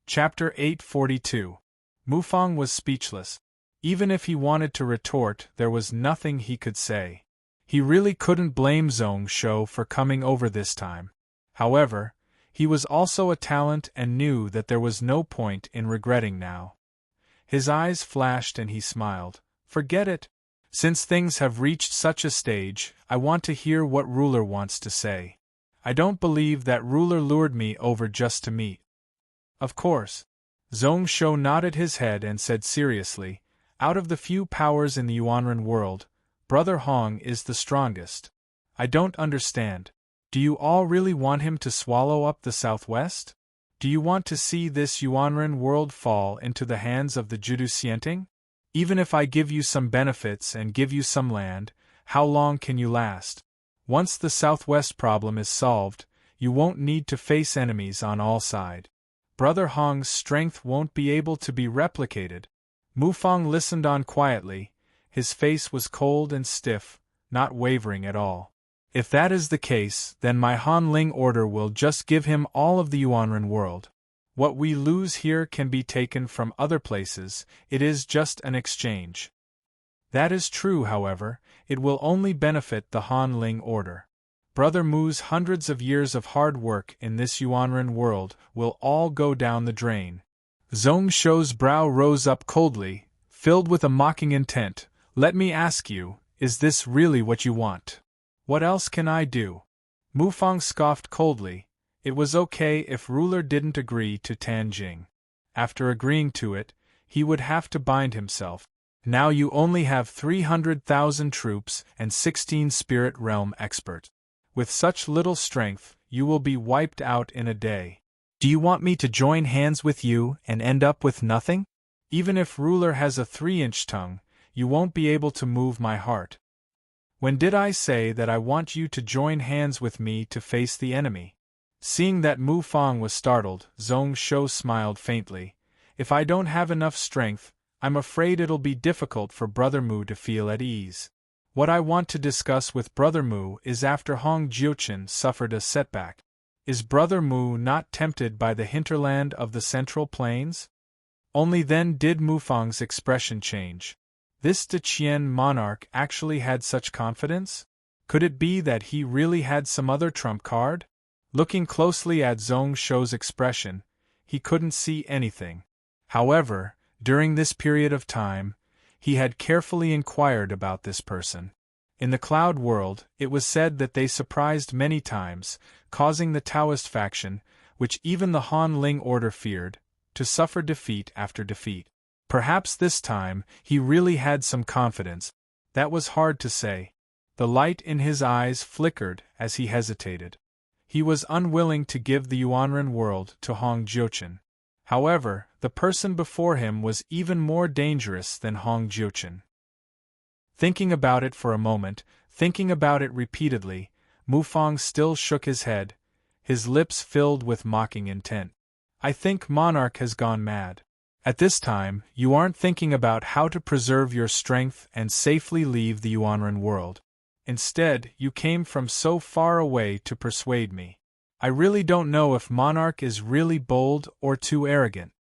Chapter 842. Mufang was speechless. Even if he wanted to retort, there was nothing he could say. He really couldn't blame Zhong Shou for coming over this time. However, he was also a talent and knew that there was no point in regretting now. His eyes flashed and he smiled. Forget it. Since things have reached such a stage, I want to hear what ruler wants to say. I don't believe that ruler lured me over just to meet. Of course. Zhong Shou nodded his head and said seriously, out of the few powers in the Yuanren world, Brother Hong is the strongest. I don't understand. Do you all really want him to swallow up the Southwest? Do you want to see this Yuanren world fall into the hands of the Judu Xianting? Even if I give you some benefits and give you some land, how long can you last? Once the Southwest problem is solved, you won't need to face enemies on all sides. Brother Hong's strength won't be able to be replicated. Mufang listened on quietly. His face was cold and stiff, not wavering at all. If that is the case, then my Han Ling order will just give him all of the Yuanren world. What we lose here can be taken from other places, it is just an exchange. That is true, however, it will only benefit the Han Ling order. Brother Mu's hundreds of years of hard work in this Yuanren world will all go down the drain. Zhong Shou's brow rose up coldly, filled with a mocking intent. Let me ask you, is this really what you want? What else can I do? Mufang scoffed coldly. It was okay if ruler didn't agree to Tanjing. After agreeing to it, he would have to bind himself. Now you only have 300,000 troops and 16 spirit realm experts. With such little strength, you will be wiped out in a day. Do you want me to join hands with you and end up with nothing? Even if ruler has a 3-inch tongue, you won't be able to move my heart. When did I say that I want you to join hands with me to face the enemy? Seeing that Mufang was startled, Zhong Shou smiled faintly. If I don't have enough strength, I'm afraid it'll be difficult for Brother Mu to feel at ease. What I want to discuss with Brother Mu is after Hong Jiuchen suffered a setback. Is Brother Mu not tempted by the hinterland of the Central Plains? Only then did Mufang's expression change. This Deqian monarch actually had such confidence? Could it be that he really had some other trump card? Looking closely at Zhong Shou's expression, he couldn't see anything. However, during this period of time, he had carefully inquired about this person. In the Cloud world, it was said that they surprised many times, causing the Taoist faction, which even the Han Ling order feared, to suffer defeat after defeat. Perhaps this time, he really had some confidence. That was hard to say. The light in his eyes flickered as he hesitated. He was unwilling to give the Yuanren world to Hong Jiuchen. However, the person before him was even more dangerous than Hong Jiuchen. Thinking about it for a moment, thinking about it repeatedly, Mufang still shook his head, his lips filled with mocking intent. I think Monarch has gone mad. At this time, you aren't thinking about how to preserve your strength and safely leave the Yuanren world. Instead, you came from so far away to persuade me. I really don't know if Monarch is really bold or too arrogant.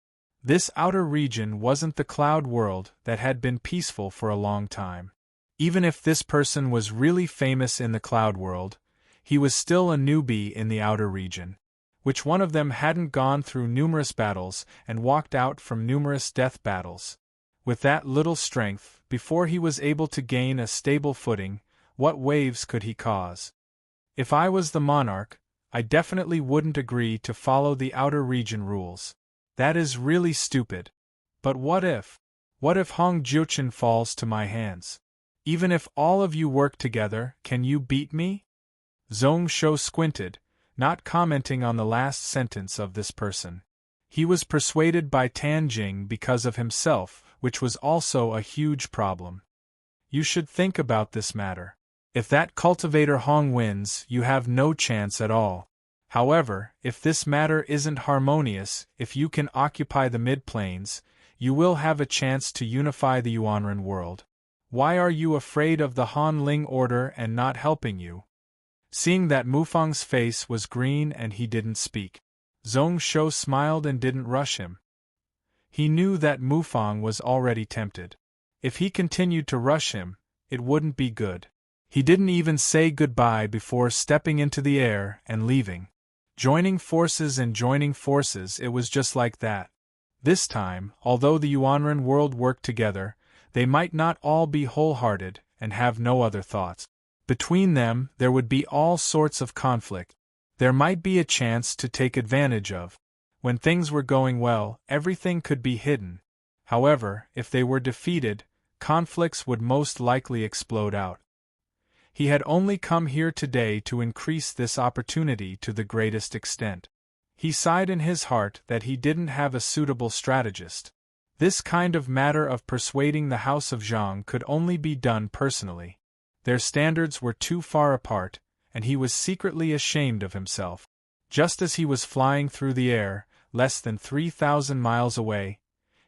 This outer region wasn't the Cloud world that had been peaceful for a long time. Even if this person was really famous in the Cloud world, he was still a newbie in the outer region. Which one of them hadn't gone through numerous battles and walked out from numerous death battles? With that little strength, before he was able to gain a stable footing, what waves could he cause? If I was the monarch, I definitely wouldn't agree to follow the outer region rules. That is really stupid. But what if? What if Hong Jiuchen falls to my hands? Even if all of you work together, can you beat me? Zhong Shou squinted, not commenting on the last sentence of this person. He was persuaded by Tanjing because of himself, which was also a huge problem. You should think about this matter. If that cultivator Hong wins, you have no chance at all. However, if this matter isn't harmonious, if you can occupy the mid-plains, you will have a chance to unify the Yuanren world. Why are you afraid of the Han Ling order and not helping you? Seeing that Mufang's face was green and he didn't speak, Zhong Shou smiled and didn't rush him. He knew that Mufang was already tempted. If he continued to rush him, it wouldn't be good. He didn't even say goodbye before stepping into the air and leaving. Joining forces, it was just like that. This time, although the Yuanren world worked together, they might not all be wholehearted and have no other thoughts. Between them, there would be all sorts of conflict. There might be a chance to take advantage of. When things were going well, everything could be hidden. However, if they were defeated, conflicts would most likely explode out. He had only come here today to increase this opportunity to the greatest extent. He sighed in his heart that he didn't have a suitable strategist. This kind of matter of persuading the House of Zhang could only be done personally. Their standards were too far apart, and he was secretly ashamed of himself. Just as he was flying through the air, less than 3,000 miles away,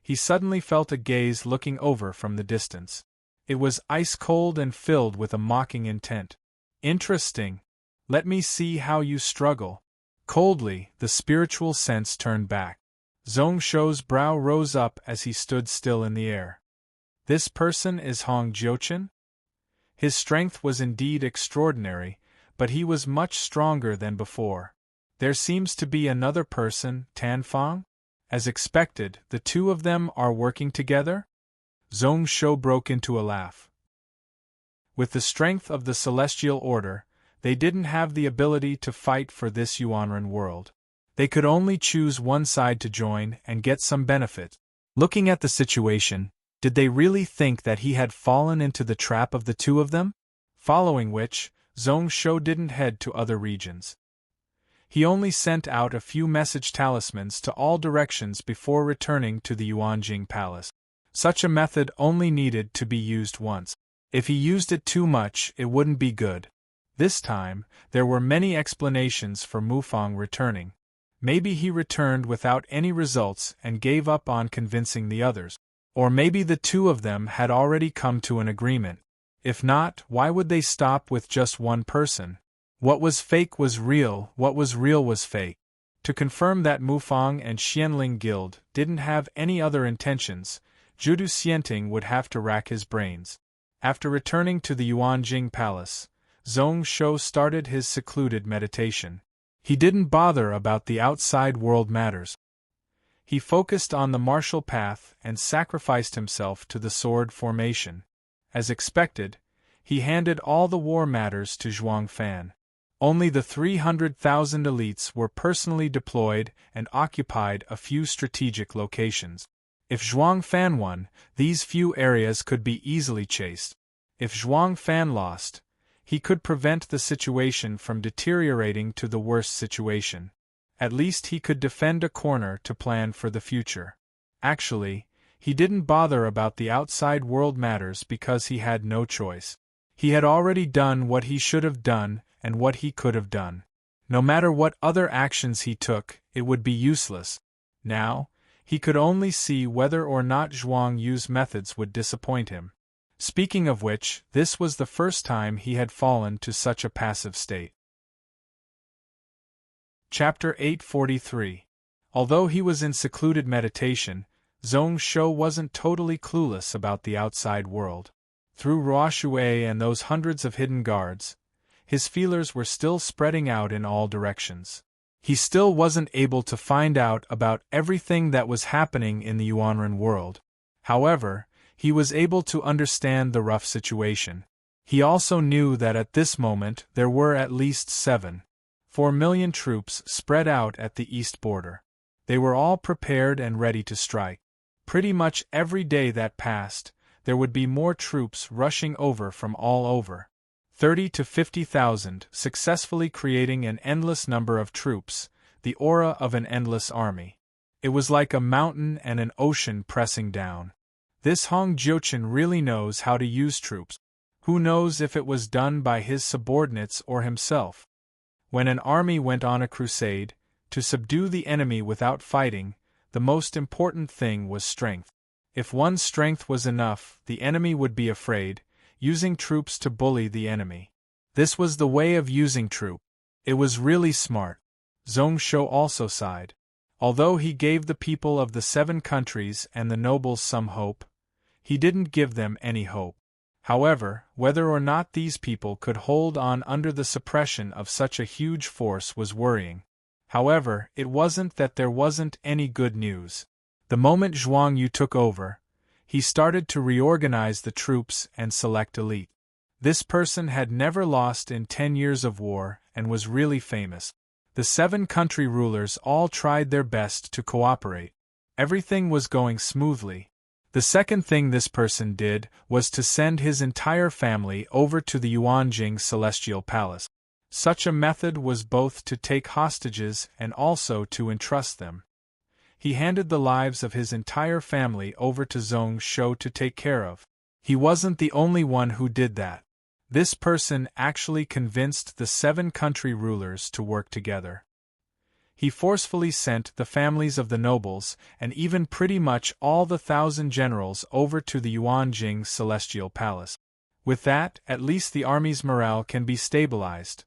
he suddenly felt a gaze looking over from the distance. It was ice-cold and filled with a mocking intent. "Interesting. Let me see how you struggle." Coldly, the spiritual sense turned back. Zhong Shou's brow rose up as he stood still in the air. This person is Hong Jiuchen? His strength was indeed extraordinary, but he was much stronger than before. There seems to be another person, Tan Fang? As expected, the two of them are working together? Zhong Shou broke into a laugh. With the strength of the celestial order, they didn't have the ability to fight for this Yuanren world. They could only choose one side to join and get some benefit. Looking at the situation, did they really think that he had fallen into the trap of the two of them? Following which, Zhong Shou didn't head to other regions. He only sent out a few message talismans to all directions before returning to the Yuanjing Palace. Such a method only needed to be used once. If he used it too much, it wouldn't be good. This time, there were many explanations for Mufang returning. Maybe he returned without any results and gave up on convincing the others. Or maybe the two of them had already come to an agreement. If not, why would they stop with just one person? What was fake was real, what was real was fake. To confirm that Mufang and Xianling Guild didn't have any other intentions, Judu Xianting would have to rack his brains. After returning to the Yuanjing Palace, Zhong Shou started his secluded meditation. He didn't bother about the outside world matters. He focused on the martial path and sacrificed himself to the sword formation. As expected, he handed all the war matters to Zhuang Fan. Only the 300,000 elites were personally deployed and occupied a few strategic locations. If Zhuang Fan won, these few areas could be easily chased. If Zhuang Fan lost, he could prevent the situation from deteriorating to the worst situation. At least he could defend a corner to plan for the future. Actually, he didn't bother about the outside world matters because he had no choice. He had already done what he should have done and what he could have done. No matter what other actions he took, it would be useless. Now, he could only see whether or not Zhuang Yu's methods would disappoint him. Speaking of which, this was the first time he had fallen to such a passive state. Chapter 843. Although he was in secluded meditation, Zhong Shou wasn't totally clueless about the outside world. Through Ruoshui and those hundreds of hidden guards, his feelers were still spreading out in all directions. He still wasn't able to find out about everything that was happening in the Yuanren world. However, he was able to understand the rough situation. He also knew that at this moment there were at least 4 million troops spread out at the east border. They were all prepared and ready to strike. Pretty much every day that passed, there would be more troops rushing over from all over. 30 to 50,000, successfully creating an endless number of troops, the aura of an endless army. It was like a mountain and an ocean pressing down. This Hong Jiuchen really knows how to use troops. Who knows if it was done by his subordinates or himself? When an army went on a crusade, to subdue the enemy without fighting, the most important thing was strength. If one's strength was enough, the enemy would be afraid, using troops to bully the enemy. This was the way of using troops. It was really smart. Zhongsho also sighed. Although he gave the people of the 7 countries and the nobles some hope, he didn't give them any hope. However, whether or not these people could hold on under the suppression of such a huge force was worrying. However, it wasn't that there wasn't any good news. The moment Zhuang Yu took over, he started to reorganize the troops and select elite. This person had never lost in 10 years of war and was really famous. The 7 country rulers all tried their best to cooperate. Everything was going smoothly. The second thing this person did was to send his entire family over to the Yuanjing Celestial Palace. Such a method was both to take hostages and also to entrust them. He handed the lives of his entire family over to Zhongsho to take care of. He wasn't the only one who did that. This person actually convinced the 7 country rulers to work together. He forcefully sent the families of the nobles and even pretty much all the 1,000 generals over to the Yuanjing Celestial Palace. With that, at least the army's morale can be stabilized.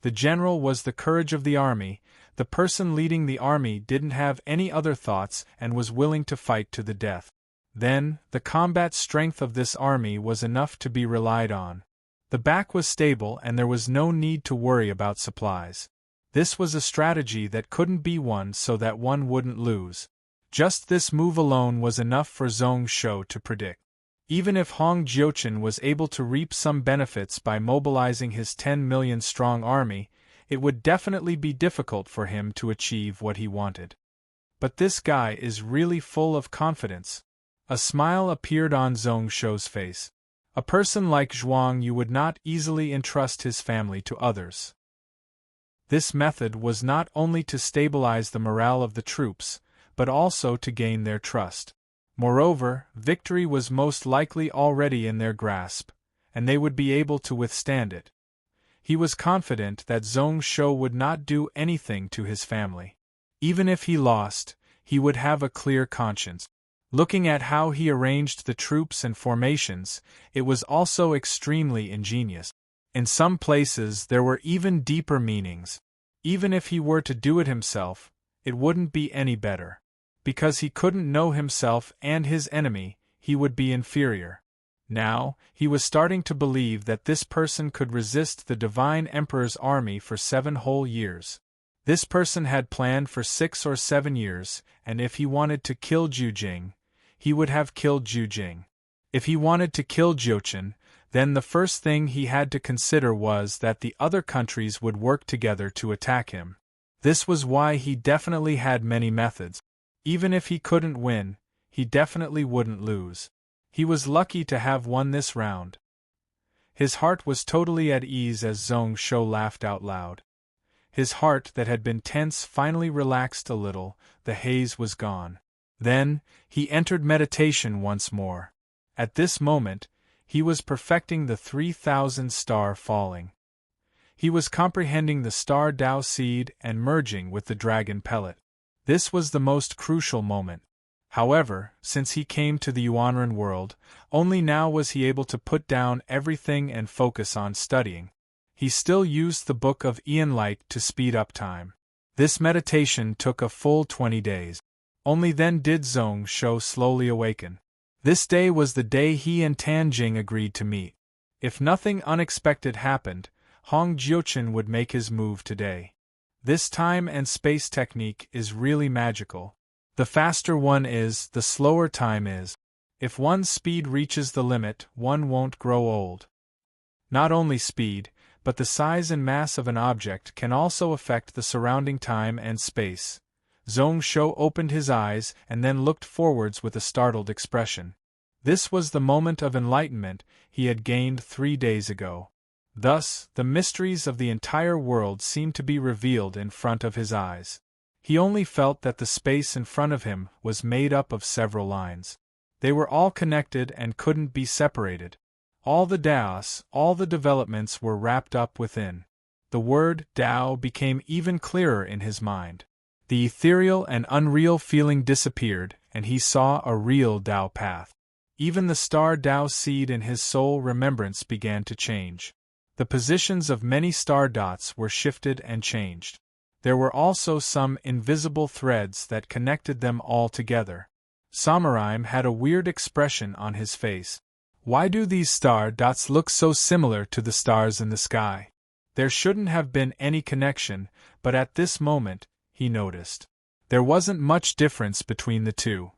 The general was the courage of the army. The person leading the army didn't have any other thoughts and was willing to fight to the death. Then, the combat strength of this army was enough to be relied on. The back was stable and there was no need to worry about supplies. This was a strategy that couldn't be won so that one wouldn't lose. Just this move alone was enough for Zhongsho to predict. Even if Hong Jiuchen was able to reap some benefits by mobilizing his 10 million strong army, it would definitely be difficult for him to achieve what he wanted. But this guy is really full of confidence. A smile appeared on Zhongsho's face. A person like Zhuang Yu would not easily entrust his family to others. This method was not only to stabilize the morale of the troops, but also to gain their trust. Moreover, victory was most likely already in their grasp, and they would be able to withstand it. He was confident that Zhongsho would not do anything to his family. Even if he lost, he would have a clear conscience. Looking at how he arranged the troops and formations, it was also extremely ingenious. In some places there were even deeper meanings. Even if he were to do it himself, it wouldn't be any better. Because he couldn't know himself and his enemy, he would be inferior. Now, he was starting to believe that this person could resist the Divine Emperor's army for 7 whole years. This person had planned for 6 or 7 years, and if he wanted to kill Jujing, he would have killed Jujing. If he wanted to kill Jiuchen, then the first thing he had to consider was that the other countries would work together to attack him. This was why he definitely had many methods. Even if he couldn't win, he definitely wouldn't lose. He was lucky to have won this round. His heart was totally at ease as Zhongsho laughed out loud. His heart that had been tense finally relaxed a little, the haze was gone. Then, he entered meditation once more. At this moment, he was perfecting the 3,000 star falling. He was comprehending the star Dao seed and merging with the dragon pellet. This was the most crucial moment. However, since he came to the Yuanren world, only now was he able to put down everything and focus on studying. He still used the Book of Light to speed up time. This meditation took a full 20 days. Only then did Zhongsho slowly awaken. This day was the day he and Tanjing agreed to meet. If nothing unexpected happened, Hong Jiuchen would make his move today. This time and space technique is really magical. The faster one is, the slower time is. If one's speed reaches the limit, one won't grow old. Not only speed, but the size and mass of an object can also affect the surrounding time and space. Zhongsho opened his eyes and then looked forwards with a startled expression. This was the moment of enlightenment he had gained 3 days ago. Thus, the mysteries of the entire world seemed to be revealed in front of his eyes. He only felt that the space in front of him was made up of several lines. They were all connected and couldn't be separated. All the Daos, all the developments were wrapped up within. The word Dao became even clearer in his mind. The ethereal and unreal feeling disappeared, and he saw a real Dao path. Even the star Dao seed in his soul remembrance began to change. The positions of many star dots were shifted and changed. There were also some invisible threads that connected them all together. Samurai had a weird expression on his face. Why do these star dots look so similar to the stars in the sky? There shouldn't have been any connection, but at this moment, he noticed. There wasn't much difference between the two.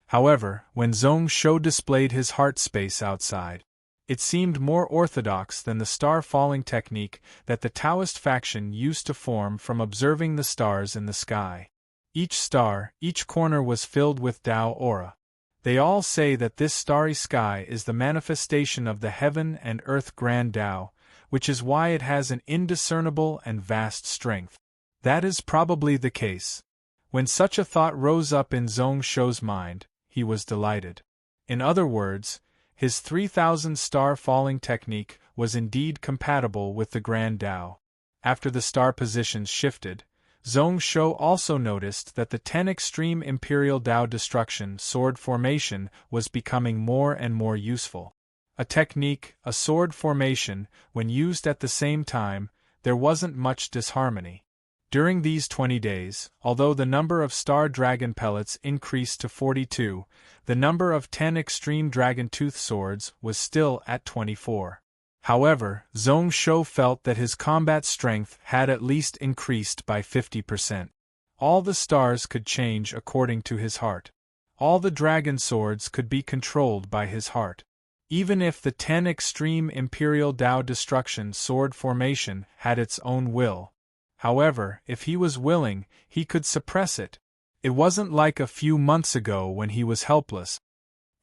However, when Zhong Shou displayed his heart space outside, it seemed more orthodox than the star-falling technique that the Taoist faction used to form from observing the stars in the sky. Each star, each corner was filled with Tao aura. They all say that this starry sky is the manifestation of the heaven and earth grand Tao, which is why it has an indiscernible and vast strength. That is probably the case. When such a thought rose up in Zhong Shou's mind, he was delighted. In other words, his 3,000 star falling technique was indeed compatible with the Grand Tao. After the star positions shifted, Zhong Shou also noticed that the 10 extreme Imperial Tao destruction sword formation was becoming more and more useful. A technique, a sword formation, when used at the same time, there wasn't much disharmony. During these 20 days, although the number of star dragon pellets increased to 42, the number of 10 extreme dragon tooth swords was still at 24. However, Zhong Shou felt that his combat strength had at least increased by 50%. All the stars could change according to his heart. All the dragon swords could be controlled by his heart. Even if the 10 extreme Imperial Tao destruction sword formation had its own will. However, if he was willing, he could suppress it. It wasn't like a few months ago when he was helpless.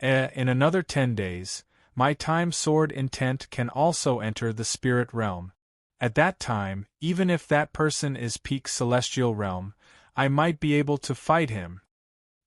In another 10 days, my time sword intent can also enter the spirit realm. At that time, even if that person is peak celestial realm, I might be able to fight him.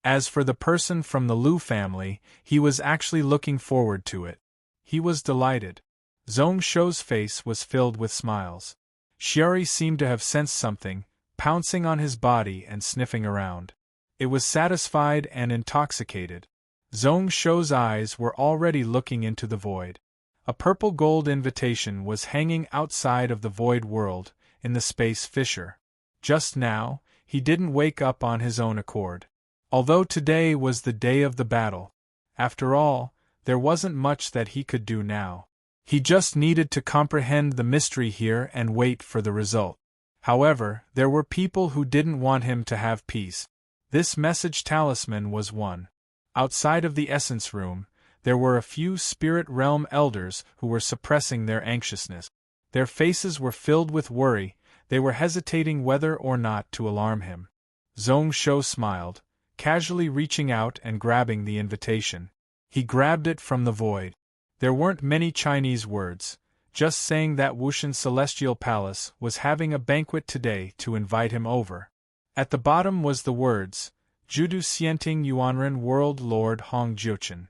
As for the person from the Liu family, he was actually looking forward to it. He was delighted. Zhong Shou's face was filled with smiles. Shiori seemed to have sensed something, pouncing on his body and sniffing around. It was satisfied and intoxicated. Zhong Shou's eyes were already looking into the void. A purple gold invitation was hanging outside of the void world, in the space fissure. Just now, he didn't wake up on his own accord. Although today was the day of the battle, after all, there wasn't much that he could do now. He just needed to comprehend the mystery here and wait for the result. However, there were people who didn't want him to have peace. This message talisman was one. Outside of the essence room, there were a few spirit realm elders who were suppressing their anxiousness. Their faces were filled with worry, they were hesitating whether or not to alarm him. Zhong Shou smiled, casually reaching out and grabbing the invitation. He grabbed it from the void. There weren't many Chinese words, just saying that Wushan Celestial Palace was having a banquet today to invite him over. At the bottom was the words, Judu Xianting Yuanren World Lord Hong Jiuchen.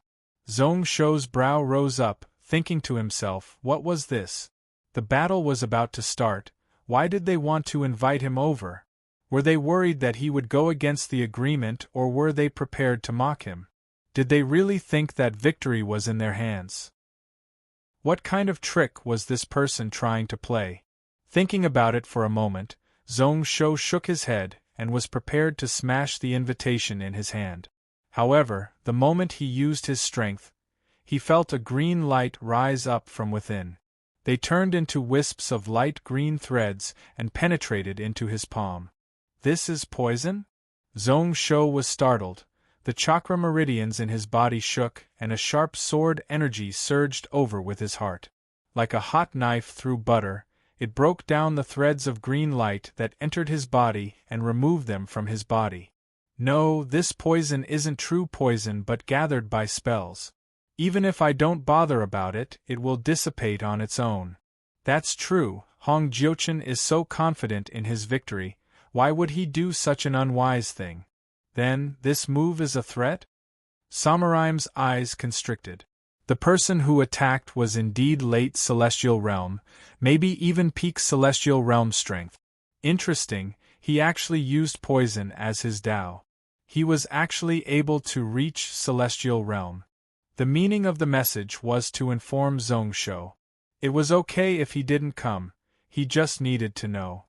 Zhong Shou's brow rose up, thinking to himself, what was this? The battle was about to start, why did they want to invite him over? Were they worried that he would go against the agreement, or were they prepared to mock him? Did they really think that victory was in their hands? What kind of trick was this person trying to play? Thinking about it for a moment, Zhong Shou shook his head and was prepared to smash the invitation in his hand. However, the moment he used his strength, he felt a green light rise up from within. They turned into wisps of light green threads and penetrated into his palm. This is poison? Zhong Shou was startled. The chakra meridians in his body shook, and a sharp sword energy surged over with his heart. Like a hot knife through butter, it broke down the threads of green light that entered his body and removed them from his body. No, this poison isn't true poison but gathered by spells. Even if I don't bother about it, it will dissipate on its own. That's true, Hong Jiuchen is so confident in his victory, why would he do such an unwise thing? Then, this move is a threat? Samurai's eyes constricted. The person who attacked was indeed late Celestial Realm, maybe even peak Celestial Realm strength. Interesting, he actually used poison as his Tao. He was actually able to reach Celestial Realm. The meaning of the message was to inform Zhong Shou. It was okay if he didn't come, he just needed to know.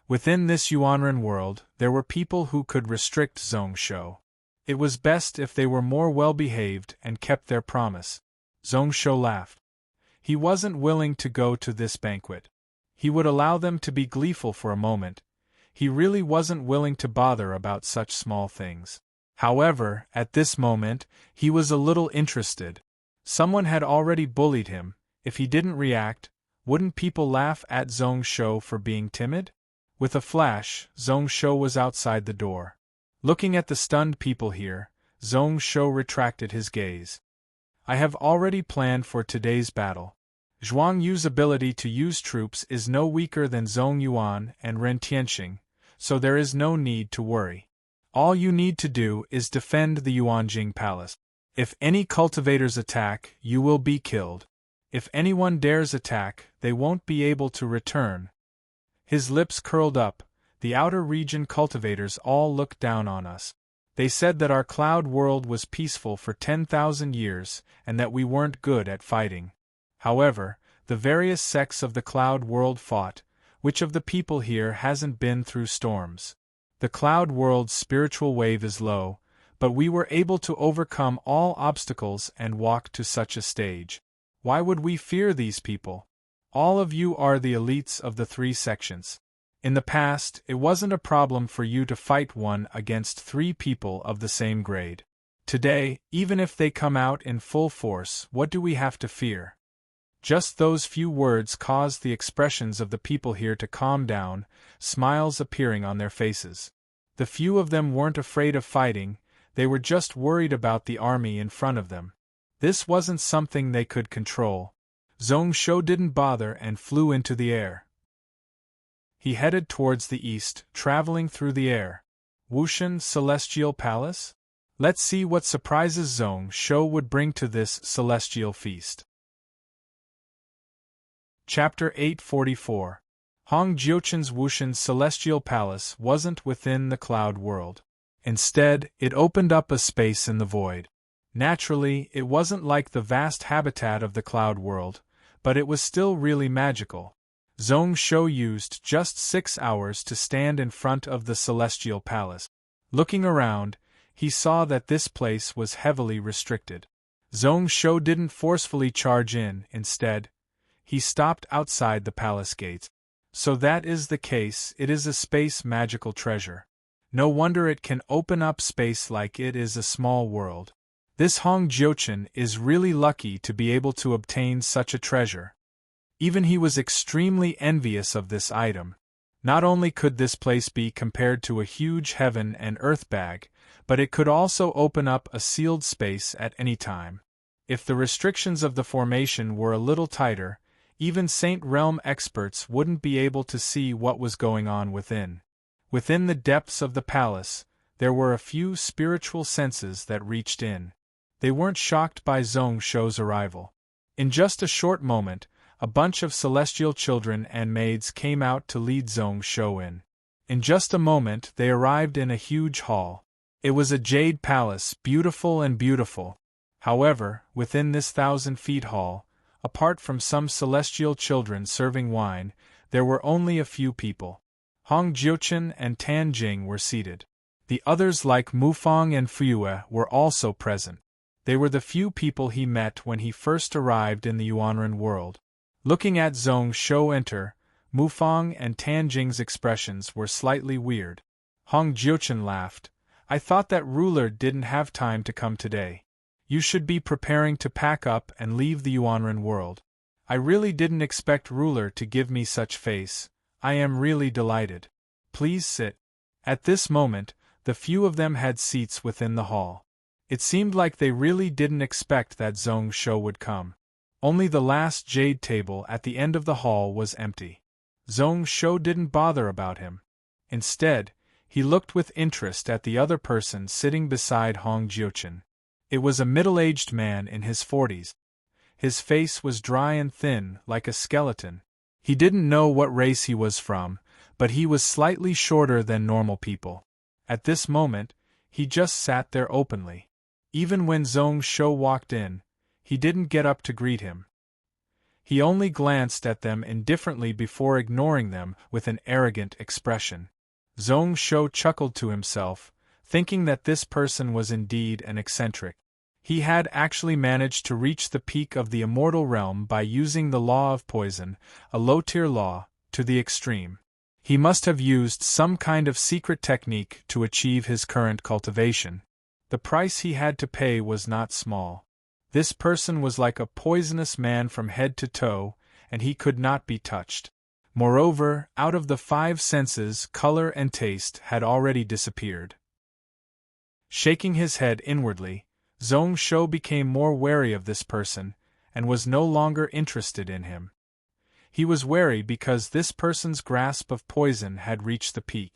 Within this Yuanren world, there were people who could restrict Zhong Shou. It was best if they were more well-behaved and kept their promise. Zhong Shou laughed. He wasn't willing to go to this banquet. He would allow them to be gleeful for a moment. He really wasn't willing to bother about such small things. However, at this moment, he was a little interested. Someone had already bullied him. If he didn't react, wouldn't people laugh at Zhong Shou for being timid? With a flash, Zhong Shou was outside the door. Looking at the stunned people here, Zhong Shou retracted his gaze. I have already planned for today's battle. Zhuang Yu's ability to use troops is no weaker than Zhong Yuan and Ren Tianxing, so there is no need to worry. All you need to do is defend the Yuanjing Palace. If any cultivators attack, you will be killed. If anyone dares attack, they won't be able to return. His lips curled up. The outer region cultivators all looked down on us. They said that our cloud world was peaceful for 10,000 years and that we weren't good at fighting. However, the various sects of the cloud world fought. Which of the people here hasn't been through storms? The cloud world's spiritual wave is low, but we were able to overcome all obstacles and walk to such a stage. Why would we fear these people? All of you are the elites of the three sections. In the past, it wasn't a problem for you to fight one against three people of the same grade. Today, even if they come out in full force, what do we have to fear? Just those few words caused the expressions of the people here to calm down, smiles appearing on their faces. The few of them weren't afraid of fighting, they were just worried about the army in front of them. This wasn't something they could control. Zhong Shou didn't bother and flew into the air. He headed towards the east, traveling through the air. Wushan Celestial Palace? Let's see what surprises Zhong Shou would bring to this celestial feast. Chapter 844. Hong Jiuchen's Wushan Celestial Palace wasn't within the cloud world. Instead, it opened up a space in the void. Naturally, it wasn't like the vast habitat of the cloud world, but it was still really magical. Zhong Shou used just 6 hours to stand in front of the Celestial Palace. Looking around, he saw that this place was heavily restricted. Zhong Shou didn't forcefully charge in, instead, he stopped outside the palace gates. So that is the case, it is a space magical treasure. No wonder it can open up space like it is a small world. This Hong Jiuchen is really lucky to be able to obtain such a treasure. Even he was extremely envious of this item. Not only could this place be compared to a huge heaven and earth bag, but it could also open up a sealed space at any time. If the restrictions of the formation were a little tighter, even Saint Realm experts wouldn't be able to see what was going on within. Within the depths of the palace, there were a few spiritual senses that reached in. They weren't shocked by Zhong Shou's arrival. In just a short moment, a bunch of celestial children and maids came out to lead Zhong Shou in. In just a moment, they arrived in a huge hall. It was a jade palace, beautiful and beautiful. However, within this 1,000-feet hall, apart from some celestial children serving wine, there were only a few people. Hong Jiuchen and Tan Jing were seated. The others like Mufang and Fuyue were also present. They were the few people he met when he first arrived in the Yuanren world. Looking at Zhong Shou enter, Mufang and Tan Jing's expressions were slightly weird. Hong Jiuchen laughed. I thought that ruler didn't have time to come today. You should be preparing to pack up and leave the Yuanren world. I really didn't expect ruler to give me such face. I am really delighted. Please sit. At this moment, the few of them had seats within the hall. It seemed like they really didn't expect that Zhong Shou would come. Only the last jade table at the end of the hall was empty. Zhong Shou didn't bother about him. Instead, he looked with interest at the other person sitting beside Hong Jiuchen. It was a middle-aged man in his 40s. His face was dry and thin, like a skeleton. He didn't know what race he was from, but he was slightly shorter than normal people. At this moment, he just sat there openly. Even when Zhong Shou walked in, he didn't get up to greet him. He only glanced at them indifferently before ignoring them with an arrogant expression. Zhong Shou chuckled to himself, thinking that this person was indeed an eccentric. He had actually managed to reach the peak of the immortal realm by using the law of poison, a low-tier law, to the extreme. He must have used some kind of secret technique to achieve his current cultivation. The price he had to pay was not small. This person was like a poisonous man from head to toe, and he could not be touched. Moreover, out of the 5 senses, color and taste had already disappeared. Shaking his head inwardly, Zhong Shou became more wary of this person, and was no longer interested in him. He was wary because this person's grasp of poison had reached the peak.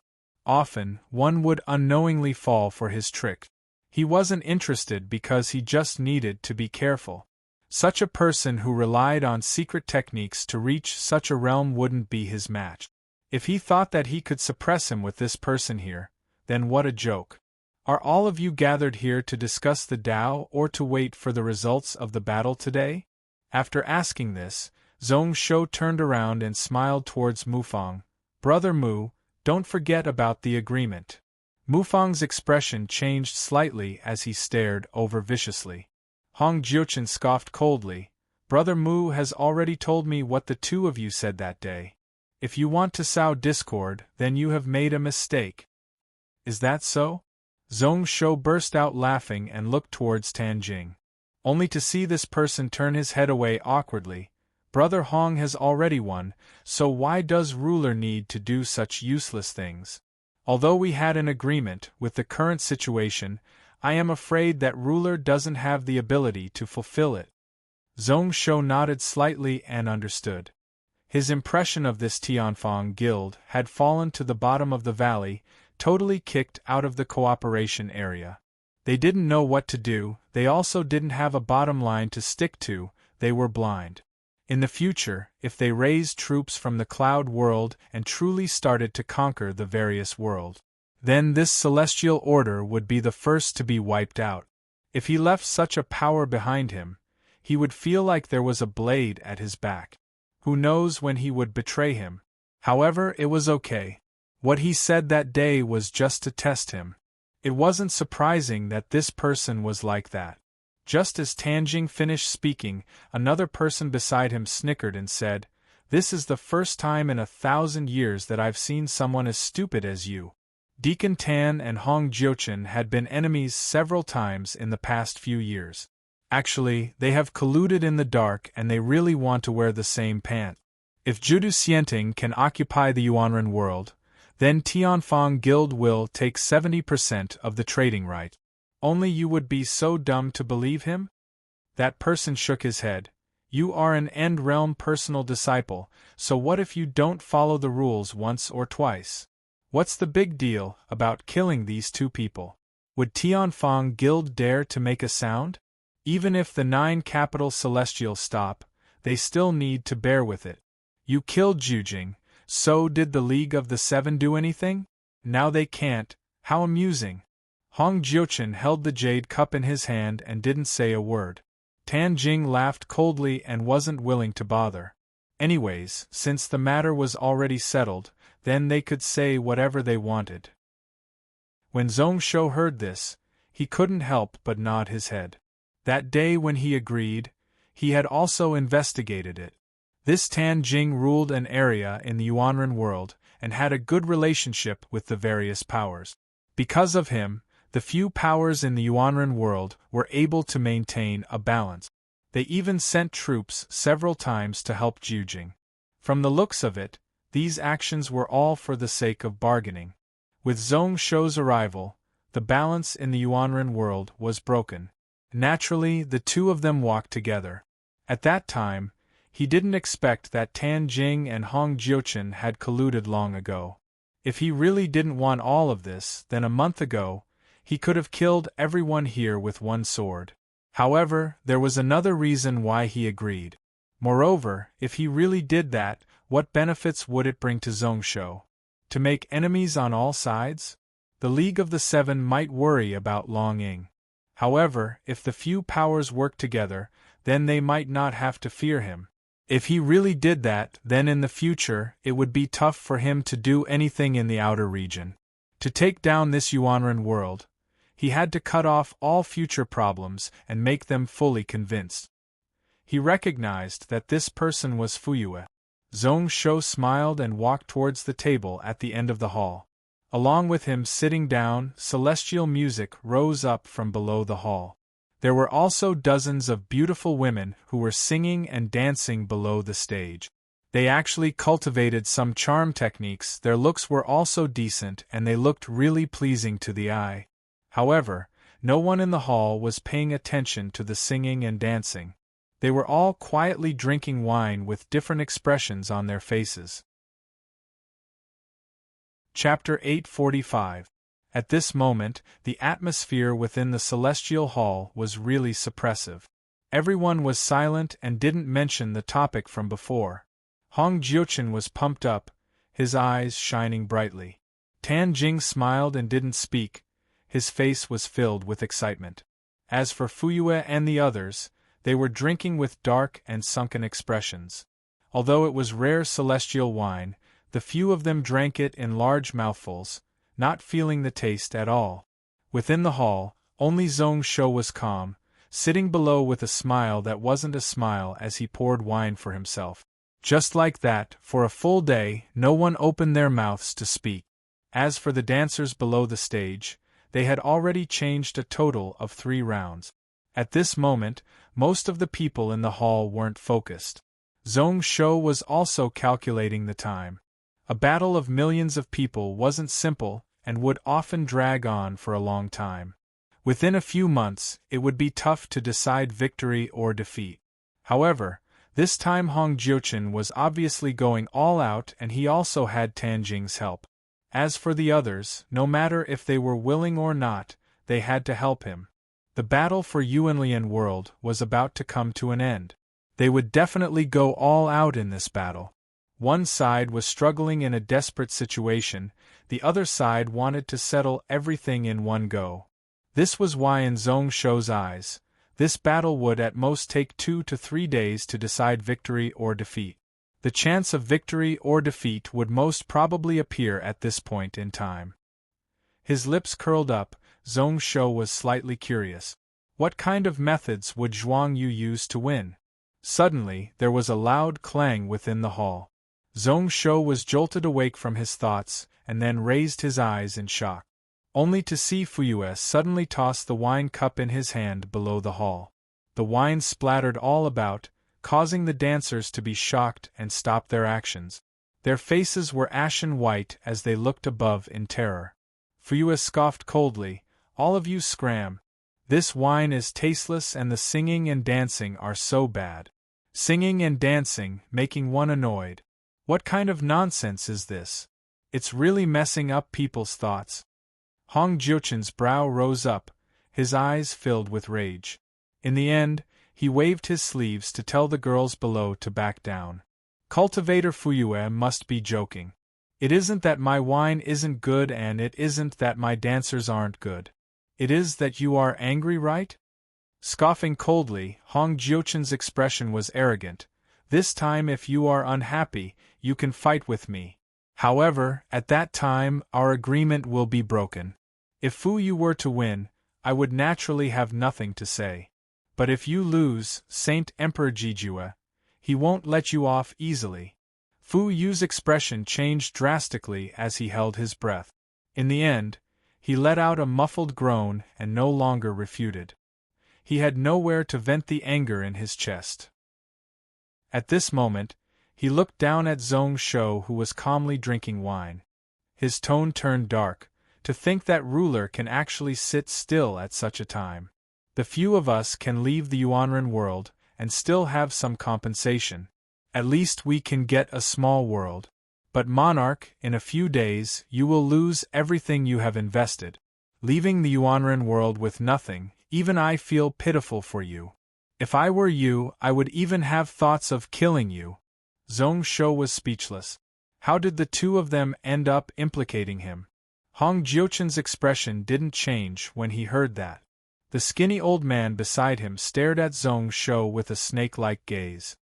Often, one would unknowingly fall for his trick. He wasn't interested because he just needed to be careful. Such a person who relied on secret techniques to reach such a realm wouldn't be his match. If he thought that he could suppress him with this person here, then what a joke. Are all of you gathered here to discuss the Tao or to wait for the results of the battle today? After asking this, Zhong Shou turned around and smiled towards Mufang. Brother Mu, don't forget about the agreement. Mufang's expression changed slightly as he stared over viciously. Hong Jiuchen scoffed coldly. Brother Mu has already told me what the two of you said that day. If you want to sow discord, then you have made a mistake. Is that so? Zhong Shou burst out laughing and looked towards Tan Jing. Only to see this person turn his head away awkwardly. Brother Hong has already won, so why does ruler need to do such useless things? Although we had an agreement, with the current situation, I am afraid that ruler doesn't have the ability to fulfill it. Zhong Shou nodded slightly and understood. His impression of this Tianfang guild had fallen to the bottom of the valley, totally kicked out of the cooperation area. They didn't know what to do, they also didn't have a bottom line to stick to, they were blind. In the future, if they raised troops from the cloud world and truly started to conquer the various worlds, then this celestial order would be the first to be wiped out. If he left such a power behind him, he would feel like there was a blade at his back. Who knows when he would betray him? However, it was okay. What he said that day was just to test him. It wasn't surprising that this person was like that. Just as Tan Jing finished speaking, another person beside him snickered and said, "This is the first time in 1,000 years that I've seen someone as stupid as you." Deacon Tan and Hong Jiuchen had been enemies several times in the past few years. Actually, they have colluded in the dark and they really want to wear the same pants. If Judu Xianting can occupy the Yuanren world, then Tianfang Guild will take 70% of the trading right. Only you would be so dumb to believe him? That person shook his head. You are an End Realm personal disciple, so what if you don't follow the rules once or twice? What's the big deal about killing these two people? Would Tianfang Guild dare to make a sound? Even if the 9 capital celestials stop, they still need to bear with it. You killed Jujing. So did the League of the Seven do anything? Now they can't. How amusing. Hong Jiuchen held the jade cup in his hand and didn't say a word. Tan Jing laughed coldly and wasn't willing to bother. Anyways, since the matter was already settled, then they could say whatever they wanted. When Zhong Shou heard this, he couldn't help but nod his head. That day when he agreed, he had also investigated it. This Tan Jing ruled an area in the Yuanren world, and had a good relationship with the various powers. Because of him, the few powers in the Yuanren world were able to maintain a balance. They even sent troops several times to help Jujing. From the looks of it, these actions were all for the sake of bargaining. With Zhong Shou's arrival, the balance in the Yuanren world was broken. Naturally, the two of them walked together. At that time, he didn't expect that Tan Jing and Hong Jiuchen had colluded long ago. If he really didn't want all of this, then a month ago, he could have killed everyone here with one sword. However, there was another reason why he agreed. Moreover, if he really did that, what benefits would it bring to Zhong Shou? To make enemies on all sides? The League of the Seven might worry about Long Ying. However, if the few powers worked together, then they might not have to fear him. If he really did that, then in the future, it would be tough for him to do anything in the outer region. To take down this Yuanren world, he had to cut off all future problems and make them fully convinced. He recognized that this person was Fuyue. Zhong Shou smiled and walked towards the table at the end of the hall. Along with him sitting down, celestial music rose up from below the hall. There were also dozens of beautiful women who were singing and dancing below the stage. They actually cultivated some charm techniques. Their looks were also decent and they looked really pleasing to the eye. However, no one in the hall was paying attention to the singing and dancing. They were all quietly drinking wine with different expressions on their faces. Chapter 845. At this moment, the atmosphere within the celestial hall was really suppressive. Everyone was silent and didn't mention the topic from before. Hong Jiuchen was pumped up, his eyes shining brightly. Tan Jing smiled and didn't speak, his face was filled with excitement. As for Fuyue and the others, they were drinking with dark and sunken expressions. Although it was rare celestial wine, the few of them drank it in large mouthfuls, not feeling the taste at all. Within the hall, only Zhong Shou was calm, sitting below with a smile that wasn't a smile as he poured wine for himself. Just like that, for a full day, no one opened their mouths to speak. As for the dancers below the stage, they had already changed a total of 3 rounds. At this moment, most of the people in the hall weren't focused. Zhong Shou was also calculating the time. A battle of millions of people wasn't simple and would often drag on for a long time. Within a few months, it would be tough to decide victory or defeat. However, this time Hong Jiuchen was obviously going all out and he also had Tan Jing's help. As for the others, no matter if they were willing or not, they had to help him. The battle for Yuanlian world was about to come to an end. They would definitely go all out in this battle. One side was struggling in a desperate situation, the other side wanted to settle everything in one go. This was why in Zhong Shou's eyes, this battle would at most take 2 to 3 days to decide victory or defeat. The chance of victory or defeat would most probably appear at this point in time. His lips curled up, Zhong Shou was slightly curious. What kind of methods would Zhuang Yu use to win? Suddenly, there was a loud clang within the hall. Zhong Shou was jolted awake from his thoughts, and then raised his eyes in shock. Only to see Fuyue suddenly toss the wine cup in his hand below the hall. The wine splattered all about, causing the dancers to be shocked and stop their actions. Their faces were ashen white as they looked above in terror. Fuyue scoffed coldly, "All of you scram. This wine is tasteless and the singing and dancing are so bad. Singing and dancing, making one annoyed. What kind of nonsense is this? It's really messing up people's thoughts." Hong Jiuchen's brow rose up, his eyes filled with rage. In the end, he waved his sleeves to tell the girls below to back down. Cultivator Fuyue must be joking. It isn't that my wine isn't good and it isn't that my dancers aren't good. It is that you are angry, right? Scoffing coldly, Hong Jiuchen's expression was arrogant. This time if you are unhappy, you can fight with me. However, at that time, our agreement will be broken. If Fuyue were to win, I would naturally have nothing to say. But if you lose, Saint Emperor Jijue, he won't let you off easily. Fuyue's expression changed drastically as he held his breath. In the end, he let out a muffled groan and no longer refuted. He had nowhere to vent the anger in his chest. At this moment, he looked down at Zhong Shou who was calmly drinking wine. His tone turned dark. To think that ruler can actually sit still at such a time. The few of us can leave the Yuanren world and still have some compensation. At least we can get a small world. But monarch, in a few days, you will lose everything you have invested. Leaving the Yuanren world with nothing, even I feel pitiful for you. If I were you, I would even have thoughts of killing you. Zhong Shou was speechless. How did the two of them end up implicating him? Hong Jiuchen's expression didn't change when he heard that. The skinny old man beside him stared at Zhong Shou with a snake-like gaze.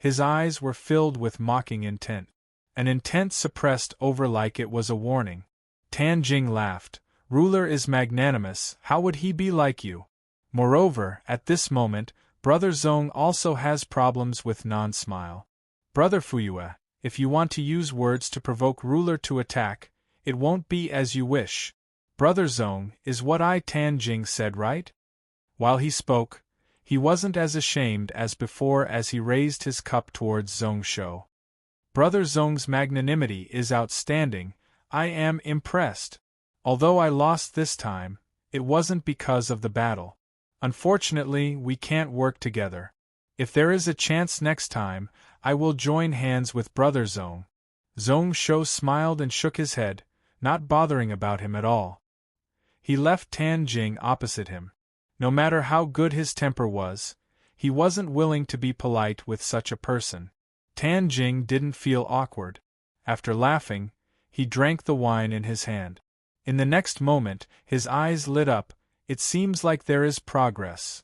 His eyes were filled with mocking intent. An intent suppressed over like it was a warning. Tan Jing laughed. Ruler is magnanimous, how would he be like you? Moreover, at this moment, Brother Zong also has problems with non-smile. Brother Fuyue, if you want to use words to provoke ruler to attack, it won't be as you wish. Brother Zong, is what I Tan Jing said right? While he spoke, he wasn't as ashamed as before as he raised his cup towards Zong Shou. Brother Zong's magnanimity is outstanding, I am impressed. Although I lost this time, it wasn't because of the battle. Unfortunately, we can't work together. If there is a chance next time, I will join hands with Brother Zong. Zong Shou smiled and shook his head, not bothering about him at all. He left Tan Jing opposite him. No matter how good his temper was, he wasn't willing to be polite with such a person. Tan Jing didn't feel awkward. After laughing, he drank the wine in his hand. In the next moment, his eyes lit up. It seems like there is progress.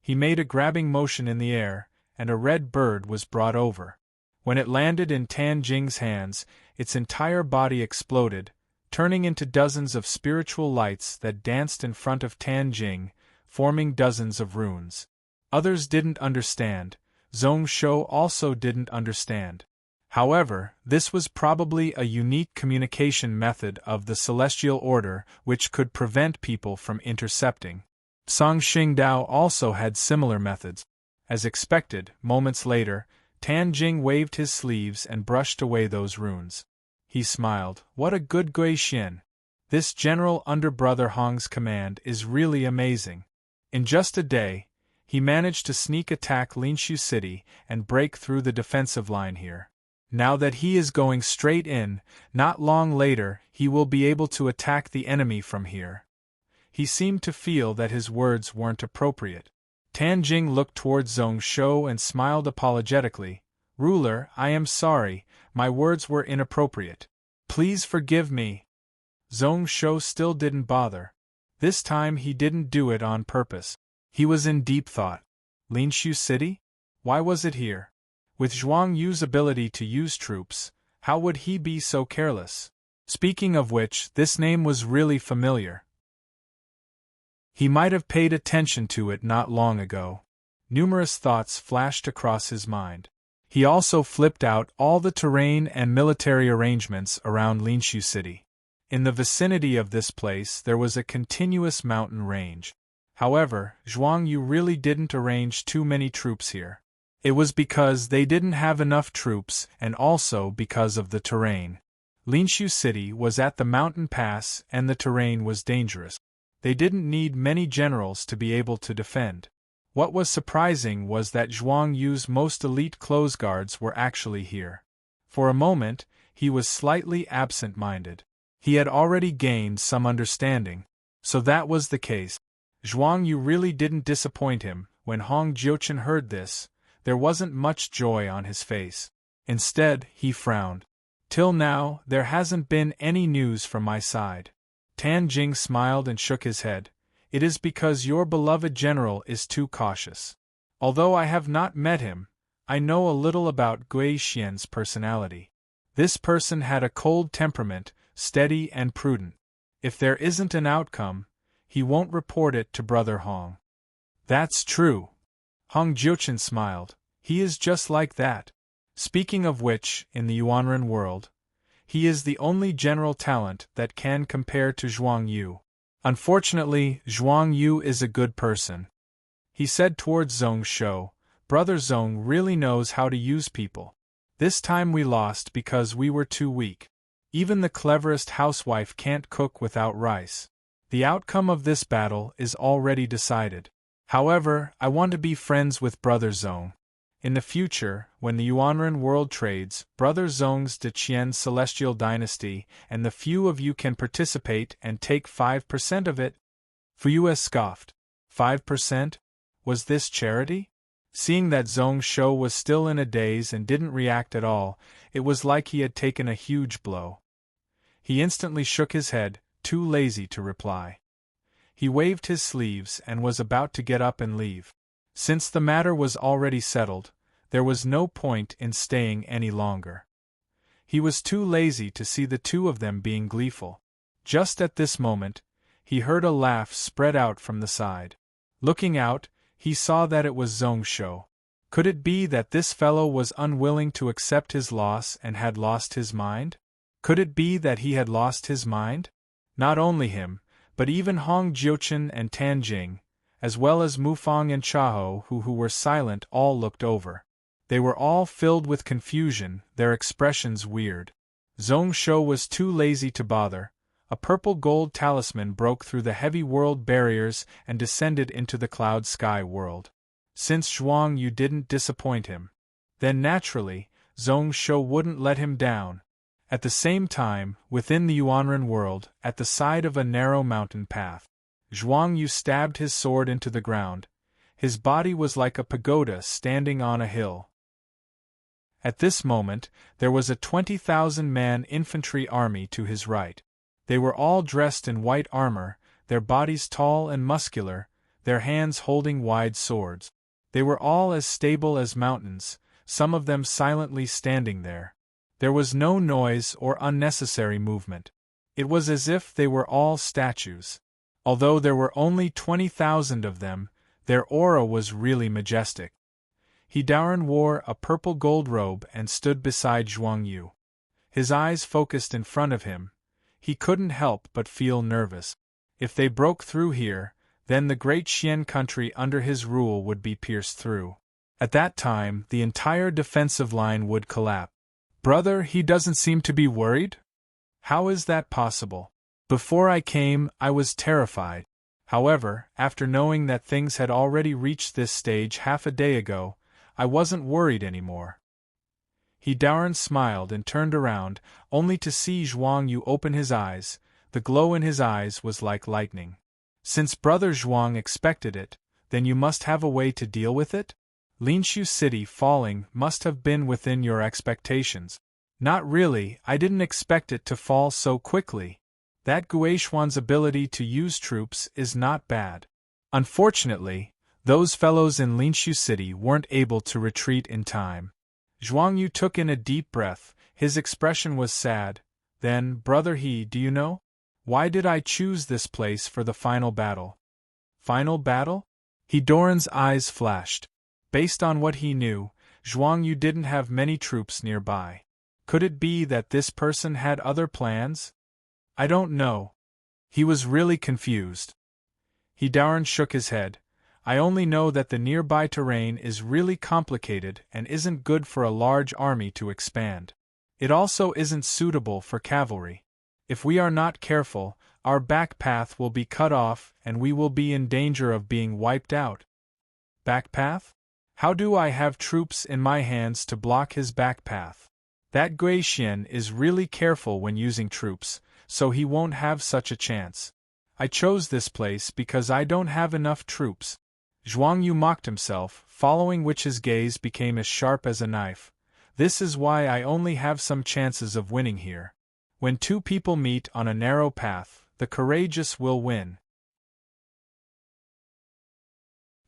He made a grabbing motion in the air, and a red bird was brought over. When it landed in Tan Jing's hands, its entire body exploded, turning into dozens of spiritual lights that danced in front of Tan Jing, forming dozens of runes. Others didn't understand. Zong Shou also didn't understand. However, this was probably a unique communication method of the Celestial Order which could prevent people from intercepting. Song Xingdao also had similar methods. As expected, moments later, Tan Jing waved his sleeves and brushed away those runes. He smiled. What a good Gui Xian! This General under Brother Hong's command is really amazing. In just a day, he managed to sneak attack Linshu City and break through the defensive line here. Now that he is going straight in, not long later he will be able to attack the enemy from here. He seemed to feel that his words weren't appropriate. Tan Jing looked towards Zong Shou and smiled apologetically. Ruler, I am sorry, my words were inappropriate. Please forgive me. Zong Shou still didn't bother. This time he didn't do it on purpose. He was in deep thought. Linshu City? Why was it here? With Zhuang Yu's ability to use troops, how would he be so careless? Speaking of which, this name was really familiar. He might have paid attention to it not long ago. Numerous thoughts flashed across his mind. He also flipped out all the terrain and military arrangements around Linshu City. In the vicinity of this place there was a continuous mountain range. However, Zhuang Yu really didn't arrange too many troops here. It was because they didn't have enough troops and also because of the terrain. Linshu City was at the mountain pass and the terrain was dangerous. They didn't need many generals to be able to defend. What was surprising was that Zhuang Yu's most elite close guards were actually here. For a moment, he was slightly absent-minded. He had already gained some understanding. So that was the case. Zhuang Yu really didn't disappoint him. When Hong Jiuchen heard this, there wasn't much joy on his face. Instead, he frowned. Till now, there hasn't been any news from my side. Tan Jing smiled and shook his head. It is because your beloved general is too cautious. Although I have not met him, I know a little about Gui Xian's personality. This person had a cold temperament, steady and prudent. If there isn't an outcome, he won't report it to Brother Hong. That's true. Hong Jiuchen smiled. He is just like that. Speaking of which, in the Yuanren world, he is the only general talent that can compare to Zhuang Yu. Unfortunately, Zhuang Yu is a good person. He said towards Zong Shou, Brother Zong really knows how to use people. This time we lost because we were too weak. Even the cleverest housewife can't cook without rice. The outcome of this battle is already decided. However, I want to be friends with Brother Zong. In the future, when the Yuanren world trades, Brother Zong's De Qian Celestial Dynasty, and the few of you can participate and take 5% of it. Fuyue scoffed. 5%? Was this charity? Seeing that Zong Shou was still in a daze and didn't react at all, it was like he had taken a huge blow. He instantly shook his head, too lazy to reply. He waved his sleeves and was about to get up and leave. Since the matter was already settled, there was no point in staying any longer. He was too lazy to see the two of them being gleeful. Just at this moment, he heard a laugh spread out from the side. Looking out, he saw that it was Zhongsho. Could it be that this fellow was unwilling to accept his loss and had lost his mind? Could it be that he had lost his mind? Not only him, but even Hong Jiuchen and Tan Jing, as well as Mufang and Chaho who were silent, all looked over. They were all filled with confusion, their expressions weird. Zhongsho was too lazy to bother. A purple gold talisman broke through the heavy world barriers and descended into the cloud sky world. Since Zhuang Yu didn't disappoint him, then naturally, Zhongsho wouldn't let him down. At the same time, within the Yuanren world, at the side of a narrow mountain path, Zhuang Yu stabbed his sword into the ground. His body was like a pagoda standing on a hill. At this moment, there was a 20,000-man infantry army to his right. They were all dressed in white armor, their bodies tall and muscular, their hands holding wide swords. They were all as stable as mountains, some of them silently standing there. There was no noise or unnecessary movement. It was as if they were all statues. Although there were only 20,000 of them, their aura was really majestic. Hidaran wore a purple gold robe and stood beside Zhuang Yu. His eyes focused in front of him. He couldn't help but feel nervous. If they broke through here, then the great Xian country under his rule would be pierced through. At that time, the entire defensive line would collapse. Brother, he doesn't seem to be worried? How is that possible? Before I came, I was terrified. However, after knowing that things had already reached this stage half a day ago, I wasn't worried anymore. Hidaran smiled and turned around, only to see Zhuang Yu open his eyes. The glow in his eyes was like lightning. Since Brother Zhuang expected it, then you must have a way to deal with it? Linshu City falling must have been within your expectations. Not really, I didn't expect it to fall so quickly. That Guishuan's ability to use troops is not bad. Unfortunately, those fellows in Linshu City weren't able to retreat in time. Zhuang Yu took in a deep breath, his expression was sad. Then, Brother He, do you know? Why did I choose this place for the final battle? Final battle? Hidaran's eyes flashed. Based on what he knew, Zhuang Yu didn't have many troops nearby. Could it be that this person had other plans? I don't know. He was really confused. Hidaran shook his head. I only know that the nearby terrain is really complicated and isn't good for a large army to expand. It also isn't suitable for cavalry. If we are not careful, our back path will be cut off and we will be in danger of being wiped out. Back path? How do I have troops in my hands to block his back path? That Gui Xian is really careful when using troops, so he won't have such a chance. I chose this place because I don't have enough troops. Zhuang Yu mocked himself, following which his gaze became as sharp as a knife. This is why I only have some chances of winning here. When two people meet on a narrow path, the courageous will win.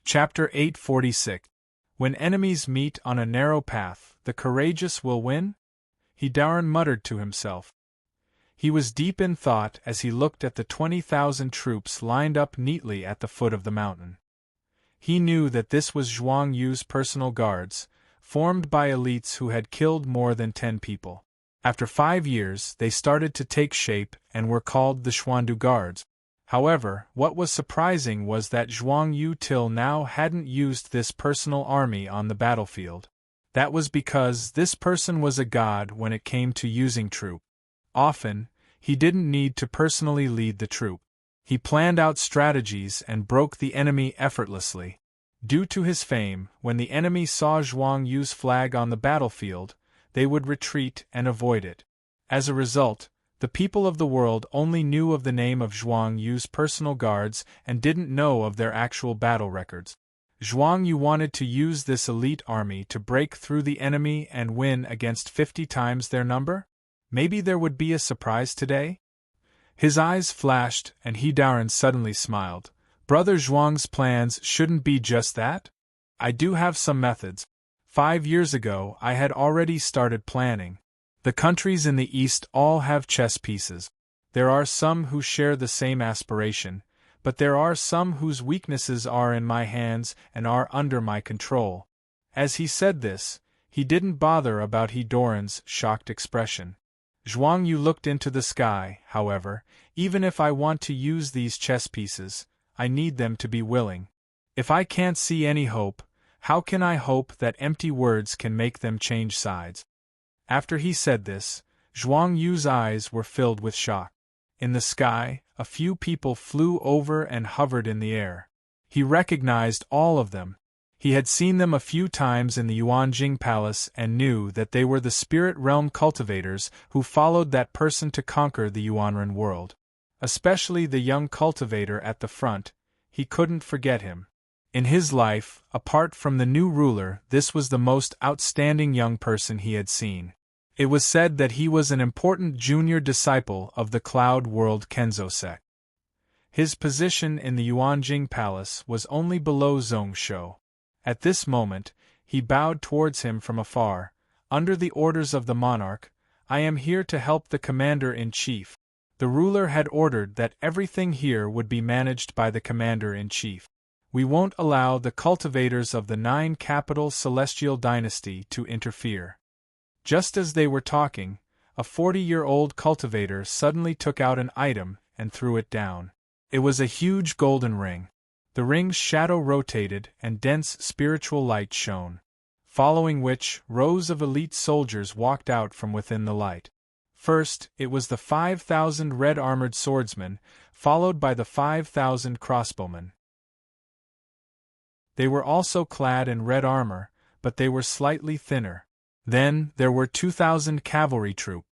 Chapter 846. When enemies meet on a narrow path, the courageous will win? Hidaran muttered to himself. He was deep in thought as he looked at the 20,000 troops lined up neatly at the foot of the mountain. He knew that this was Zhuang Yu's personal guards, formed by elites who had killed more than 10 people. After 5 years, they started to take shape and were called the Xuandu Guards. However, what was surprising was that Zhuang Yu till now hadn't used this personal army on the battlefield. That was because this person was a god when it came to using troops. Often, he didn't need to personally lead the troop. He planned out strategies and broke the enemy effortlessly. Due to his fame, when the enemy saw Zhuang Yu's flag on the battlefield, they would retreat and avoid it. As a result, the people of the world only knew of the name of Zhuang Yu's personal guards and didn't know of their actual battle records. Zhuang Yu wanted to use this elite army to break through the enemy and win against 50 times their number? Maybe there would be a surprise today? His eyes flashed and Hidaran suddenly smiled. Brother Zhuang's plans shouldn't be just that? I do have some methods. 5 years ago I had already started planning. The countries in the East all have chess pieces. There are some who share the same aspiration, but there are some whose weaknesses are in my hands and are under my control. As he said this, he didn't bother about Doran's shocked expression. Zhuang Yu looked into the sky, however. Even if I want to use these chess pieces, I need them to be willing. If I can't see any hope, how can I hope that empty words can make them change sides? After he said this, Zhuang Yu's eyes were filled with shock. In the sky, a few people flew over and hovered in the air. He recognized all of them. He had seen them a few times in the Yuanjing Palace and knew that they were the spirit realm cultivators who followed that person to conquer the Yuanren world. Especially the young cultivator at the front, he couldn't forget him. In his life, apart from the new ruler, this was the most outstanding young person he had seen. It was said that he was an important junior disciple of the Cloud World Kenzo sect. His position in the Yuanjing Palace was only below Zhongshu. At this moment, he bowed towards him from afar. Under the orders of the monarch, I am here to help the commander-in-chief. The ruler had ordered that everything here would be managed by the commander-in-chief. We won't allow the cultivators of the 9 capital celestial dynasty to interfere. Just as they were talking, a 40-year-old cultivator suddenly took out an item and threw it down. It was a huge golden ring. The ring's shadow rotated and dense spiritual light shone, following which rows of elite soldiers walked out from within the light. First, it was the 5,000 red-armored swordsmen, followed by the 5,000 crossbowmen. They were also clad in red armor, but they were slightly thinner. Then, there were 2,000 cavalry troop.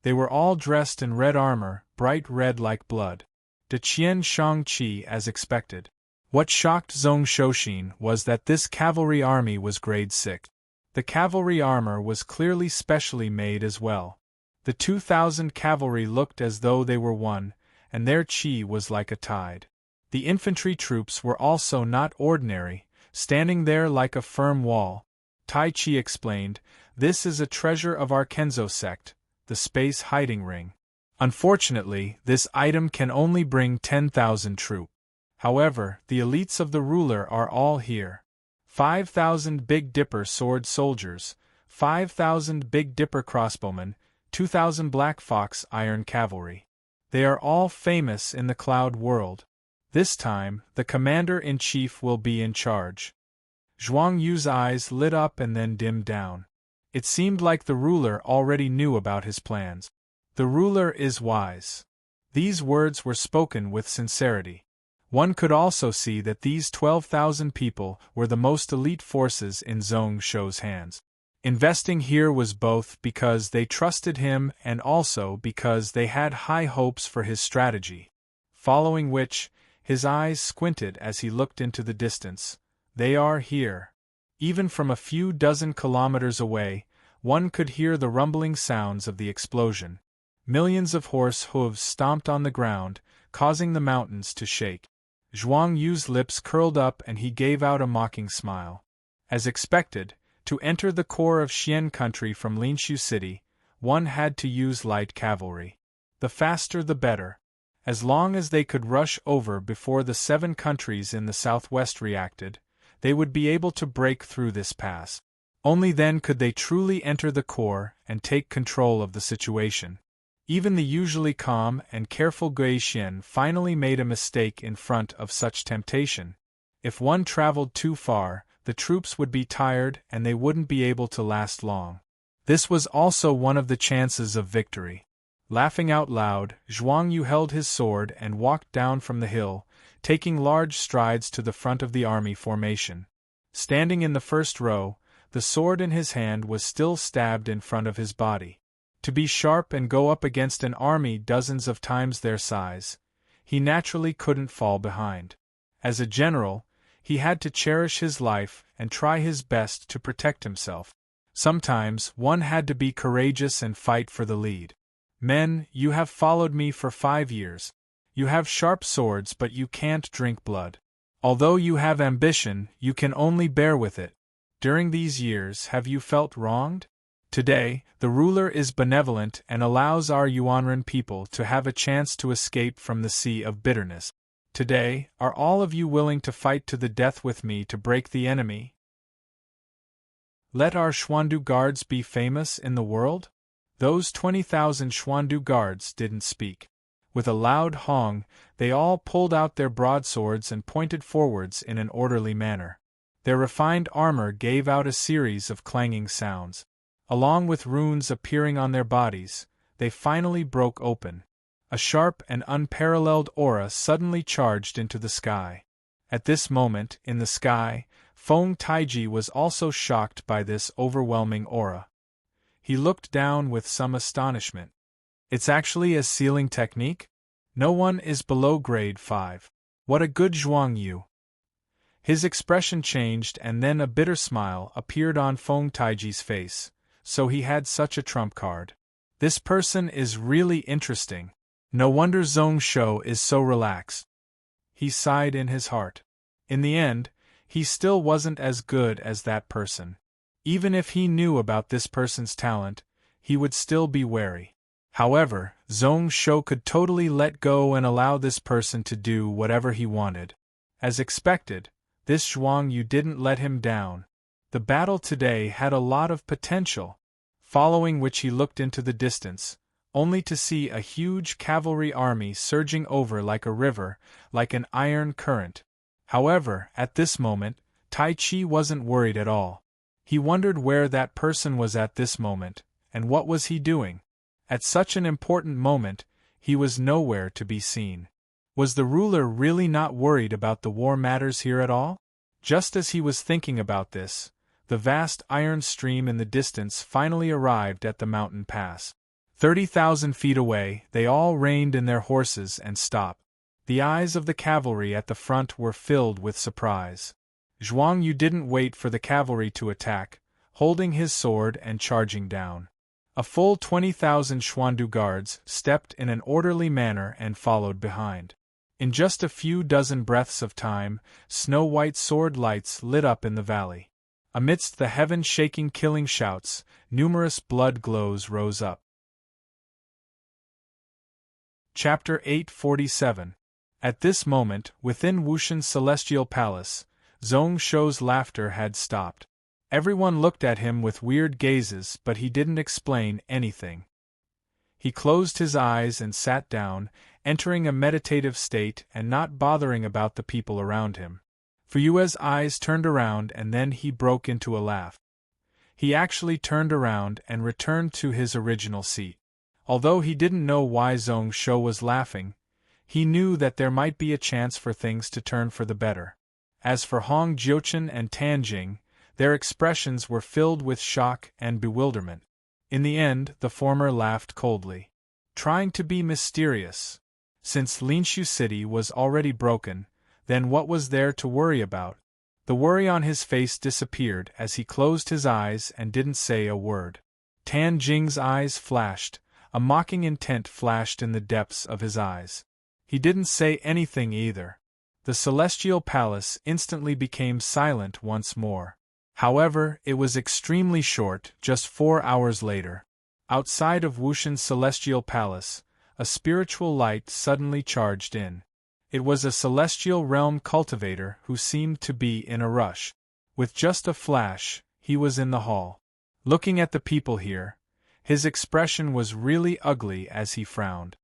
They were all dressed in red armor, bright red like blood. De Qian Shang-Chi as expected. What shocked Zhong Shouxin was that this cavalry army was grade 6. The cavalry armor was clearly specially made as well. The 2,000 cavalry looked as though they were one, and their chi was like a tide. The infantry troops were also not ordinary, standing there like a firm wall. Tai Chi explained, "This is a treasure of our Kenzo sect, the space hiding ring. Unfortunately, this item can only bring 10,000 troops. However, the elites of the ruler are all here. 5,000 Big Dipper sword soldiers, 5,000 Big Dipper crossbowmen, 2,000 Black Fox iron cavalry. They are all famous in the Cloud World. This time, the commander-in-chief will be in charge." Zhuang Yu's eyes lit up and then dimmed down. It seemed like the ruler already knew about his plans. The ruler is wise. These words were spoken with sincerity. One could also see that these 12,000 people were the most elite forces in Zhong Shou's hands. Investing here was both because they trusted him and also because they had high hopes for his strategy. Following which, his eyes squinted as he looked into the distance. They are here. Even from a few dozen kilometers away, one could hear the rumbling sounds of the explosion. Millions of horse hooves stomped on the ground, causing the mountains to shake. Zhuang Yu's lips curled up and he gave out a mocking smile. As expected, to enter the core of Xian country from Linshu City, one had to use light cavalry. The faster the better. As long as they could rush over before the 7 countries in the southwest reacted, they would be able to break through this pass. Only then could they truly enter the core and take control of the situation. Even the usually calm and careful Gui Xian finally made a mistake in front of such temptation. If one traveled too far, the troops would be tired and they wouldn't be able to last long. This was also one of the chances of victory. Laughing out loud, Zhuang Yu held his sword and walked down from the hill, taking large strides to the front of the army formation. Standing in the first row, the sword in his hand was still stabbed in front of his body. To be sharp and go up against an army dozens of times their size, he naturally couldn't fall behind. As a general, he had to cherish his life and try his best to protect himself. Sometimes one had to be courageous and fight for the lead. "Men, you have followed me for 5 years. You have sharp swords but you can't drink blood. Although you have ambition, you can only bear with it." during these years have you felt wronged? Today, the ruler is benevolent and allows our Yuanren people to have a chance to escape from the sea of bitterness. Today, are all of you willing to fight to the death with me to break the enemy? Let our Xuandu guards be famous in the world? Those 20,000 Xuandu guards didn't speak. With a loud hong, they all pulled out their broadswords and pointed forwards in an orderly manner. Their refined armor gave out a series of clanging sounds. Along with runes appearing on their bodies, they finally broke open. A sharp and unparalleled aura suddenly charged into the sky. At this moment, in the sky, Feng Taiji was also shocked by this overwhelming aura. He looked down with some astonishment. It's actually a sealing technique? No one is below grade 5. What a good zhuang yu. His expression changed and then a bitter smile appeared on Feng Taiji's face. So he had such a trump card. This person is really interesting. No wonder Zhong Shou is so relaxed. He sighed in his heart. In the end, he still wasn't as good as that person. Even if he knew about this person's talent, he would still be wary. However, Zhong Shou could totally let go and allow this person to do whatever he wanted. As expected, this Zhuang Yu didn't let him down. The battle today had a lot of potential, following which he looked into the distance, only to see a huge cavalry army surging over like a river, like an iron current. However, at this moment, Tai Chi wasn't worried at all. He wondered where that person was at this moment, and what was he doing? At such an important moment, he was nowhere to be seen. Was the ruler really not worried about the war matters here at all? Just as he was thinking about this, the vast iron stream in the distance finally arrived at the mountain pass. 30,000 feet away, they all reined in their horses and stopped. The eyes of the cavalry at the front were filled with surprise. Zhuang Yu didn't wait for the cavalry to attack, holding his sword and charging down. A full 20,000 Xuandu guards stepped in an orderly manner and followed behind. In just a few dozen breaths of time, snow-white sword lights lit up in the valley. Amidst the heaven-shaking killing shouts, numerous blood glows rose up. Chapter 847. At this moment, within Wushan's celestial palace, Zhong Shou's laughter had stopped. Everyone looked at him with weird gazes, but he didn't explain anything. He closed his eyes and sat down, entering a meditative state and not bothering about the people around him. Fuyue's eyes turned around and then he broke into a laugh. He actually turned around and returned to his original seat. Although he didn't know why Zhong Shou was laughing, he knew that there might be a chance for things to turn for the better. As for Hong Jiuchen and Tan Jing, their expressions were filled with shock and bewilderment. In the end, the former laughed coldly, trying to be mysterious. Since Linshu City was already broken, then what was there to worry about? The worry on his face disappeared as he closed his eyes and didn't say a word. Tan Jing's eyes flashed, a mocking intent flashed in the depths of his eyes. He didn't say anything either. The celestial palace instantly became silent once more. However, it was extremely short, just 4 hours later. Outside of Wushan's celestial palace, a spiritual light suddenly charged in. It was a celestial realm cultivator who seemed to be in a rush. With just a flash, he was in the hall. Looking at the people here, his expression was really ugly as he frowned.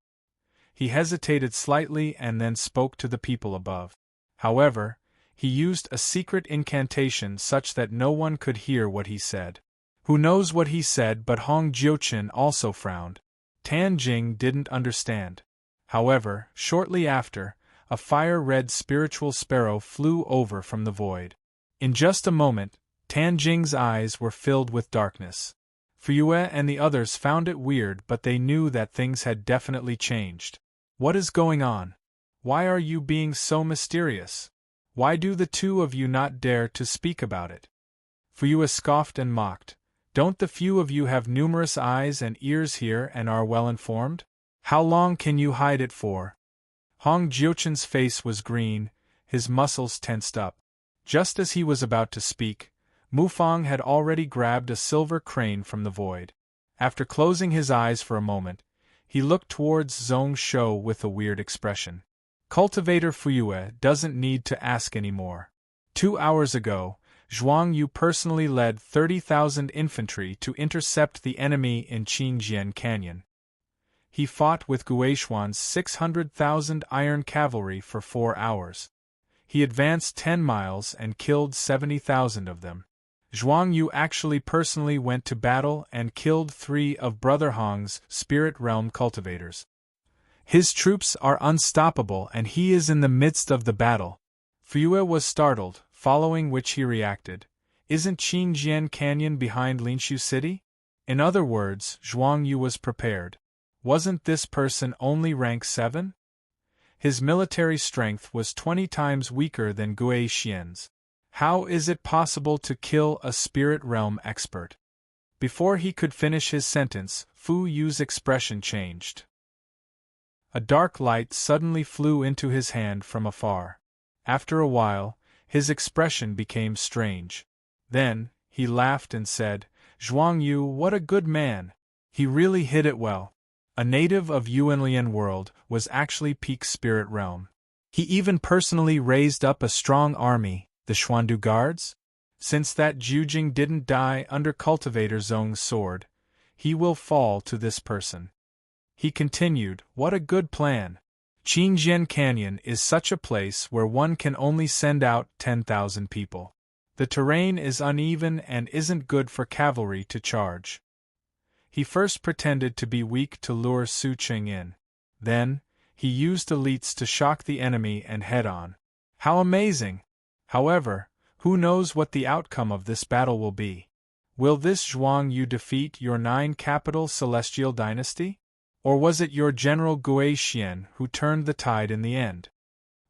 He hesitated slightly and then spoke to the people above. However, he used a secret incantation such that no one could hear what he said. Who knows what he said, but Hong Jiuchen also frowned. Tan Jing didn't understand. However, shortly after, a fire-red spiritual sparrow flew over from the void. In just a moment, Tan Jing's eyes were filled with darkness. Fuyue and the others found it weird, but they knew that things had definitely changed. What is going on? Why are you being so mysterious? Why do the two of you not dare to speak about it? Fuyue scoffed and mocked. Don't the few of you have numerous eyes and ears here and are well informed? How long can you hide it for? Hong Jiuchen's face was green, his muscles tensed up. Just as he was about to speak, Mufang had already grabbed a silver crane from the void. After closing his eyes for a moment, he looked towards Zhong Shou with a weird expression. Cultivator Fuyue doesn't need to ask anymore. 2 hours ago, Zhuang Yu personally led 30,000 infantry to intercept the enemy in Qingjian Canyon. He fought with Guishuan's 600,000 iron cavalry for 4 hours. He advanced 10 miles and killed 70,000 of them. Zhuang Yu actually personally went to battle and killed 3 of Brother Hong's Spirit Realm cultivators. His troops are unstoppable and he is in the midst of the battle. Fuyue was startled, following which he reacted. Isn't Qingjian Canyon behind Linshu City? In other words, Zhuang Yu was prepared. Wasn't this person only rank 7? His military strength was 20 times weaker than Gui Xian's. How is it possible to kill a spirit realm expert? Before he could finish his sentence, Fu Yu's expression changed. A dark light suddenly flew into his hand from afar. After a while, his expression became strange. Then, he laughed and said, Zhuang Yu, what a good man! He really hit it well. A native of Yuanlian world, was actually peak spirit realm. He even personally raised up a strong army, the Xuandu Guards? Since that Jujing didn't die under Cultivator Zong's sword, he will fall to this person. He continued, what a good plan. Qingjian Canyon is such a place where one can only send out 10,000 people. The terrain is uneven and isn't good for cavalry to charge. He first pretended to be weak to lure Su Qing in. Then, he used elites to shock the enemy and head on. How amazing! However, who knows what the outcome of this battle will be? Will this Zhuang Yu defeat your 9-capital celestial dynasty? Or was it your general Gui Xian who turned the tide in the end?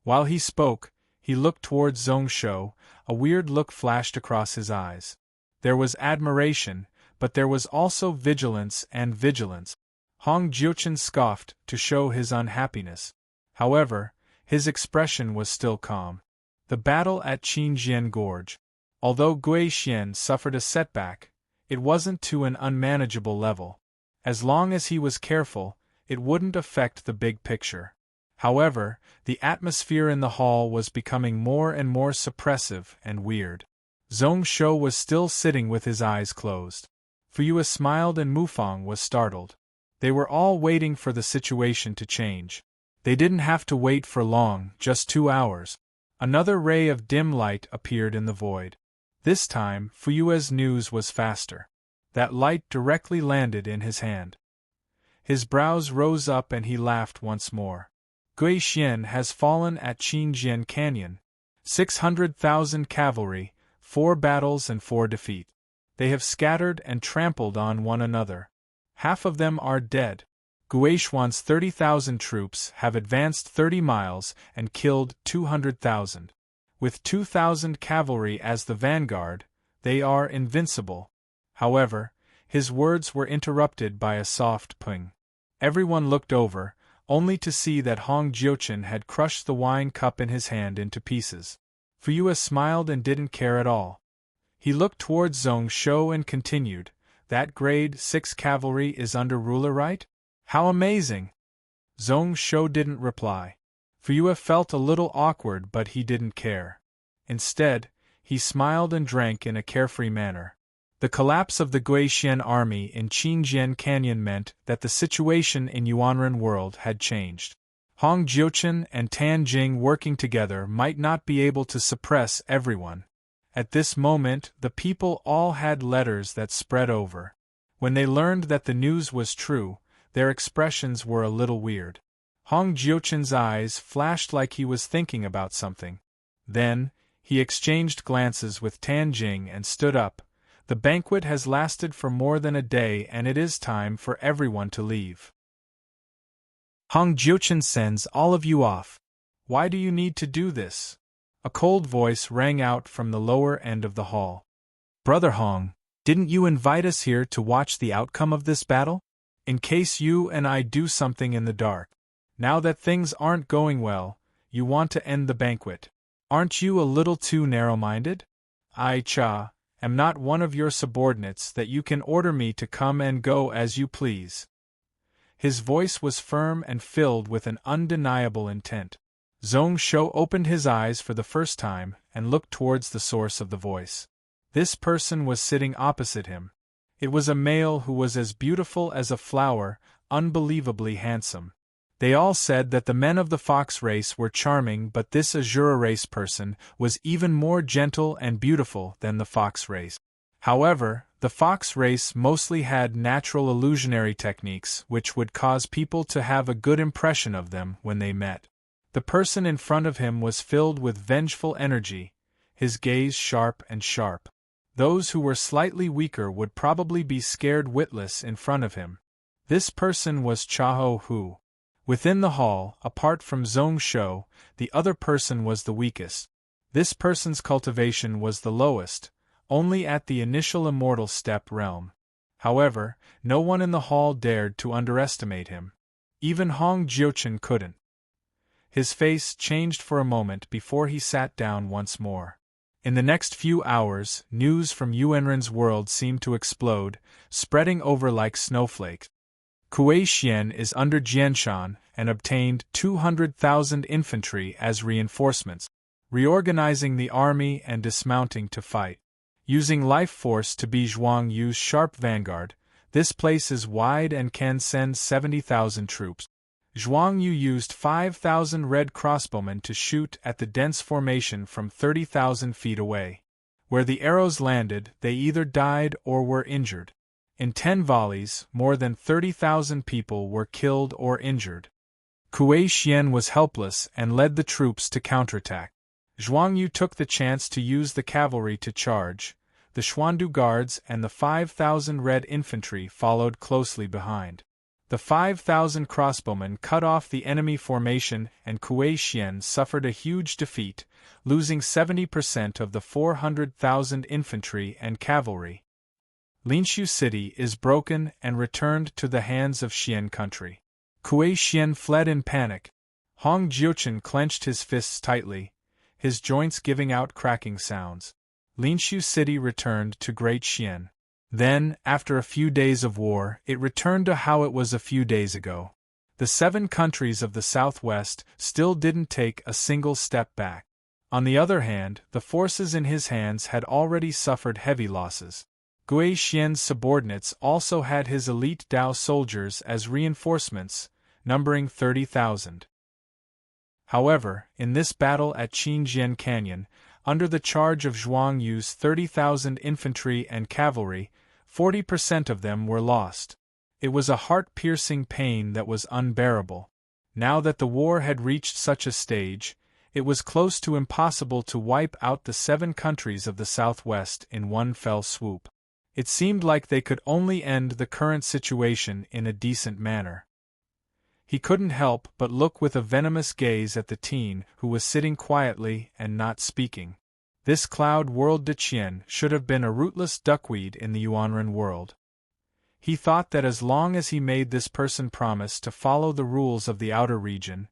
While he spoke, he looked towards Zhong Shou. A weird look flashed across his eyes. There was admiration, but there was also vigilance and vigilance. Hong Jiuchen scoffed to show his unhappiness. However, his expression was still calm. The battle at Qingjian Gorge. Although Gui Xian suffered a setback, it wasn't to an unmanageable level. As long as he was careful, it wouldn't affect the big picture. However, the atmosphere in the hall was becoming more and more suppressive and weird. Zhong Shou was still sitting with his eyes closed. Fuyue smiled and Mufang was startled. They were all waiting for the situation to change. They didn't have to wait for long, just 2 hours. Another ray of dim light appeared in the void. This time, Fuyue's news was faster. That light directly landed in his hand. His brows rose up and he laughed once more. Gui Xian has fallen at Qingjian Canyon. 600,000 cavalry, 4 battles and 4 defeat. They have scattered and trampled on one another. Half of them are dead. Guishuan's 30,000 troops have advanced 30 miles and killed 200,000. With 2,000 cavalry as the vanguard, they are invincible. However, his words were interrupted by a soft ping. Everyone looked over, only to see that Hong Jiuchen had crushed the wine cup in his hand into pieces. Fuyue smiled and didn't care at all. He looked towards Zhong Shou and continued, that grade 6 cavalry is under ruler, right? How amazing! Zhong Shou didn't reply. Fuyue felt a little awkward, but he didn't care. Instead, he smiled and drank in a carefree manner. The collapse of the Gui Xian army in Qingjian Canyon meant that the situation in Yuanren world had changed. Hong Jiuchen and Tan Jing working together might not be able to suppress everyone. At this moment, the people all had letters that spread over. When they learned that the news was true, their expressions were a little weird. Hong Jiuchen's eyes flashed like he was thinking about something. Then, he exchanged glances with Tan Jing and stood up. The banquet has lasted for more than a day and it is time for everyone to leave. Hong Jiuchen sends all of you off. Why do you need to do this? A cold voice rang out from the lower end of the hall. Brother Hong, didn't you invite us here to watch the outcome of this battle? In case you and I do something in the dark. Now that things aren't going well, you want to end the banquet. Aren't you a little too narrow-minded? Ai Cha, am not one of your subordinates that you can order me to come and go as you please." His voice was firm and filled with an undeniable intent. Zhong Shou opened his eyes for the first time and looked towards the source of the voice. This person was sitting opposite him. It was a male who was as beautiful as a flower, unbelievably handsome. They all said that the men of the fox race were charming, but this Azura race person was even more gentle and beautiful than the fox race. However, the fox race mostly had natural illusionary techniques which would cause people to have a good impression of them when they met. The person in front of him was filled with vengeful energy, his gaze sharp and sharp. Those who were slightly weaker would probably be scared witless in front of him. This person was Chaho Hu. Within the hall, apart from Zhong Shou, the other person was the weakest. This person's cultivation was the lowest, only at the initial immortal step realm. However, no one in the hall dared to underestimate him. Even Hong Jiuchen couldn't. His face changed for a moment before he sat down once more. In the next few hours, news from Yuanren's world seemed to explode, spreading over like snowflakes. Kuei Xian is under Jianshan and obtained 200,000 infantry as reinforcements, reorganizing the army and dismounting to fight. Using life force to be Zhuang Yu's sharp vanguard, this place is wide and can send 70,000 troops. Zhuang Yu used 5,000 red crossbowmen to shoot at the dense formation from 30,000 feet away. Where the arrows landed, they either died or were injured. In 10 volleys, more than 30,000 people were killed or injured. Kuei Xian was helpless and led the troops to counterattack. Zhuang Yu took the chance to use the cavalry to charge. The Xuandu guards and the 5,000 red infantry followed closely behind. The 5,000 crossbowmen cut off the enemy formation and Kuei Xian suffered a huge defeat, losing 70% of the 400,000 infantry and cavalry. Linshu City is broken and returned to the hands of Xian country. Kuei Xian fled in panic. Hong Jiuchen clenched his fists tightly, his joints giving out cracking sounds. Linshu City returned to Great Xian. Then, after a few days of war, it returned to how it was a few days ago. The 7 countries of the southwest still didn't take a single step back. On the other hand, the forces in his hands had already suffered heavy losses. Kuei Xian's subordinates also had his elite Dao soldiers as reinforcements, numbering 30,000. However, in this battle at Qinjian Canyon, under the charge of Zhuang Yu's 30,000 infantry and cavalry, 40% of them were lost. It was a heart-piercing pain that was unbearable. Now that the war had reached such a stage, it was close to impossible to wipe out the 7 countries of the southwest in one fell swoop. It seemed like they could only end the current situation in a decent manner. He couldn't help but look with a venomous gaze at the teen who was sitting quietly and not speaking. This cloud world de Qian should have been a rootless duckweed in the Yuanren world. He thought that as long as he made this person promise to follow the rules of the outer region,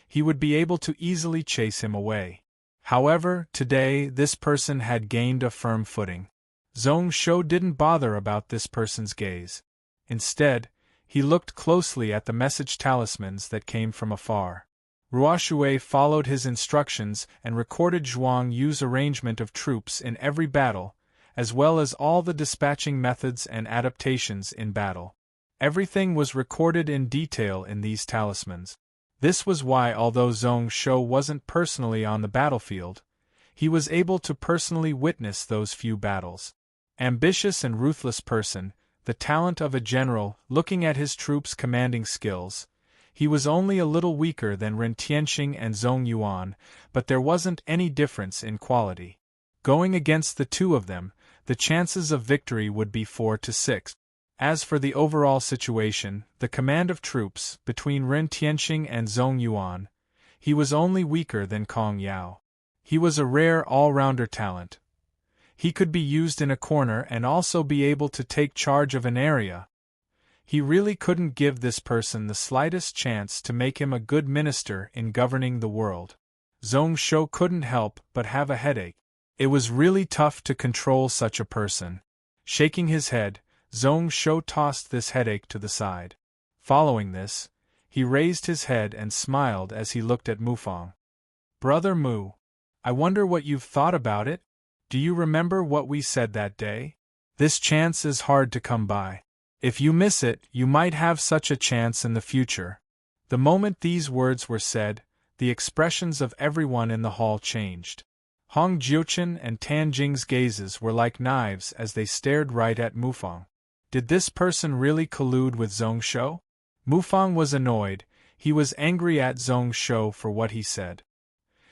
he would be able to easily chase him away. However, today this person had gained a firm footing. Zhong Shou didn't bother about this person's gaze. Instead, he looked closely at the message talismans that came from afar. Ruoshui followed his instructions and recorded Zhuang Yu's arrangement of troops in every battle, as well as all the dispatching methods and adaptations in battle. Everything was recorded in detail in these talismans. This was why, although Zhong Shou wasn't personally on the battlefield, he was able to personally witness those few battles. Ambitious and ruthless person, the talent of a general, looking at his troops' commanding skills, he was only a little weaker than Ren Tianxing and Zhong Yuan, but there wasn't any difference in quality. Going against the two of them, the chances of victory would be 4 to 6. As for the overall situation, the command of troops, between Ren Tianxing and Zhong Yuan, he was only weaker than Kong Yao. He was a rare all-rounder talent. He could be used in a corner and also be able to take charge of an area. He really couldn't give this person the slightest chance to make him a good minister in governing the world. Zhong Shou couldn't help but have a headache. It was really tough to control such a person. Shaking his head, Zhong Shou tossed this headache to the side. Following this, he raised his head and smiled as he looked at Mufang. Brother Mu, I wonder what you've thought about it? Do you remember what we said that day? This chance is hard to come by. If you miss it, you might have such a chance in the future. The moment these words were said, the expressions of everyone in the hall changed. Hong Jiuchen and Tan Jing's gazes were like knives as they stared right at Mufang. Did this person really collude with Zhong Shou? Mufang was annoyed. He was angry at Zhong Shou for what he said.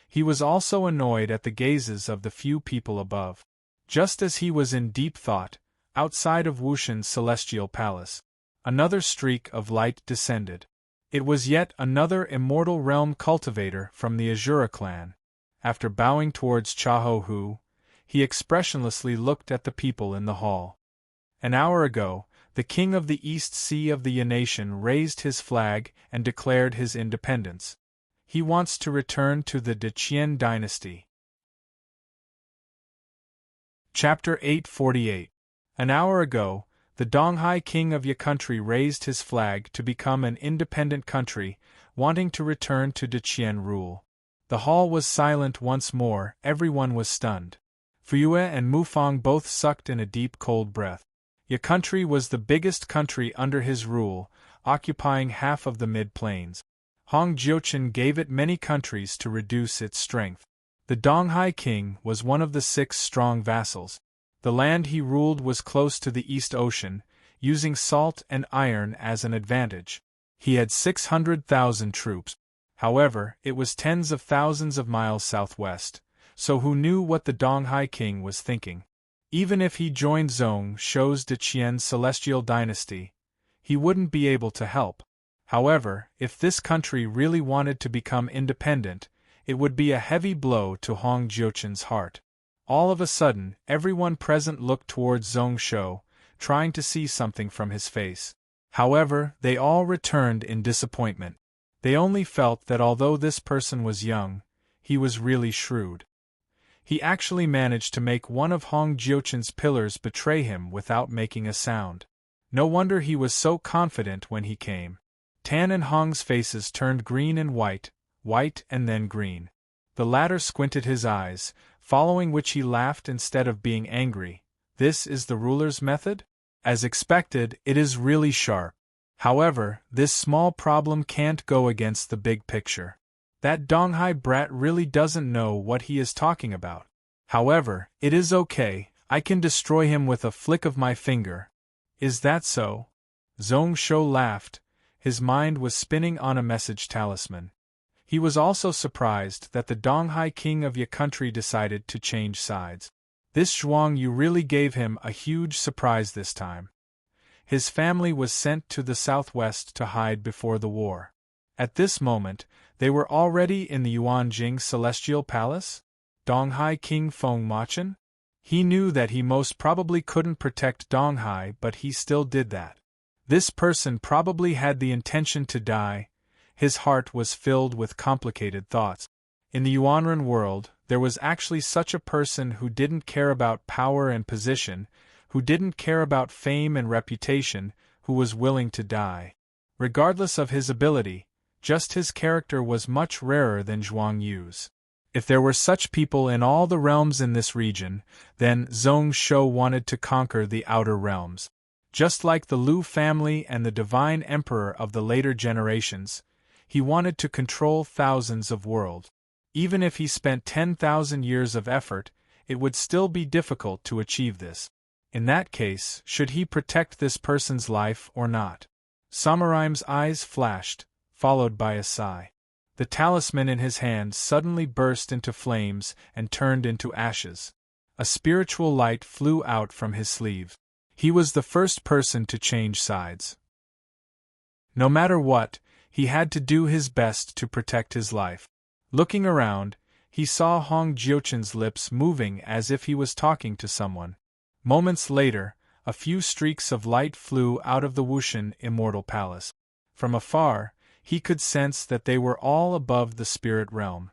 He was also annoyed at the gazes of the few people above. Just as he was in deep thought, outside of Wushan's celestial palace, another streak of light descended. It was yet another immortal realm cultivator from the Azura clan. After bowing towards Chaho Hu, he expressionlessly looked at the people in the hall. An hour ago, the king of the East Sea of the Yanation raised his flag and declared his independence. He wants to return to the Deqian dynasty. Chapter 848. An hour ago, the Donghai king of Ye country raised his flag to become an independent country, wanting to return to Deqian rule. The hall was silent once more, everyone was stunned. Fuyue and Mufang both sucked in a deep cold breath. Ye country was the biggest country under his rule, occupying half of the mid-plains. Hong Jiuchen gave it many countries to reduce its strength. The Donghai king was one of the 6 strong vassals. The land he ruled was close to the East Ocean, using salt and iron as an advantage. He had 600,000 troops. However, it was tens of thousands of miles southwest, so who knew what the Donghai king was thinking? Even if he joined Zhong Shou's Deqian celestial dynasty, he wouldn't be able to help. However, if this country really wanted to become independent, it would be a heavy blow to Hong Jiuchen's heart. All of a sudden, everyone present looked towards Zhong Shou, trying to see something from his face. However, they all returned in disappointment. They only felt that although this person was young, he was really shrewd. He actually managed to make one of Hong Jiuchen's pillars betray him without making a sound. No wonder he was so confident when he came. Tan and Hong's faces turned green and white and then green. The latter squinted his eyes, following which he laughed instead of being angry. This is the ruler's method? As expected, it is really sharp. However, this small problem can't go against the big picture. That Donghai brat really doesn't know what he is talking about. However, it is okay, I can destroy him with a flick of my finger. Is that so? Zhong Shou laughed. His mind was spinning on a message talisman. He was also surprised that the Donghai king of Ye country decided to change sides. This Zhuang Yu really gave him a huge surprise this time. His family was sent to the southwest to hide before the war. At this moment, they were already in the Yuanjing celestial palace? Donghai king Feng Machen? He knew that he most probably couldn't protect Donghai, but he still did that. This person probably had the intention to die. His heart was filled with complicated thoughts. In the Yuanren world, there was actually such a person who didn't care about power and position, who didn't care about fame and reputation, who was willing to die. Regardless of his ability, just his character was much rarer than Zhuang Yu's. If there were such people in all the realms in this region, then Zhong Shou wanted to conquer the outer realms. Just like the Lu family and the divine emperor of the later generations, he wanted to control thousands of worlds. Even if he spent 10,000 years of effort, it would still be difficult to achieve this. In that case, should he protect this person's life or not? Samuraim's eyes flashed, followed by a sigh. The talisman in his hand suddenly burst into flames and turned into ashes. A spiritual light flew out from his sleeve. He was the first person to change sides. No matter what, he had to do his best to protect his life. Looking around, he saw Hong Jiuchen's lips moving as if he was talking to someone. Moments later, a few streaks of light flew out of the Wushan immortal palace. From afar, he could sense that they were all above the spirit realm.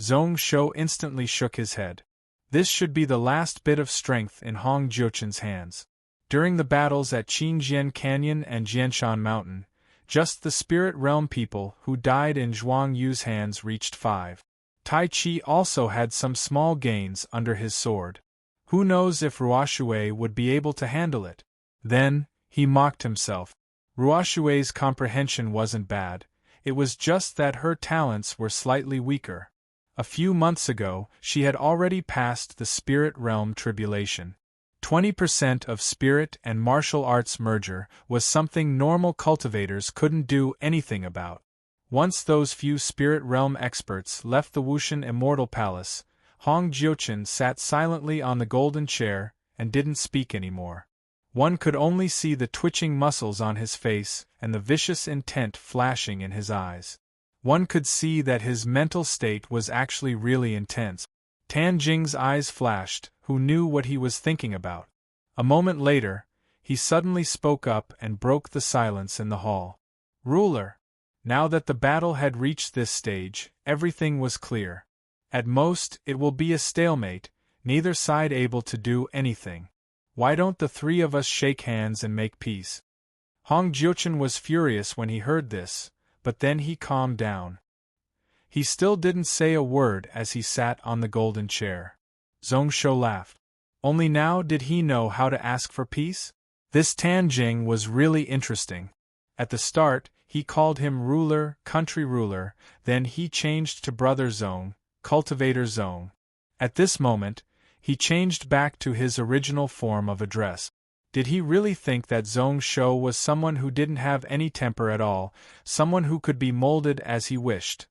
Zhong Shou instantly shook his head. This should be the last bit of strength in Hong Jiuchen's hands. During the battles at Qingjian Canyon and Jianshan Mountain, just the spirit realm people who died in Zhuang Yu's hands reached 5. Tai Chi also had some small gains under his sword. Who knows if Ruoshui would be able to handle it? Then, he mocked himself. Ruoshui's comprehension wasn't bad, it was just that her talents were slightly weaker. A few months ago, she had already passed the spirit realm tribulation. 20% of spirit and martial arts merger was something normal cultivators couldn't do anything about. Once those few spirit realm experts left the Wushan Immortal Palace, Hong Jiuchen sat silently on the golden chair and didn't speak anymore. One could only see the twitching muscles on his face and the vicious intent flashing in his eyes. One could see that his mental state was actually really intense. Tan Jing's eyes flashed, who knew what he was thinking about. A moment later, he suddenly spoke up and broke the silence in the hall. "Ruler." Now that the battle had reached this stage, everything was clear. At most, it will be a stalemate, neither side able to do anything. Why don't the three of us shake hands and make peace? Hong Jiuchen was furious when he heard this, but then he calmed down. He still didn't say a word as he sat on the golden chair. Zhong Shou laughed. Only now did he know how to ask for peace? This Tan Jing was really interesting. At the start, he called him ruler, country ruler, then he changed to brother Zhong, cultivator Zhong. At this moment, he changed back to his original form of address. Did he really think that Zhong Shou was someone who didn't have any temper at all, someone who could be molded as he wished?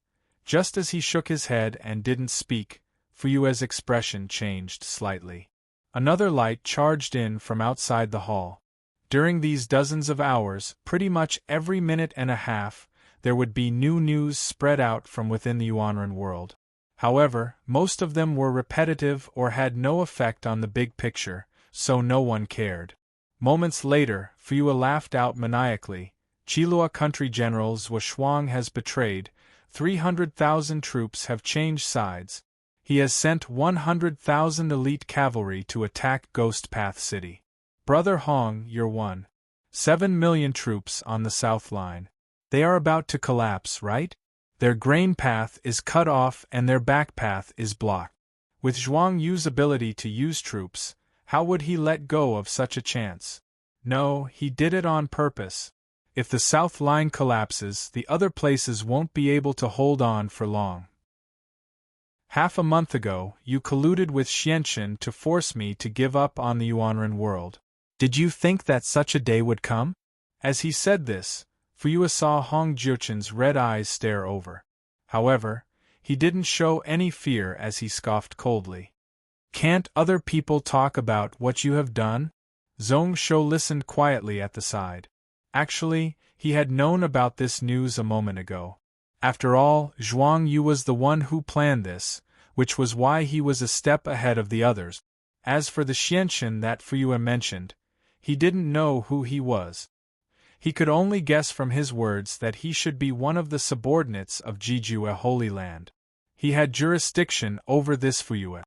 Just as he shook his head and didn't speak, Fuyue's expression changed slightly. Another light charged in from outside the hall. During these dozens of hours, pretty much every minute and a half, there would be new news spread out from within the Yuanren world. However, most of them were repetitive or had no effect on the big picture, so no one cared. Moments later, Fuyue laughed out maniacally. Qilua country general Zhou Shuang has betrayed. 300,000 troops have changed sides. He has sent 100,000 elite cavalry to attack Ghost Path City. Brother Hong, you're one. 7 million troops on the south line. They are about to collapse, right? Their grain path is cut off and their back path is blocked. With Zhuang Yu's ability to use troops, how would he let go of such a chance? No, he did it on purpose. If the south line collapses, the other places won't be able to hold on for long. Half a month ago, you colluded with Xianxin to force me to give up on the Yuanren world. Did you think that such a day would come? As he said this, Fuyue saw Hong Jiuchen's red eyes stare over. However, he didn't show any fear as he scoffed coldly. Can't other people talk about what you have done? Zhong Shou listened quietly at the side. Actually, he had known about this news a moment ago. After all, Zhuang Yu was the one who planned this, which was why he was a step ahead of the others. As for the Xianxin that Fuyue mentioned, he didn't know who he was. He could only guess from his words that he should be one of the subordinates of Jijue Holy Land. He had jurisdiction over this Fuyue.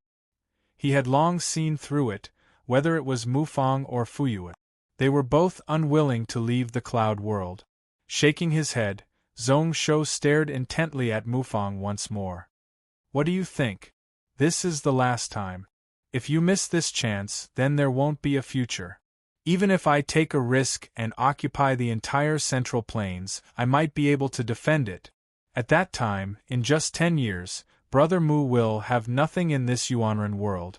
He had long seen through it, whether it was Mufang or Fuyue. They were both unwilling to leave the cloud world. Shaking his head, Zhong Shou stared intently at Mufang once more. What do you think? This is the last time. If you miss this chance, then there won't be a future. Even if I take a risk and occupy the entire Central Plains, I might be able to defend it. At that time, in just 10 years, Brother Mu will have nothing in this Yuanren world.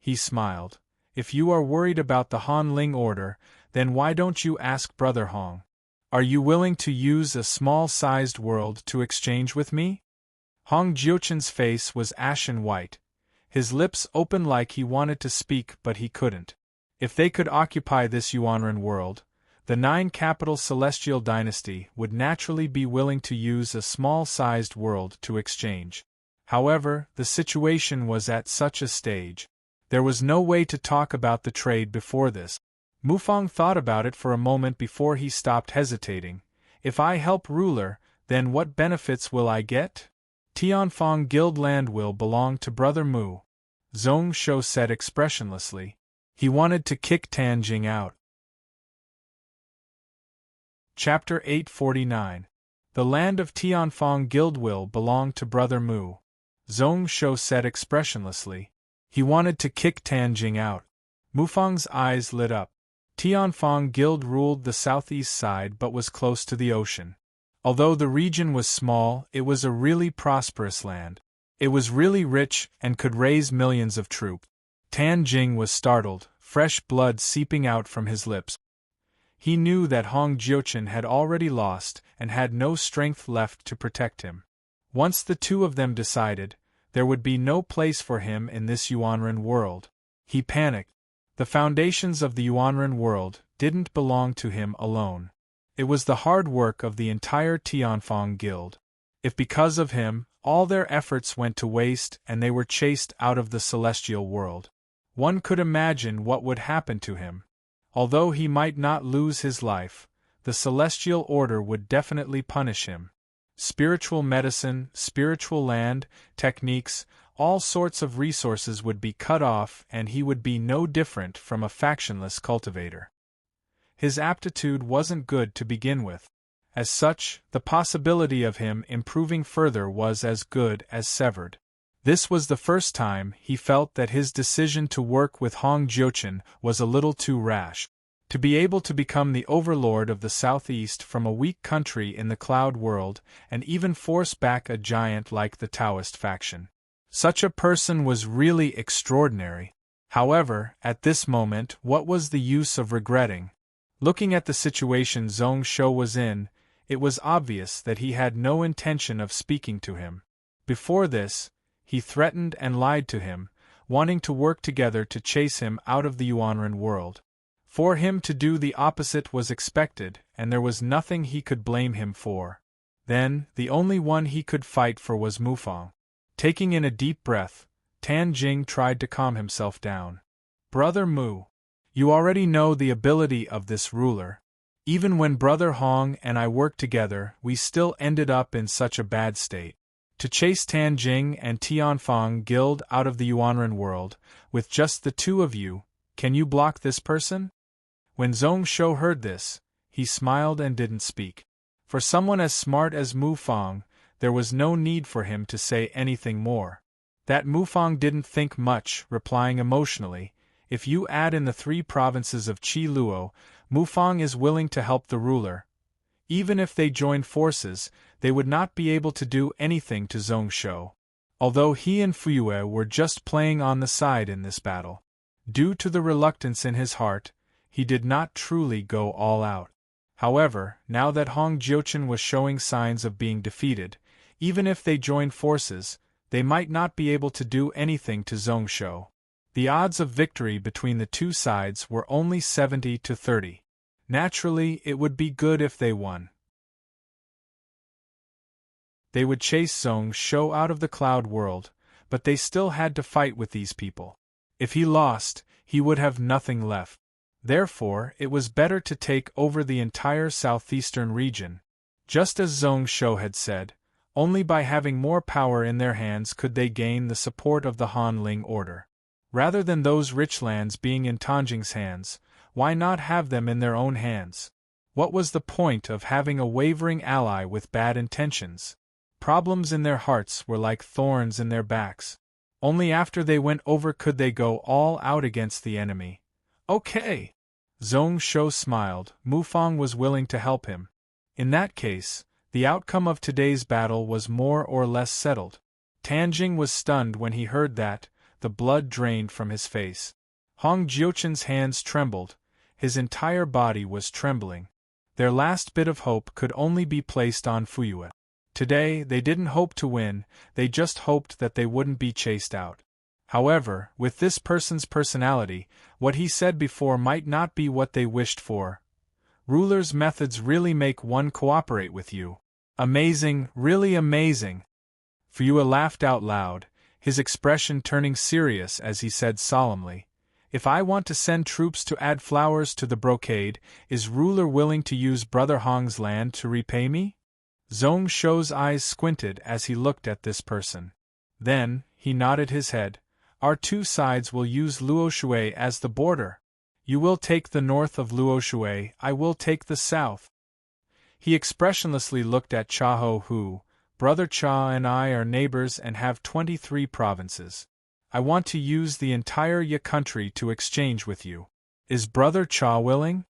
He smiled. If you are worried about the Han Ling order, then why don't you ask Brother Hong? Are you willing to use a small-sized world to exchange with me? Hong Jiuchen's face was ashen white. His lips opened like he wanted to speak but he couldn't. If they could occupy this Yuanren world, the 9-capital celestial dynasty would naturally be willing to use a small-sized world to exchange. However, the situation was at such a stage. There was no way to talk about the trade before this. Mufang thought about it for a moment before he stopped hesitating. If I help ruler, then what benefits will I get? Tianfeng Guild land will belong to Brother Mu. Zhong Shou said expressionlessly. He wanted to kick Tan Jing out. Chapter 849. The land of Tianfang Guildwill belonged to Brother Mu. Zhong Shou said expressionlessly. He wanted to kick Tan Jing out. Mufang's eyes lit up. Tianfang Guild ruled the southeast side but was close to the ocean. Although the region was small, it was a really prosperous land. It was really rich and could raise millions of troops. Tan Jing was startled, fresh blood seeping out from his lips. He knew that Hong Jiuchen had already lost and had no strength left to protect him. Once the two of them decided, there would be no place for him in this Yuanren world. He panicked. The foundations of the Yuanren world didn't belong to him alone. It was the hard work of the entire Tianfang Guild. If because of him, all their efforts went to waste and they were chased out of the celestial world, one could imagine what would happen to him. Although he might not lose his life, the celestial order would definitely punish him. Spiritual medicine, spiritual land, techniques, all sorts of resources would be cut off and he would be no different from a factionless cultivator. His aptitude wasn't good to begin with. As such, the possibility of him improving further was as good as severed. This was the first time he felt that his decision to work with Hong Jiuchen was a little too rash. To be able to become the overlord of the southeast from a weak country in the cloud world and even force back a giant like the Taoist faction. Such a person was really extraordinary. However, at this moment, what was the use of regretting? Looking at the situation Zhong Shou was in, it was obvious that he had no intention of speaking to him. Before this, he threatened and lied to him, wanting to work together to chase him out of the Yuanren world. For him to do the opposite was expected, and there was nothing he could blame him for. Then, the only one he could fight for was Mufang. Taking in a deep breath, Tan Jing tried to calm himself down. Brother Mu, you already know the ability of this ruler. Even when Brother Hong and I worked together, we still ended up in such a bad state. To chase Tan Jing and Tianfang Guild out of the Yuanren world, with just the two of you, can you block this person? When Zhong Shou heard this, he smiled and didn't speak. For someone as smart as Mufang, there was no need for him to say anything more. That Mufang didn't think much, replying emotionally, if you add in the 3 provinces of Qi Luo, Mufang is willing to help the ruler. Even if they joined forces, they would not be able to do anything to Zhong Shou. Although he and Fuyue were just playing on the side in this battle. Due to the reluctance in his heart, he did not truly go all out. However, now that Hong Jiuchen was showing signs of being defeated, even if they joined forces, they might not be able to do anything to Zhong Shou. The odds of victory between the two sides were only 70 to 30. Naturally, it would be good if they won. They would chase Zhong Shou out of the cloud world, but they still had to fight with these people. If he lost, he would have nothing left. Therefore, it was better to take over the entire southeastern region. Just as Zhong Shou had said, only by having more power in their hands could they gain the support of the Han Ling order. Rather than those rich lands being in Tanjing's hands, why not have them in their own hands? What was the point of having a wavering ally with bad intentions? Problems in their hearts were like thorns in their backs. Only after they went over could they go all out against the enemy. Okay. Zhong Shou smiled. Mufang was willing to help him. In that case, the outcome of today's battle was more or less settled. Tan Jing was stunned when he heard that, the blood drained from his face. Hong Jiuchen's hands trembled, his entire body was trembling. Their last bit of hope could only be placed on Fuyue. Today, they didn't hope to win, they just hoped that they wouldn't be chased out. However, with this person's personality, what he said before might not be what they wished for. Rulers' methods really make one cooperate with you. Amazing, really amazing. Fuyue laughed out loud, his expression turning serious as he said solemnly, "If I want to send troops to add flowers to the brocade, is ruler willing to use Brother Hong's land to repay me?" Zhong Shou's eyes squinted as he looked at this person. Then, he nodded his head. Our two sides will use Luoshui as the border. You will take the north of Luoshui, I will take the south. He expressionlessly looked at Chaho who, Brother Cha and I are neighbors and have 23 provinces. I want to use the entire Ya country to exchange with you. Is Brother Cha willing?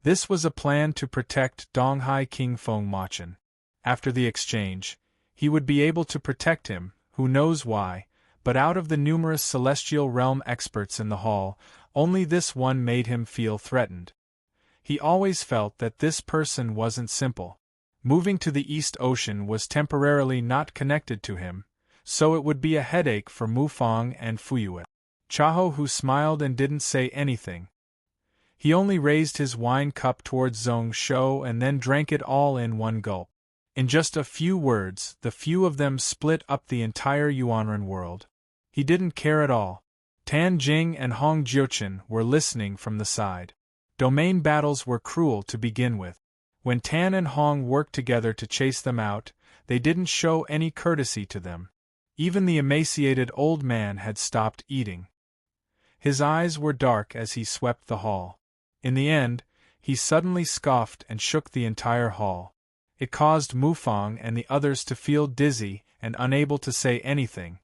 This was a plan to protect Donghai King Feng Machin. After the exchange, he would be able to protect him, who knows why, but out of the numerous celestial realm experts in the hall, only this one made him feel threatened. He always felt that this person wasn't simple. Moving to the East Ocean was temporarily not connected to him, so it would be a headache for Mufang and Fuyue. Chaho who smiled and didn't say anything. He only raised his wine cup towards Zhong Shou and then drank it all in one gulp. In just a few words, the few of them split up the entire Yuanren world. He didn't care at all. Tan Jing and Hong Jiuqin were listening from the side. Domain battles were cruel to begin with. When Tan and Hong worked together to chase them out, they didn't show any courtesy to them. Even the emaciated old man had stopped eating. His eyes were dark as he swept the hall. In the end, he suddenly scoffed and shook the entire hall. It caused Mufang and the others to feel dizzy and unable to say anything.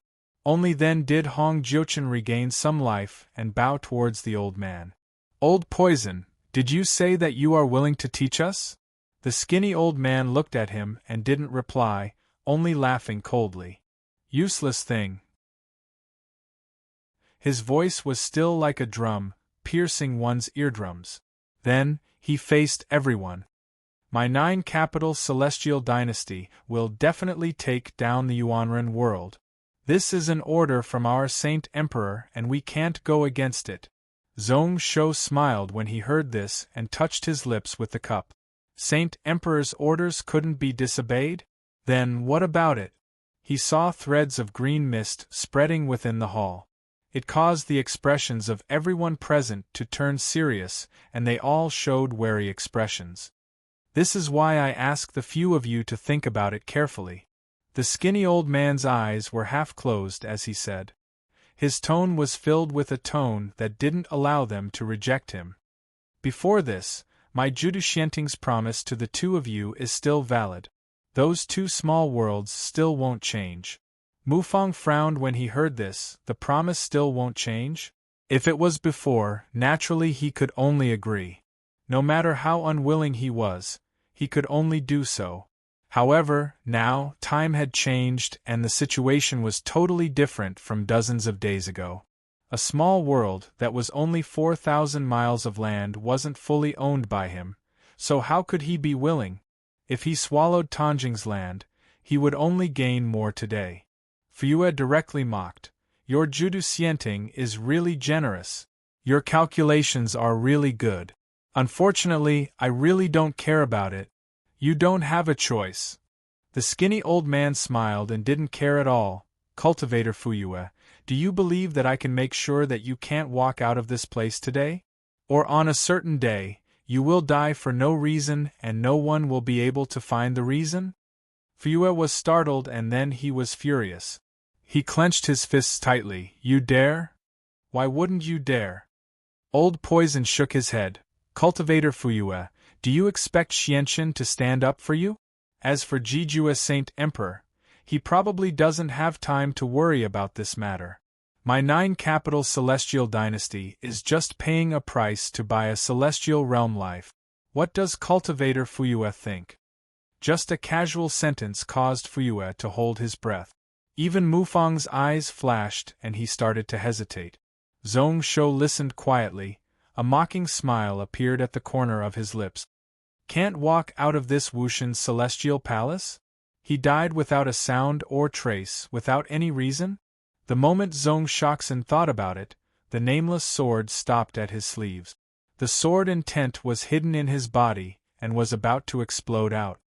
Only then did Hong Jiuqin regain some life and bow towards the old man. Old Poison, did you say that you are willing to teach us? The skinny old man looked at him and didn't reply, only laughing coldly. Useless thing. His voice was still like a drum, piercing one's eardrums. Then, he faced everyone. My 9-capital celestial dynasty will definitely take down the Yuanren world. This is an order from our Saint Emperor and we can't go against it. Zhong Shou smiled when he heard this and touched his lips with the cup. Saint Emperor's orders couldn't be disobeyed? Then what about it? He saw threads of green mist spreading within the hall. It caused the expressions of everyone present to turn serious, and they all showed wary expressions. This is why I ask the few of you to think about it carefully. The skinny old man's eyes were half closed as he said. His tone was filled with a tone that didn't allow them to reject him. Before this, my Juduxianting's promise to the two of you is still valid. Those two small worlds still won't change. Mufang frowned when he heard this. The promise still won't change? If it was before, naturally he could only agree. No matter how unwilling he was, he could only do so. However, now, time had changed and the situation was totally different from dozens of days ago. A small world that was only 4,000 miles of land wasn't fully owned by him, so how could he be willing? If he swallowed Tanjing's land, he would only gain more today. Fuyue directly mocked. Your Juduxianting is really generous. Your calculations are really good. Unfortunately, I really don't care about it. You don't have a choice. The skinny old man smiled and didn't care at all. Cultivator Fuyue, do you believe that I can make sure that you can't walk out of this place today? Or on a certain day, you will die for no reason and no one will be able to find the reason? Fuyue was startled and then he was furious. He clenched his fists tightly. You dare? Why wouldn't you dare? Old Poison shook his head. Cultivator Fuyue, do you expect Xianxin to stand up for you? As for Jijue Saint Emperor, he probably doesn't have time to worry about this matter. My 9-capital celestial dynasty is just paying a price to buy a celestial realm life. What does Cultivator Fuyue think? Just a casual sentence caused Fuyue to hold his breath. Even Mufang's eyes flashed and he started to hesitate. Zhong Shou listened quietly. A mocking smile appeared at the corner of his lips. Can't walk out of this Wushan celestial palace? He died without a sound or trace, without any reason? The moment Zhong Shoxin thought about it, the nameless sword stopped at his sleeves. The sword intent was hidden in his body, and was about to explode out.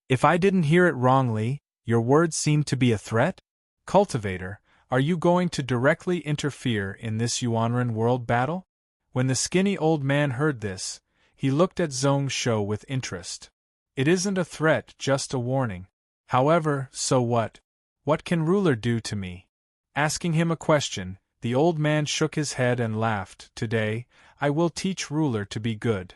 If I didn't hear it wrongly, your words seem to be a threat? Cultivator, are you going to directly interfere in this Yuanren world battle? When the skinny old man heard this, he looked at Zhong Shou with interest. It isn't a threat, just a warning. However, so what? What can ruler do to me? Asking him a question, The old man shook his head and laughed. Today, I will teach ruler to be good.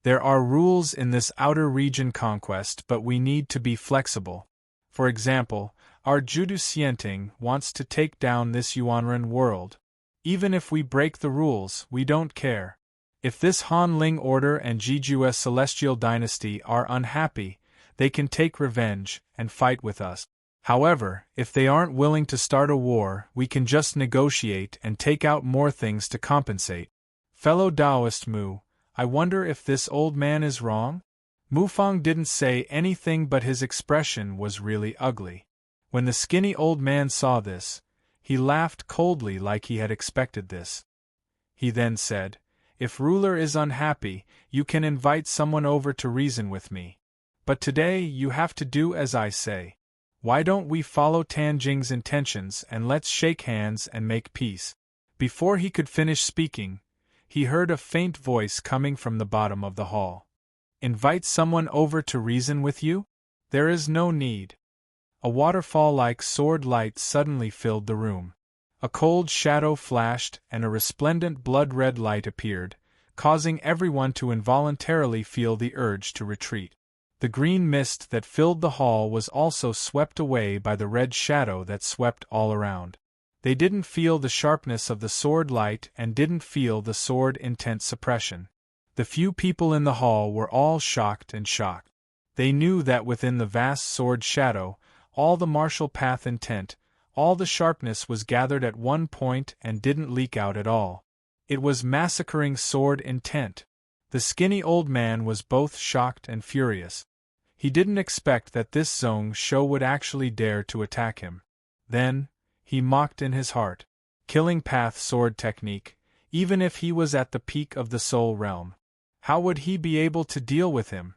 There are rules in this outer region conquest, but we need to be flexible. For example, our Judu Sienting wants to take down this Yuanren world. Even if we break the rules, we don't care. If this Han Ling order and Jiju's celestial dynasty are unhappy, they can take revenge and fight with us. However, if they aren't willing to start a war, we can just negotiate and take out more things to compensate. Fellow Taoist Mu, I wonder if this old man is wrong? Mufang didn't say anything, but his expression was really ugly. When the skinny old man saw this, he laughed coldly like he had expected this. He then said, "If ruler is unhappy, you can invite someone over to reason with me. But today you have to do as I say. Why don't we follow Tanjing's intentions and let's shake hands and make peace?" Before he could finish speaking, he heard a faint voice coming from the bottom of the hall. "Invite someone over to reason with you? There is no need." A waterfall-like sword light suddenly filled the room. A cold shadow flashed and a resplendent blood-red light appeared, causing everyone to involuntarily feel the urge to retreat. The green mist that filled the hall was also swept away by the red shadow that swept all around. They didn't feel the sharpness of the sword light and didn't feel the sword intent suppression. The few people in the hall were all shocked and shocked. They knew that within the vast sword shadow, all the martial path intent, all the sharpness was gathered at one point and didn't leak out at all. It was massacring sword intent. The skinny old man was both shocked and furious. He didn't expect that this Zong Shou would actually dare to attack him. Then, he mocked in his heart. Killing path sword technique, even if he was at the peak of the soul realm. How would he be able to deal with him?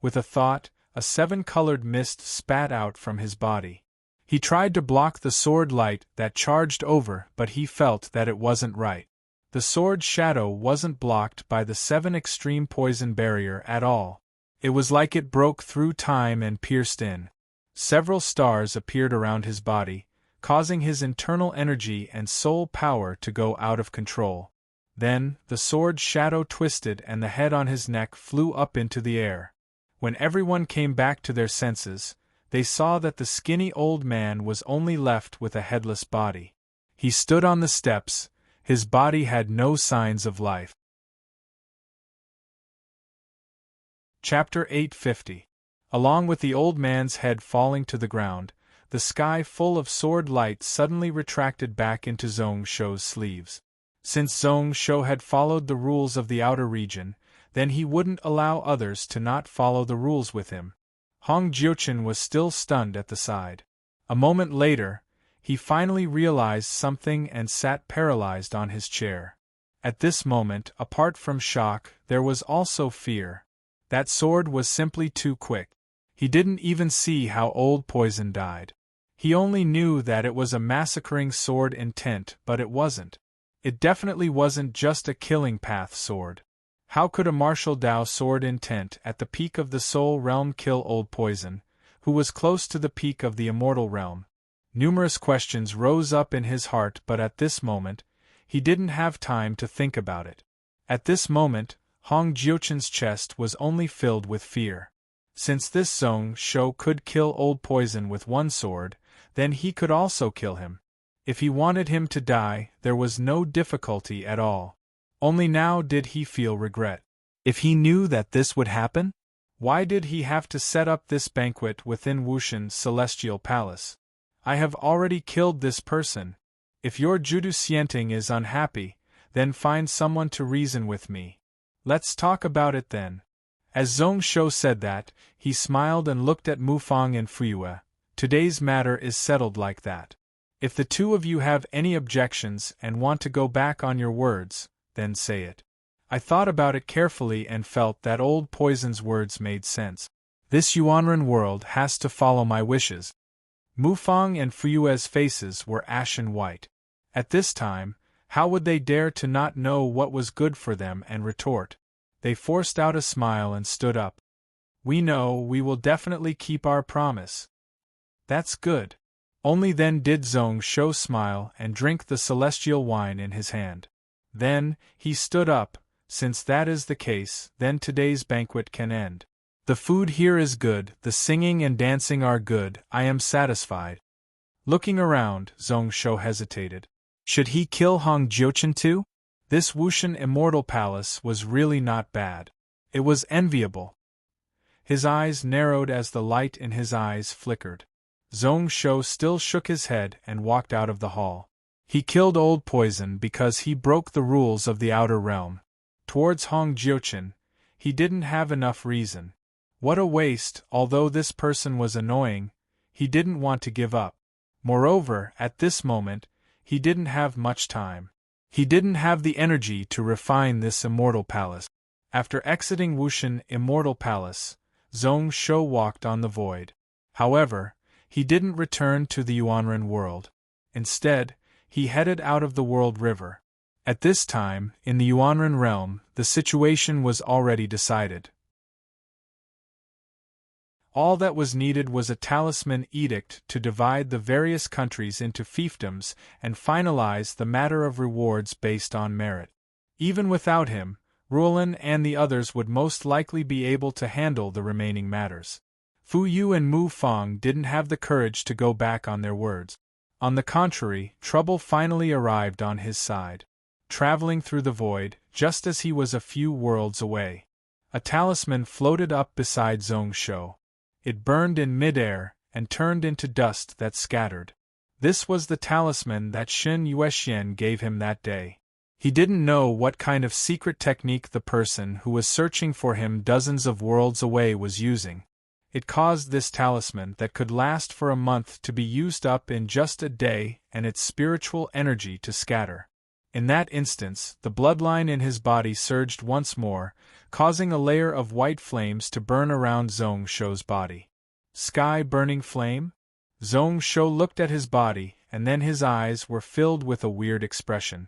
With a thought, a seven-colored mist spat out from his body. He tried to block the sword light that charged over, but he felt that it wasn't right. The sword shadow wasn't blocked by the seven extreme poison barrier at all. It was like it broke through time and pierced in. Several stars appeared around his body, causing his internal energy and soul power to go out of control. Then, the sword shadow twisted and the head on his neck flew up into the air. When everyone came back to their senses, they saw that the skinny old man was only left with a headless body. He stood on the steps, his body had no signs of life. Chapter 850. Along with the old man's head falling to the ground, the sky full of sword light suddenly retracted back into Zong Shou's sleeves. Since Zong Shou had followed the rules of the outer region, then he wouldn't allow others to not follow the rules with him. Hong Jiuchen was still stunned at the side. A moment later, he finally realized something and sat paralyzed on his chair. At this moment, apart from shock, there was also fear. That sword was simply too quick. He didn't even see how Old Poison died. He only knew that it was a massacring sword intent, but it wasn't. It definitely wasn't just a killing path sword. How could a martial Dao sword intent at the peak of the soul realm kill Old Poison, who was close to the peak of the immortal realm? Numerous questions rose up in his heart, but at this moment, he didn't have time to think about it. At this moment, Hong Jiuchen's chest was only filled with fear. Since this Zong Shou could kill Old Poison with one sword, then he could also kill him. If he wanted him to die, there was no difficulty at all. Only now did he feel regret. If he knew that this would happen, why did he have to set up this banquet within Wushan's celestial palace? I have already killed this person. If your Judu Sienting is unhappy, then find someone to reason with me. Let's talk about it then. As Zong Shou said that, he smiled and looked at Mufang and Fuyue. Today's matter is settled like that. If the two of you have any objections and want to go back on your words, then say it. I thought about it carefully and felt that Old Poison's words made sense. This Yuanren world has to follow my wishes. Mufang and Fuyue's faces were ashen white. At this time, how would they dare to not know what was good for them and retort? They forced out a smile and stood up. We know we will definitely keep our promise. That's good. Only then did Zhong Shou smile and drink the celestial wine in his hand. Then, he stood up. Since that is the case, then today's banquet can end. The food here is good, the singing and dancing are good, I am satisfied. Looking around, Zhong Shou hesitated. Should he kill Hong Jiuchen too? This Wushan immortal palace was really not bad. It was enviable. His eyes narrowed as the light in his eyes flickered. Zhong Shou still shook his head and walked out of the hall. He killed Old Poison because he broke the rules of the outer realm. Towards Hong Jiuchen, he didn't have enough reason. What a waste, although this person was annoying, he didn't want to give up. Moreover, at this moment, he didn't have much time. He didn't have the energy to refine this immortal palace. After exiting Wushan Immortal Palace, Zhong Shou walked on the void. However, he didn't return to the Yuanren world. Instead, he headed out of the World River. At this time, in the Yuanren realm, the situation was already decided. All that was needed was a talisman edict to divide the various countries into fiefdoms and finalize the matter of rewards based on merit. Even without him, Ruolin and the others would most likely be able to handle the remaining matters. Fu Yu and Mu Fang didn't have the courage to go back on their words. On the contrary, trouble finally arrived on his side. Traveling through the void, just as he was a few worlds away, a talisman floated up beside Zhong Shou. It burned in midair and turned into dust that scattered. This was the talisman that Shen Yuexian gave him that day. He didn't know what kind of secret technique the person who was searching for him dozens of worlds away was using. It caused this talisman that could last for a month to be used up in just a day and its spiritual energy to scatter. In that instance, the bloodline in his body surged once more, causing a layer of white flames to burn around Zhong Shou's body. Sky-burning flame? Zhong Shou looked at his body, and then his eyes were filled with a weird expression.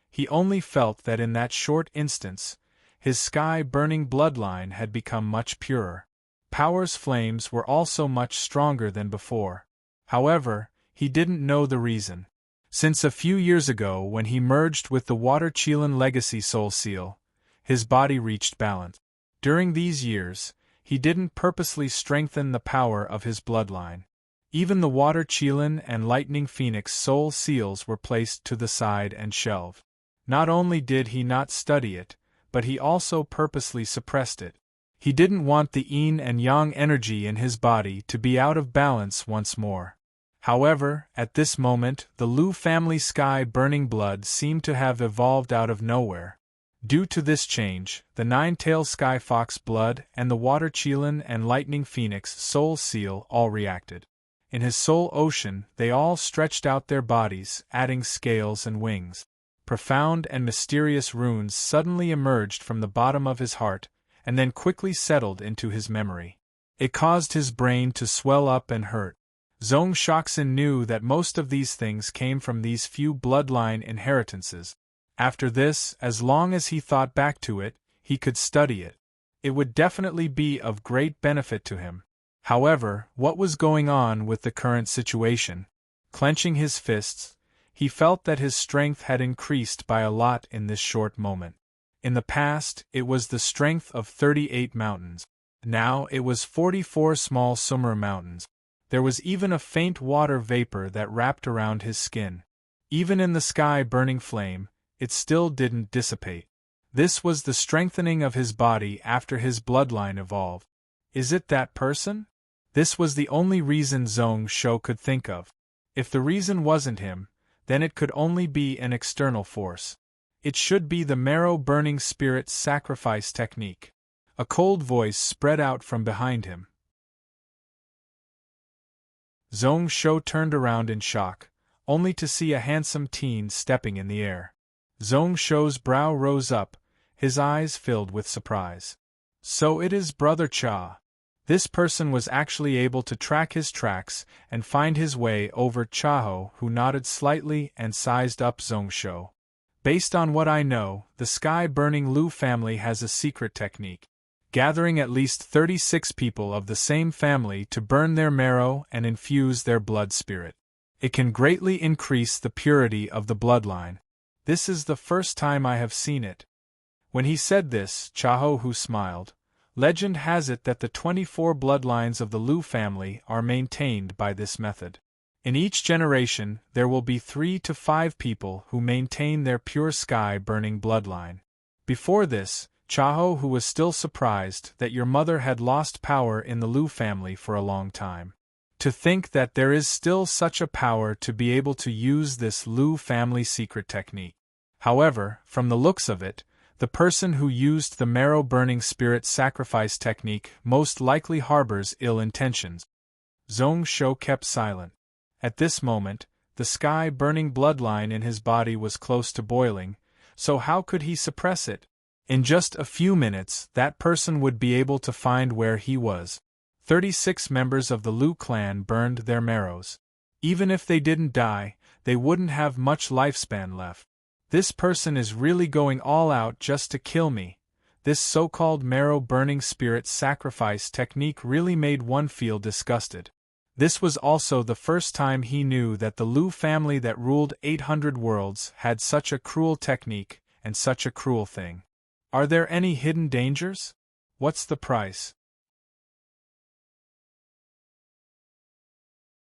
He only felt that in that short instance, his sky-burning bloodline had become much purer. Power's flames were also much stronger than before. However, he didn't know the reason. Since a few years ago when he merged with the Water Qilin Legacy Soul Seal, his body reached balance. During these years, he didn't purposely strengthen the power of his bloodline. Even the Water Qilin and Lightning Phoenix Soul Seals were placed to the side and shelved. Not only did he not study it, but he also purposely suppressed it. He didn't want the yin and yang energy in his body to be out of balance once more. However, at this moment, the Lu family sky-burning blood seemed to have evolved out of nowhere. Due to this change, the nine-tailed sky fox blood and the Water Qilin and Lightning Phoenix Soul Seal all reacted. In his soul ocean, they all stretched out their bodies, adding scales and wings. Profound and mysterious runes suddenly emerged from the bottom of his heart, and then quickly settled into his memory. It caused his brain to swell up and hurt. Zhong Shoxin knew that most of these things came from these few bloodline inheritances. After this, as long as he thought back to it, he could study it. It would definitely be of great benefit to him. However, what was going on with the current situation? Clenching his fists, he felt that his strength had increased by a lot in this short moment. In the past, it was the strength of 38 mountains. Now it was 44 small Sumra mountains. There was even a faint water vapor that wrapped around his skin. Even in the sky-burning flame, it still didn't dissipate. This was the strengthening of his body after his bloodline evolved. Is it that person? This was the only reason Zhong Shou could think of. If the reason wasn't him, then it could only be an external force. It should be the marrow-burning spirit sacrifice technique. A cold voice spread out from behind him. Zhong Shou turned around in shock, only to see a handsome teen stepping in the air. Zhong Shou's brow rose up, his eyes filled with surprise. So it is Brother Cha. This person was actually able to track his tracks and find his way over Chaho, who nodded slightly and sized up Zhong Shou. Based on what I know, the sky-burning Lu family has a secret technique. gathering at least 36 people of the same family to burn their marrow and infuse their blood spirit. It can greatly increase the purity of the bloodline. This is the first time I have seen it. When he said this, Chaho smiled. Legend has it that the 24 bloodlines of the Lu family are maintained by this method. In each generation, there will be 3 to 5 people who maintain their pure sky-burning bloodline. Before this, Chaho was still surprised that your mother had lost power in the Lu family for a long time. To think that there is still such a power to be able to use this Lu family secret technique. However, from the looks of it, the person who used the marrow-burning spirit sacrifice technique most likely harbors ill intentions. Zhong Shou kept silent. At this moment, the sky-burning bloodline in his body was close to boiling, so how could he suppress it? In just a few minutes, that person would be able to find where he was. 36 members of the Lu clan burned their marrows. Even if they didn't die, they wouldn't have much lifespan left. This person is really going all out just to kill me. This so-called marrow-burning spirit sacrifice technique really made one feel disgusted. This was also the first time he knew that the Lu family that ruled 800 worlds had such a cruel technique and such a cruel thing. Are there any hidden dangers? What's the price?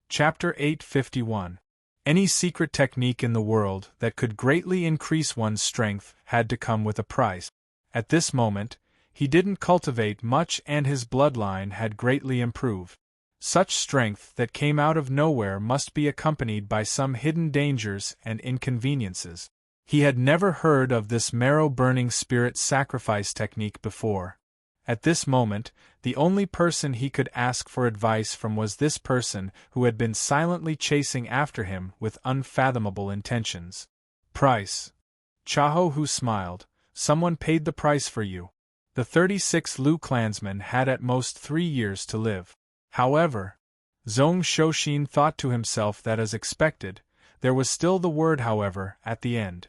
Chapter 851. Any secret technique in the world that could greatly increase one's strength had to come with a price. At this moment, he didn't cultivate much and his bloodline had greatly improved. Such strength that came out of nowhere must be accompanied by some hidden dangers and inconveniences. He had never heard of this marrow-burning spirit sacrifice technique before. At this moment, the only person he could ask for advice from was this person who had been silently chasing after him with unfathomable intentions. Price. Chaho smiled. Someone paid the price for you. The 36 Lu clansmen had at most 3 years to live. However, Zhong Shouxin thought to himself that as expected, there was still the word however at the end.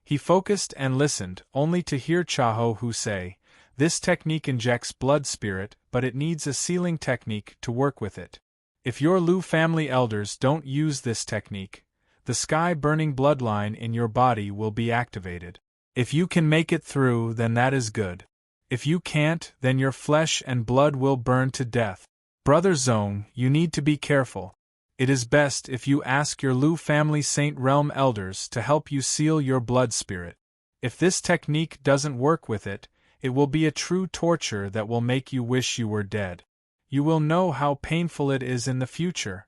He focused and listened, only to hear Chaho say, "This technique injects blood spirit, but it needs a sealing technique to work with it. If your Lu family elders don't use this technique, the sky-burning bloodline in your body will be activated. If you can make it through, then that is good. If you can't, then your flesh and blood will burn to death. Brother Zhong, you need to be careful. It is best if you ask your Lu family Saint Realm elders to help you seal your blood spirit. If this technique doesn't work with it, it will be a true torture that will make you wish you were dead. You will know how painful it is in the future."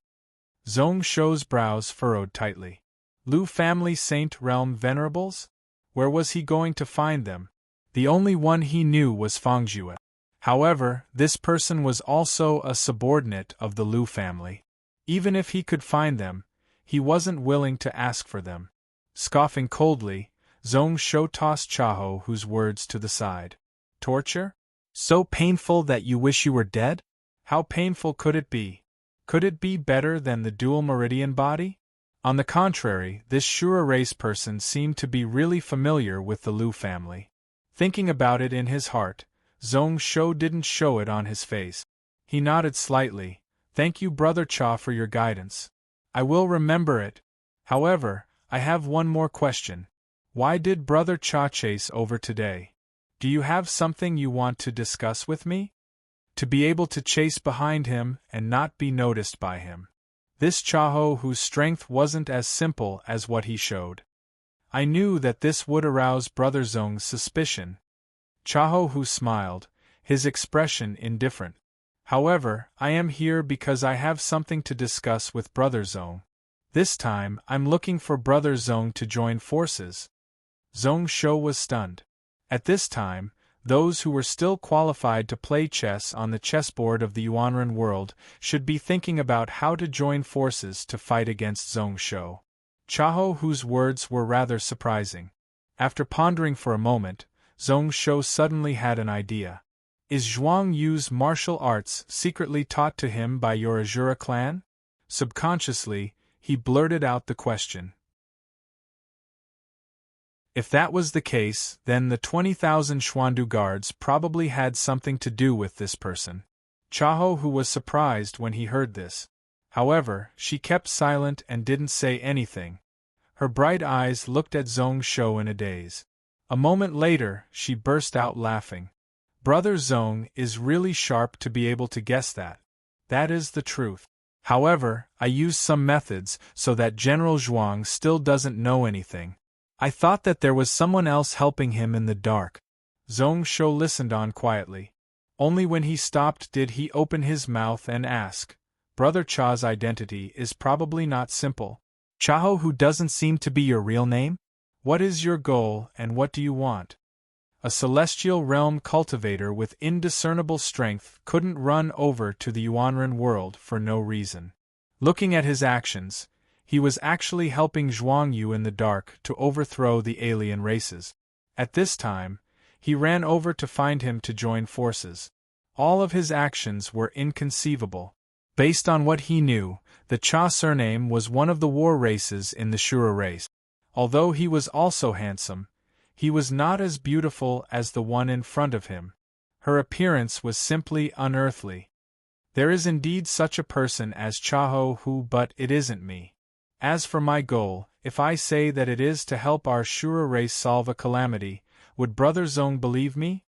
Zhong Shou's brows furrowed tightly. Lu family Saint Realm venerables? Where was he going to find them? The only one he knew was Fangzhue. However, this person was also a subordinate of the Lu family. Even if he could find them, he wasn't willing to ask for them. Scoffing coldly, Zhong Shou tossed Chaho's words to the side. Torture? So painful that you wish you were dead? How painful could it be? Could it be better than the dual meridian body? On the contrary, this Shura race person seemed to be really familiar with the Lu family. Thinking about it in his heart, Zhong Shou didn't show it on his face. He nodded slightly. "Thank you, Brother Cha, for your guidance. I will remember it. However, I have one more question. Why did Brother Cha chase over today? Do you have something you want to discuss with me? To be able to chase behind him and not be noticed by him." This Chaho whose strength wasn't as simple as what he showed. I knew that this would arouse Brother Zhong's suspicion. Chaho smiled, his expression indifferent. "However, I am here because I have something to discuss with Brother Zhong. This time, I'm looking for Brother Zhong to join forces." Zhong Shou was stunned. At this time, those who were still qualified to play chess on the chessboard of the Yuanren world should be thinking about how to join forces to fight against Zhong Shou. Chaho's words were rather surprising. After pondering for a moment, Zhong Shou suddenly had an idea. "Is Zhuang Yu's martial arts secretly taught to him by your Azura clan?" Subconsciously, he blurted out the question. If that was the case, then the 20,000 Xuandu guards probably had something to do with this person. Chaho, who was surprised when he heard this. However, she kept silent and didn't say anything. Her bright eyes looked at Zhong Shou in a daze. A moment later, she burst out laughing. Brother Zhong is really sharp to be able to guess that. That is the truth. However, I used some methods so that General Zhuang still doesn't know anything. I thought that there was someone else helping him in the dark. Zhong Shou listened on quietly. Only when he stopped did he open his mouth and ask, Brother Cha's identity is probably not simple. Chaho, who doesn't seem to be your real name? What is your goal and what do you want? A celestial realm cultivator with indiscernible strength couldn't run over to the Yuanren world for no reason. Looking at his actions, he was actually helping Zhuang Yu in the dark to overthrow the alien races. At this time, he ran over to find him to join forces. All of his actions were inconceivable. Based on what he knew, the Cha surname was one of the war races in the Shura race. Although he was also handsome, he was not as beautiful as the one in front of him. Her appearance was simply unearthly. There is indeed such a person as Chaho who, but it isn't me. As for my goal, if I say that it is to help our Shura race solve a calamity, would Brother Zhong believe me?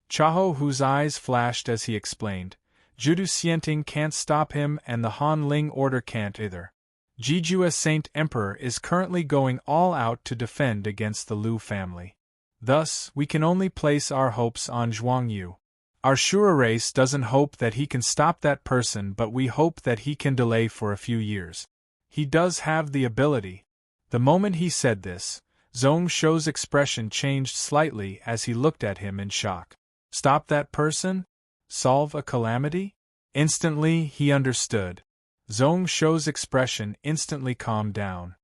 Chaho, whose eyes flashed as he explained, Judu Xianting can't stop him and the Han Ling order can't either. Jijua Saint Emperor is currently going all out to defend against the Lu family. Thus, we can only place our hopes on Zhuang Yu. Our Shura race doesn't hope that he can stop that person, but we hope that he can delay for a few years. He does have the ability. The moment he said this, Zhong Shou's expression changed slightly as he looked at him in shock. Stop that person? Solve a calamity? Instantly, he understood. Zhong Shou's expression instantly calmed down.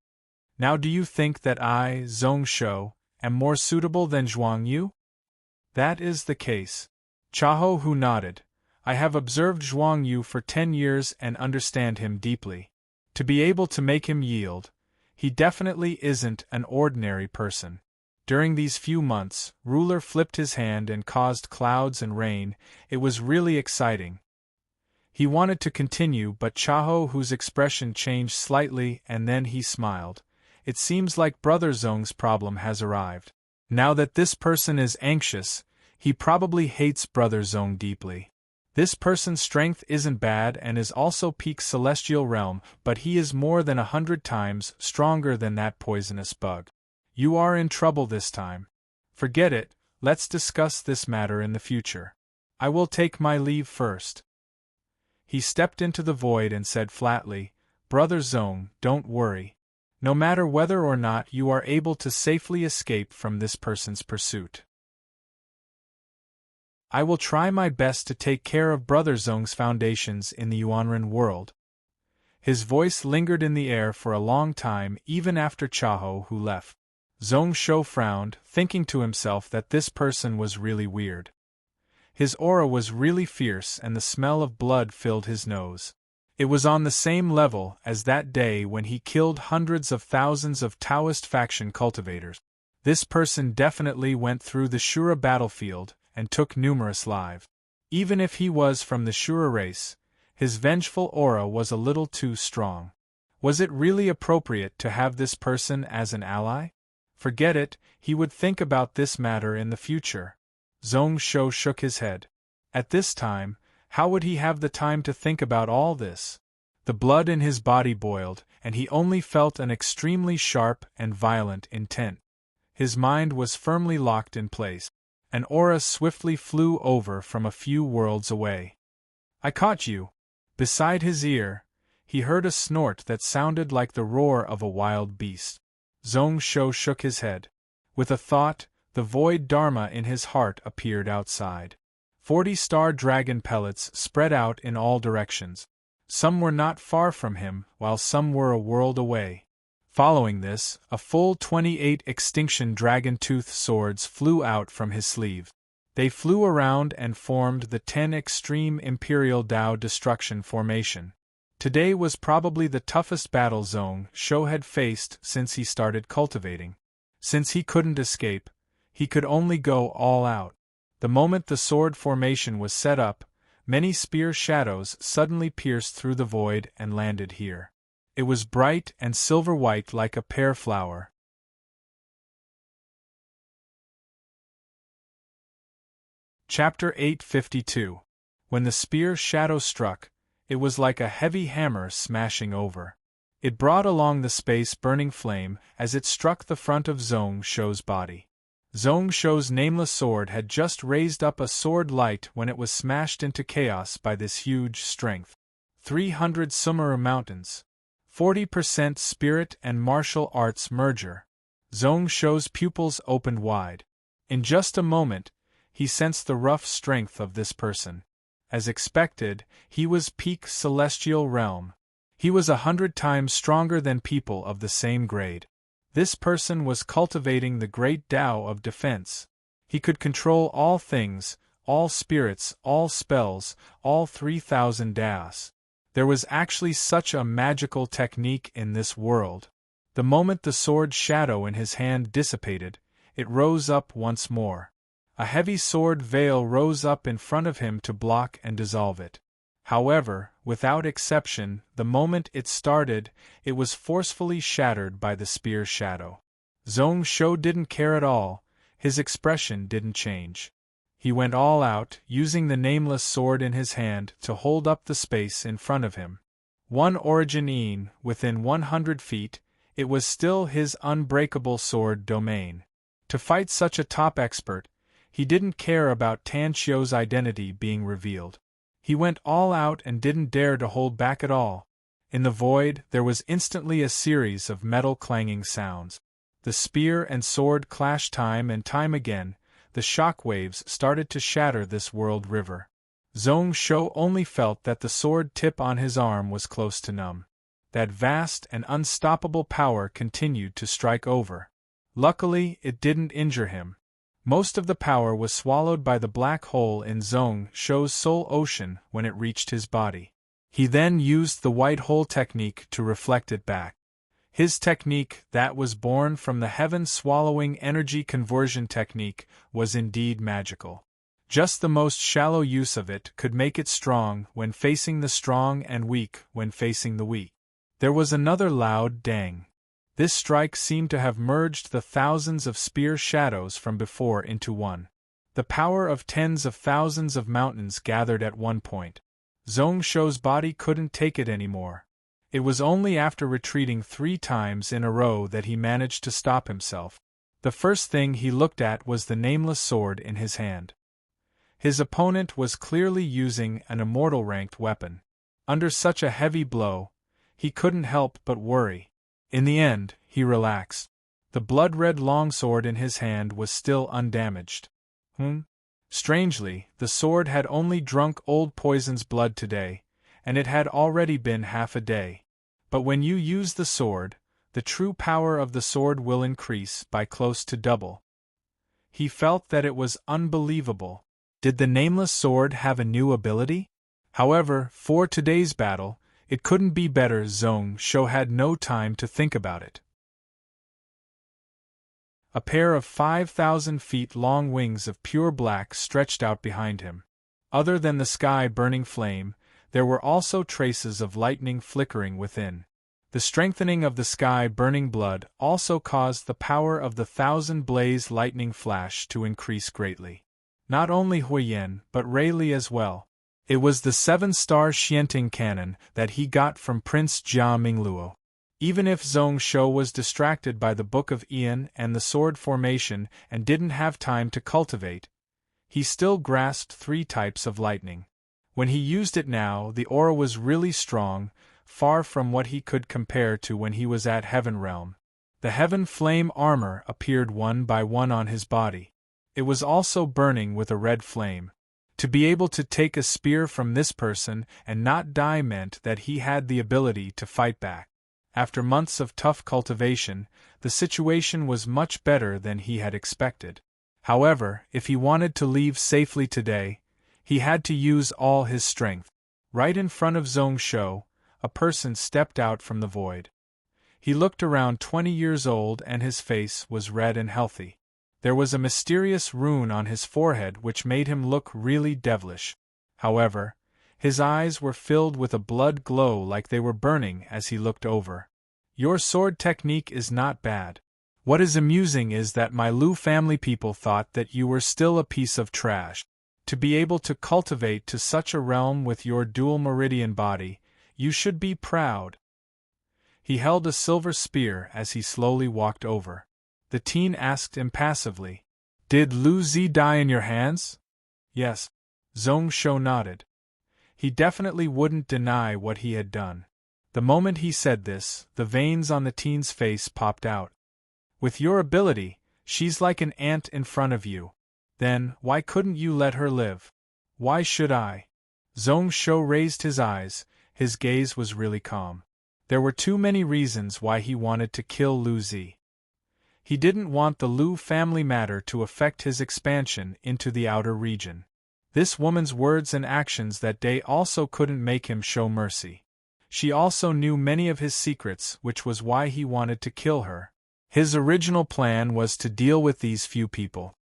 Now do you think that I, Zhong Shou, am more suitable than Zhuang Yu? That is the case. Chaho, who nodded. I have observed Zhuang Yu for 10 years and understand him deeply. To be able to make him yield, he definitely isn't an ordinary person. During these few months, Ruler flipped his hand and caused clouds and rain. It was really exciting. He wanted to continue, but Chaho, whose expression changed slightly, and then he smiled. It seems like Brother Zhong's problem has arrived. Now that this person is anxious, he probably hates Brother Zhong deeply. This person's strength isn't bad and is also peak celestial realm, but he is more than 100 times stronger than that poisonous bug. You are in trouble this time. Forget it, let's discuss this matter in the future. I will take my leave first. He stepped into the void and said flatly, Brother Zhong, don't worry. No matter whether or not you are able to safely escape from this person's pursuit, I will try my best to take care of Brother Zhong's foundations in the Yuanren world. His voice lingered in the air for a long time even after Chaho, who left. Zhong Shou frowned, thinking to himself that this person was really weird. His aura was really fierce and the smell of blood filled his nose. It was on the same level as that day when he killed hundreds of thousands of Taoist faction cultivators. This person definitely went through the Shura battlefield and took numerous lives. Even if he was from the Shura race, his vengeful aura was a little too strong. Was it really appropriate to have this person as an ally? Forget it, he would think about this matter in the future. Zhong Shou shook his head. At this time, how would he have the time to think about all this? The blood in his body boiled, and he only felt an extremely sharp and violent intent. His mind was firmly locked in place. An aura swiftly flew over from a few worlds away. I caught you. Beside his ear, he heard a snort that sounded like the roar of a wild beast. Zhong Shou shook his head. With a thought, the void dharma in his heart appeared outside. 40 star dragon pellets spread out in all directions. Some were not far from him, while some were a world away. Following this, a full 28 extinction dragon tooth swords flew out from his sleeve. They flew around and formed the 10 extreme Imperial Dao destruction formation. Today was probably the toughest battle Zhong Shou had faced since he started cultivating. Since he couldn't escape, he could only go all out. The moment the sword formation was set up, many spear shadows suddenly pierced through the void and landed here. It was bright and silver-white like a pear flower. Chapter 852. When the spear shadow struck, it was like a heavy hammer smashing over. It brought along the space burning flame as it struck the front of Zhong Shou's body. Zhong Shou's nameless sword had just raised up a sword light when it was smashed into chaos by this huge strength. 300 Sumeru Mountains. 40% spirit and martial arts merger. Zhong Shou's pupils opened wide. In just a moment, he sensed the rough strength of this person. As expected, he was peak celestial realm. He was 100 times stronger than people of the same grade. This person was cultivating the great Tao of defense. He could control all things, all spirits, all spells, all 3,000 Daos. There was actually such a magical technique in this world. The moment the sword shadow in his hand dissipated, it rose up once more. A heavy sword veil rose up in front of him to block and dissolve it. However, without exception, the moment it started, it was forcefully shattered by the spear shadow. Zhong Shou didn't care at all, his expression didn't change. He went all out, using the nameless sword in his hand to hold up the space in front of him. One origin in, within 100 feet, it was still his unbreakable sword domain. To fight such a top expert, he didn't care about Tan Qiu's identity being revealed. He went all out and didn't dare to hold back at all. In the void, there was instantly a series of metal clanging sounds. The spear and sword clashed time and time again. The shock waves started to shatter this world river. Zhong Shou only felt that the sword tip on his arm was close to numb. That vast and unstoppable power continued to strike over. Luckily, it didn't injure him. Most of the power was swallowed by the black hole in Zhong Shou's soul ocean when it reached his body. He then used the white hole technique to reflect it back. His technique, that was born from the heaven-swallowing energy conversion technique, was indeed magical. Just the most shallow use of it could make it strong when facing the strong and weak when facing the weak. There was another loud dang. This strike seemed to have merged the thousands of spear shadows from before into one. The power of tens of thousands of mountains gathered at one point. Zhong Shou's body couldn't take it anymore. It was only after retreating 3 times in a row that he managed to stop himself. The first thing he looked at was the nameless sword in his hand. His opponent was clearly using an immortal-ranked weapon. Under such a heavy blow, he couldn't help but worry. In the end, he relaxed. The blood-red longsword in his hand was still undamaged. Strangely, the sword had only drunk old poison's blood today, and it had already been half a day. But when you use the sword, the true power of the sword will increase by close to double. He felt that it was unbelievable. Did the nameless sword have a new ability? However, for today's battle, it couldn't be better. Zhong Shou had no time to think about it. A pair of 5,000 feet long wings of pure black stretched out behind him. Other than the sky burning flame, there were also traces of lightning flickering within. The strengthening of the sky burning blood also caused the power of the 1,000-blaze lightning flash to increase greatly. Not only Huiyan, but Rayli as well. It was the 7-star Xianting cannon that he got from Prince Jia Mingluo. Even if Zhong Shou was distracted by the Book of Ian and the sword formation and didn't have time to cultivate, he still grasped 3 types of lightning. When he used it now, the aura was really strong, far from what he could compare to when he was at Heaven Realm. The Heaven Flame armor appeared one by one on his body. It was also burning with a red flame. To be able to take a spear from this person and not die meant that he had the ability to fight back. After months of tough cultivation, the situation was much better than he had expected. However, if he wanted to leave safely today, he had to use all his strength. Right in front of Zhong Shou, a person stepped out from the void. He looked around 20 years old and his face was red and healthy. There was a mysterious rune on his forehead which made him look really devilish. However, his eyes were filled with a blood glow like they were burning as he looked over. Your sword technique is not bad. What is amusing is that my Lu family people thought that you were still a piece of trash. To be able to cultivate to such a realm with your dual meridian body, you should be proud. He held a silver spear as he slowly walked over. The teen asked impassively, "Did Lu Zi die in your hands?" "Yes." Zhong Shou nodded. He definitely wouldn't deny what he had done. The moment he said this, the veins on the teen's face popped out. "With your ability, she's like an ant in front of you. Then, why couldn't you let her live?" "Why should I?" Zhong Shou raised his eyes, his gaze was really calm. There were too many reasons why he wanted to kill Lu Zi. He didn't want the Lu family matter to affect his expansion into the outer region. This woman's words and actions that day also couldn't make him show mercy. She also knew many of his secrets, which was why he wanted to kill her. His original plan was to deal with these few people.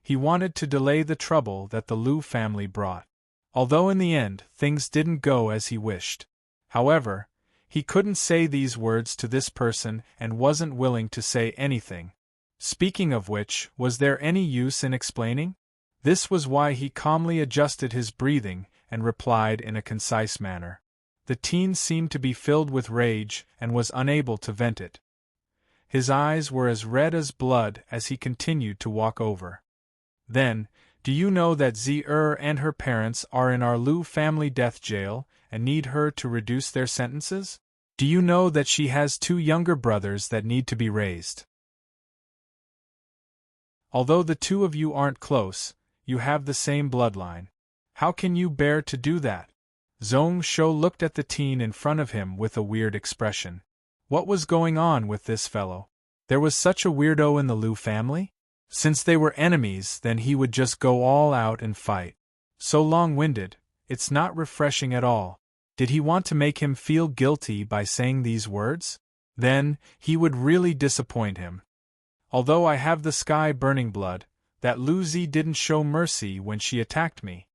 He wanted to delay the trouble that the Lu family brought. Although in the end, things didn't go as he wished. However, he couldn't say these words to this person and wasn't willing to say anything. Speaking of which, was there any use in explaining? This was why he calmly adjusted his breathing and replied in a concise manner. The teen seemed to be filled with rage and was unable to vent it. His eyes were as red as blood as he continued to walk over. "Then, do you know that Zi and her parents are in our Lu family death jail and need her to reduce their sentences? Do you know that she has 2 younger brothers that need to be raised? Although the 2 of you aren't close, you have the same bloodline. How can you bear to do that?" Zhong Shou looked at the teen in front of him with a weird expression. What was going on with this fellow? There was such a weirdo in the Lu family? Since they were enemies, then he would just go all out and fight. So long-winded, it's not refreshing at all. Did he want to make him feel guilty by saying these words? Then, he would really disappoint him. Although I have the sky burning blood, that Lu Zi didn't show mercy when she attacked me.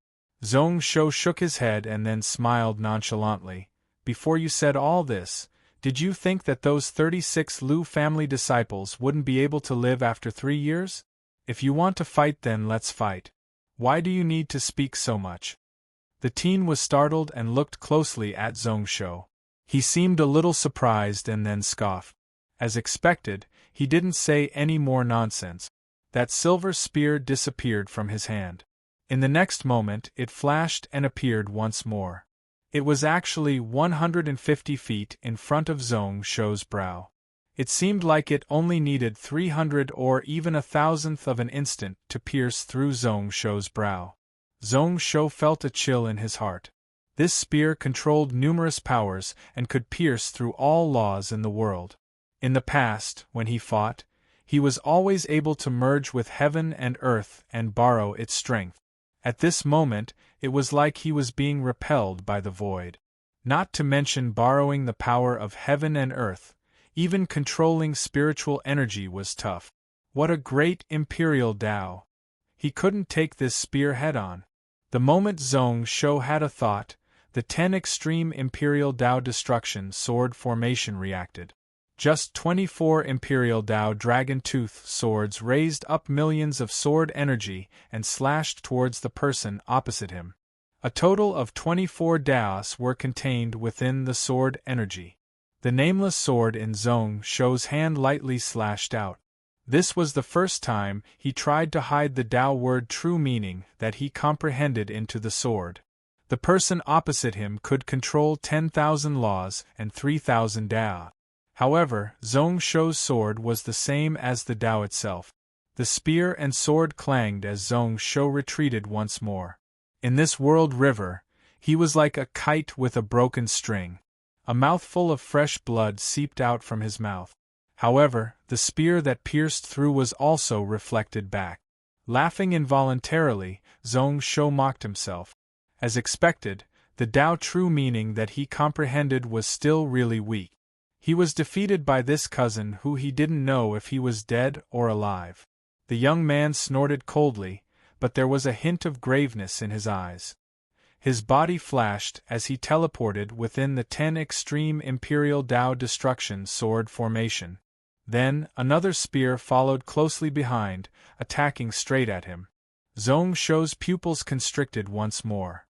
Zhong Shou shook his head and then smiled nonchalantly. Before you said all this, did you think that those 36 Lu family disciples wouldn't be able to live after 3 years? If you want to fight, then let's fight. Why do you need to speak so much? The teen was startled and looked closely at Zhong Shou. He seemed a little surprised and then scoffed. As expected, he didn't say any more nonsense. That silver spear disappeared from his hand. In the next moment, it flashed and appeared once more. It was actually 150 feet in front of Zhong Shou's brow. It seemed like it only needed 300 or even 1,000th of an instant to pierce through Zhong Shou's brow. Zhong Shou felt a chill in his heart. This spear controlled numerous powers and could pierce through all laws in the world. In the past, when he fought, he was always able to merge with heaven and earth and borrow its strength. At this moment, it was like he was being repelled by the void. Not to mention borrowing the power of heaven and earth, even controlling spiritual energy was tough. What a great imperial Tao! He couldn't take this spear head-on. The moment Zhong Shou had a thought, the 10 extreme imperial Tao destruction sword formation reacted. Just 24 Imperial Tao Dragon Tooth swords raised up millions of sword energy and slashed towards the person opposite him. A total of 24 Taos were contained within the sword energy. The nameless sword in Zhong Shou's hand lightly slashed out. This was the first time he tried to hide the Tao word true meaning that he comprehended into the sword. The person opposite him could control 10,000 laws and 3,000 Tao. However, Zhong Shou's sword was the same as the Tao itself. The spear and sword clanged as Zhong Shou retreated once more. In this world river, he was like a kite with a broken string. A mouthful of fresh blood seeped out from his mouth. However, the spear that pierced through was also reflected back. Laughing involuntarily, Zhong Shou mocked himself. As expected, the Tao true meaning that he comprehended was still really weak. He was defeated by this cousin who he didn't know if he was dead or alive. The young man snorted coldly, but there was a hint of graveness in his eyes. His body flashed as he teleported within the 10 extreme Imperial Tao Destruction sword formation. Then, another spear followed closely behind, attacking straight at him. Zhong Shou's pupils constricted once more.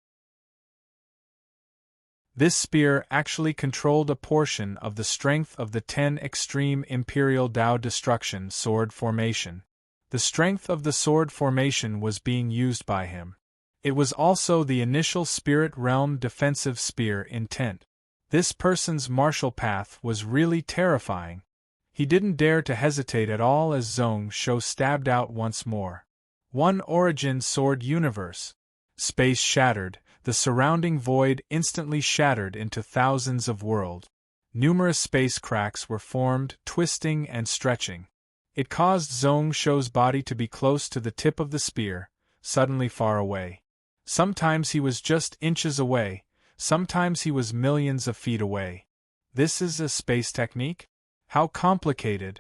This spear actually controlled a portion of the strength of the 10 extreme Imperial Tao Destruction sword formation. The strength of the sword formation was being used by him. It was also the initial Spirit Realm defensive spear intent. This person's martial path was really terrifying. He didn't dare to hesitate at all as Zhong Shou stabbed out once more. One origin sword universe. Space shattered, the surrounding void instantly shattered into thousands of worlds. Numerous space cracks were formed, twisting and stretching. It caused Zhong Shou's body to be close to the tip of the spear, suddenly far away. Sometimes he was just inches away, sometimes he was millions of feet away. This is a space technique? How complicated!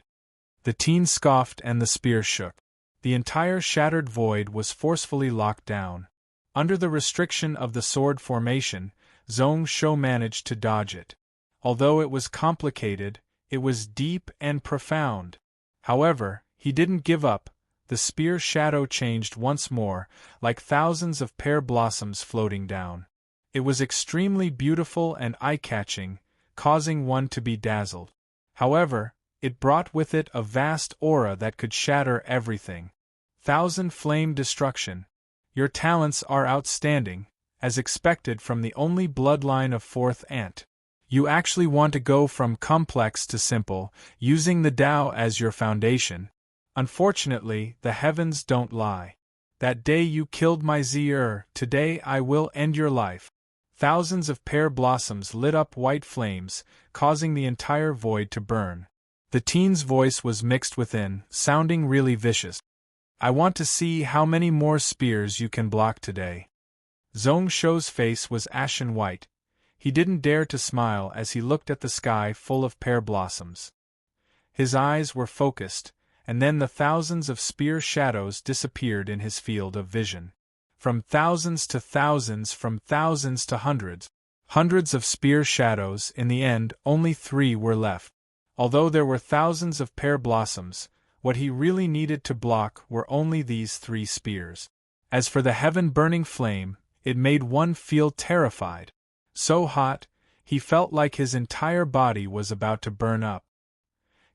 The teen scoffed and the spear shook. The entire shattered void was forcefully locked down. Under the restriction of the sword formation, Zhong Shou managed to dodge it. Although it was complicated, it was deep and profound. However, he didn't give up. The spear shadow changed once more, like thousands of pear blossoms floating down. It was extremely beautiful and eye-catching, causing one to be dazzled. However, it brought with it a vast aura that could shatter everything. Thousand flame destruction. Your talents are outstanding, as expected from the only bloodline of fourth ant. You actually want to go from complex to simple, using the Tao as your foundation. Unfortunately, the heavens don't lie. That day you killed my Zi'er, today I will end your life. Thousands of pear blossoms lit up white flames, causing the entire void to burn. The teen's voice was mixed within, sounding really vicious. I want to see how many more spears you can block today. Zhong Shou's face was ashen white. He didn't dare to smile as he looked at the sky full of pear blossoms. His eyes were focused, and then the thousands of spear shadows disappeared in his field of vision. From thousands to thousands, from thousands to hundreds. Hundreds of spear shadows, in the end, only 3 were left. Although there were thousands of pear blossoms, what he really needed to block were only these 3 spears. As for the heaven-burning flame, it made one feel terrified. So hot, he felt like his entire body was about to burn up.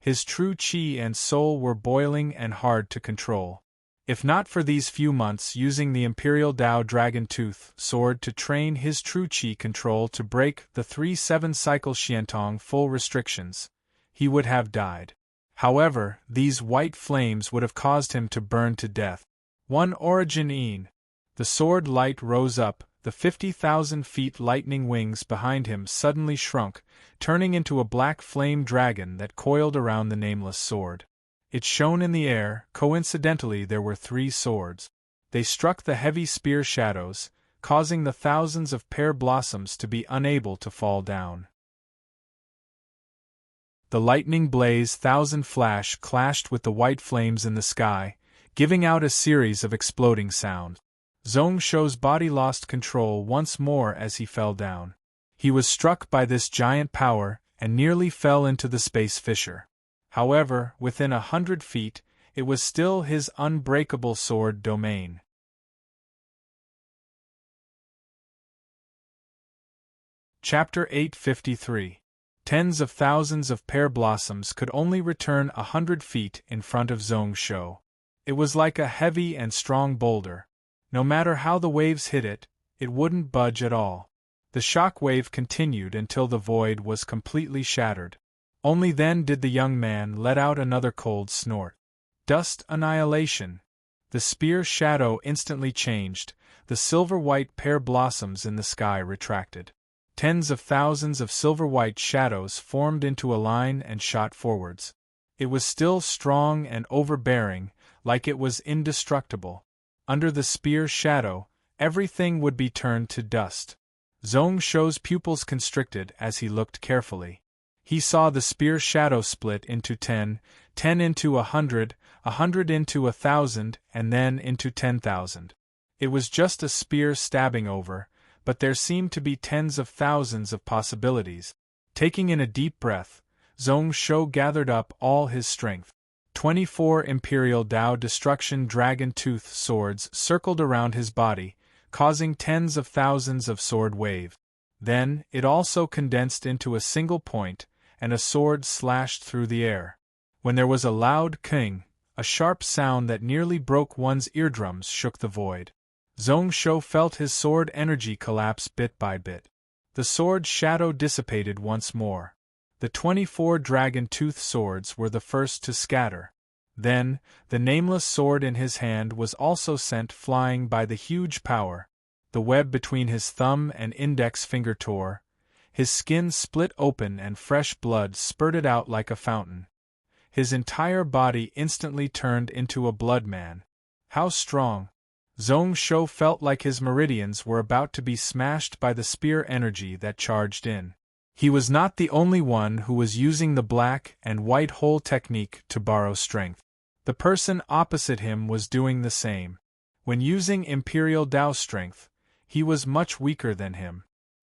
His true chi and soul were boiling and hard to control. If not for these few months using the Imperial Tao Dragon Tooth sword to train his true chi control to break the 3-7 cycle Xiantong full restrictions, he would have died. However, these white flames would have caused him to burn to death. One origin in. The sword light rose up, the 50,000 feet lightning wings behind him suddenly shrunk, turning into a black flame dragon that coiled around the nameless sword. It shone in the air. Coincidentally there were 3 swords. They struck the heavy spear shadows, causing the thousands of pear blossoms to be unable to fall down. The lightning blaze thousand flash clashed with the white flames in the sky, giving out a series of exploding sounds. Zhong Shou's body lost control once more as he fell down. He was struck by this giant power and nearly fell into the space fissure. However, within 100 feet, it was still his unbreakable sword domain. Chapter 853. Tens of thousands of pear blossoms could only return 100 feet in front of Zhong Shou. It was like a heavy and strong boulder. No matter how the waves hit it, it wouldn't budge at all. The shock wave continued until the void was completely shattered. Only then did the young man let out another cold snort. Dust annihilation. The spear shadow instantly changed, the silver-white pear blossoms in the sky retracted. Tens of thousands of silver-white shadows formed into a line and shot forwards. It was still strong and overbearing, like it was indestructible. Under the spear shadow, everything would be turned to dust. Zhong Shou's pupils constricted as he looked carefully. He saw the spear shadow split into 10, 10 into 100, 100 into 1,000, and then into 10,000. It was just a spear stabbing over, but there seemed to be tens of thousands of possibilities. Taking in a deep breath, Zhong Shou gathered up all his strength. 24 Imperial Dao Destruction Dragon Tooth swords circled around his body, causing tens of thousands of sword waves. Then, it also condensed into a single point, and a sword slashed through the air. When there was a loud "king," a sharp sound that nearly broke one's eardrums shook the void. Zhong Shou felt his sword energy collapse bit by bit. The sword shadow dissipated once more. The 24 dragon tooth swords were the first to scatter. Then, the nameless sword in his hand was also sent flying by the huge power. The web between his thumb and index finger tore. His skin split open and fresh blood spurted out like a fountain. His entire body instantly turned into a blood man. How strong! Zhong Shou felt like his meridians were about to be smashed by the spear energy that charged in. He was not the only one who was using the black and white hole technique to borrow strength. The person opposite him was doing the same. When using Imperial Dao strength, he was much weaker than him.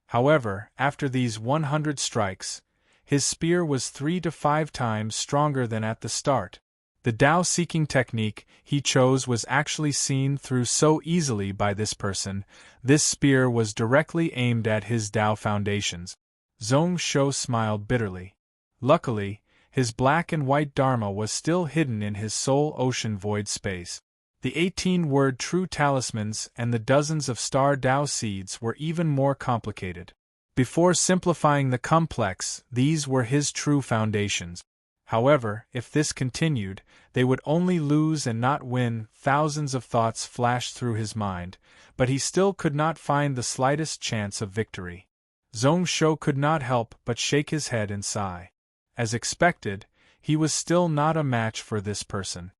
However, after these 100 strikes, his spear was 3 to 5 times stronger than at the start. The Dao-seeking technique he chose was actually seen through so easily by this person. This spear was directly aimed at his Dao foundations. Zhong Shou smiled bitterly. Luckily, his black and white Dharma was still hidden in his soul ocean void space. The 18-word true talismans and the dozens of star Dao seeds were even more complicated. Before simplifying the complex, these were his true foundations. However, if this continued, they would only lose and not win. Thousands of thoughts flashed through his mind, but he still could not find the slightest chance of victory. Zhong Shou could not help but shake his head and sigh. As expected, he was still not a match for this person.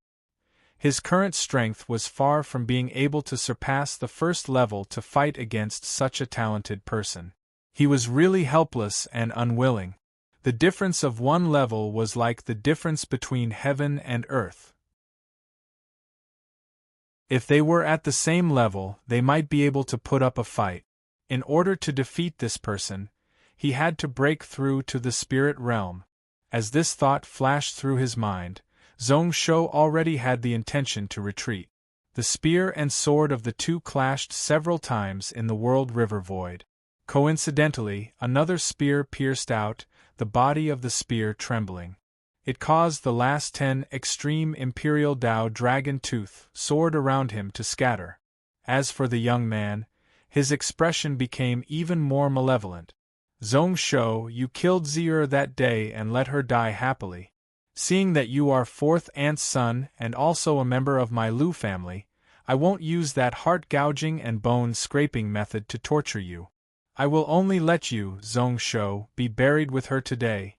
His current strength was far from being able to surpass the first level to fight against such a talented person. He was really helpless and unwilling. The difference of one level was like the difference between heaven and earth. If they were at the same level, they might be able to put up a fight. In order to defeat this person, he had to break through to the spirit realm. As this thought flashed through his mind, Zhong Shou already had the intention to retreat. The spear and sword of the two clashed several times in the world river void. Coincidentally, another spear pierced out, the body of the spear trembling. It caused the last 10 extreme Imperial Dao dragon tooth sword around him to scatter. As for the young man, his expression became even more malevolent. Zhong Shou, you killed Zi'er that day and let her die happily. Seeing that you are fourth aunt's son and also a member of my Lu family, I won't use that heart-gouging and bone-scraping method to torture you. I will only let you, Zhong Shou, be buried with her today.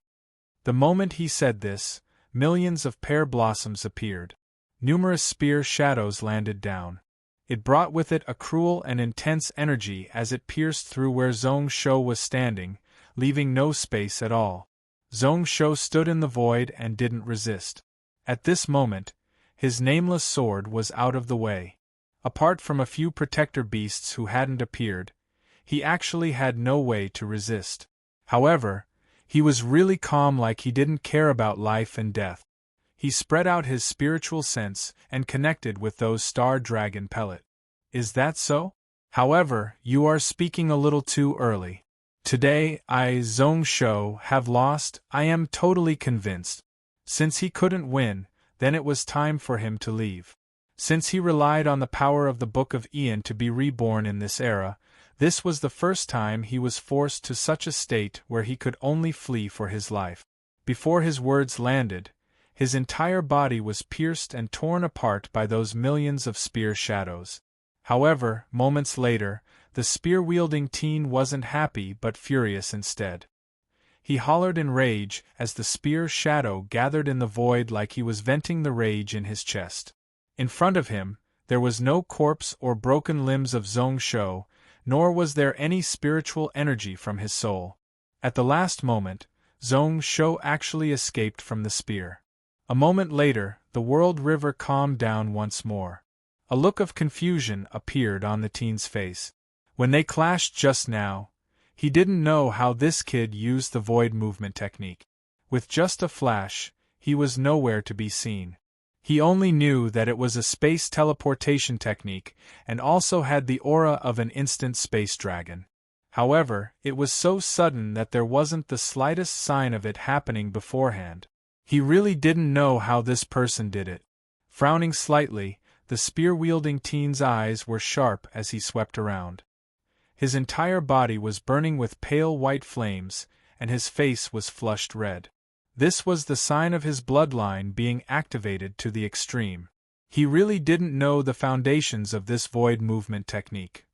The moment he said this, millions of pear blossoms appeared. Numerous spear shadows landed down. It brought with it a cruel and intense energy as it pierced through where Zhong Shou was standing, leaving no space at all. Zhong Shou stood in the void and didn't resist. At this moment, his nameless sword was out of the way. Apart from a few protector beasts who hadn't appeared, he actually had no way to resist. However, he was really calm, like he didn't care about life and death. He spread out his spiritual sense and connected with those star dragon pellet. Is that so? However, you are speaking a little too early. Today, I, Zhong Shou, have lost, I am totally convinced. Since he couldn't win, then it was time for him to leave. Since he relied on the power of the Book of Ian to be reborn in this era, this was the first time he was forced to such a state where he could only flee for his life. Before his words landed, his entire body was pierced and torn apart by those millions of spear shadows. However, moments later, the spear-wielding teen wasn't happy but furious instead. He hollered in rage as the spear shadow gathered in the void, like he was venting the rage in his chest. In front of him, there was no corpse or broken limbs of Zhong Shou, nor was there any spiritual energy from his soul. At the last moment, Zhong Shou actually escaped from the spear. A moment later, the world river calmed down once more. A look of confusion appeared on the teen's face. When they clashed just now, he didn't know how this kid used the void movement technique. With just a flash, he was nowhere to be seen. He only knew that it was a space teleportation technique and also had the aura of an instant space dragon. However, it was so sudden that there wasn't the slightest sign of it happening beforehand. He really didn't know how this person did it. Frowning slightly, the spear-wielding teen's eyes were sharp as he swept around. His entire body was burning with pale white flames, and his face was flushed red. This was the sign of his bloodline being activated to the extreme. He really didn't know the foundations of this void movement technique.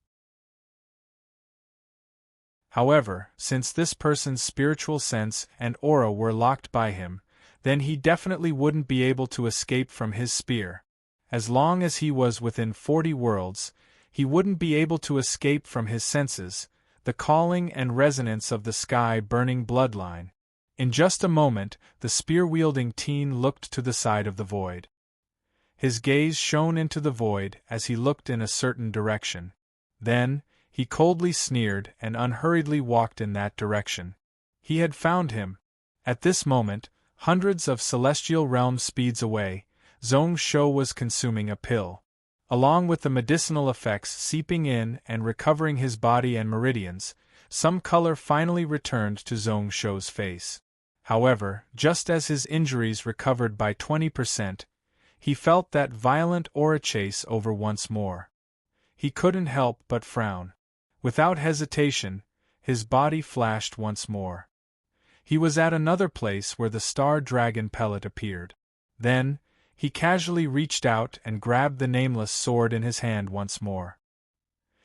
However, since this person's spiritual sense and aura were locked by him, then he definitely wouldn't be able to escape from his spear. As long as he was within 40 worlds, he wouldn't be able to escape from his senses, the calling and resonance of the sky-burning bloodline. In just a moment, the spear-wielding teen looked to the side of the void. His gaze shone into the void as he looked in a certain direction. Then, he coldly sneered and unhurriedly walked in that direction. He had found him. At this moment, hundreds of celestial realm speeds away, Zhong Shou was consuming a pill. Along with the medicinal effects seeping in and recovering his body and meridians, some color finally returned to Zhong Shou's face. However, just as his injuries recovered by 20%, he felt that violent aura chase over once more. He couldn't help but frown. Without hesitation, his body flashed once more. He was at another place where the star dragon pellet appeared. Then, he casually reached out and grabbed the nameless sword in his hand once more.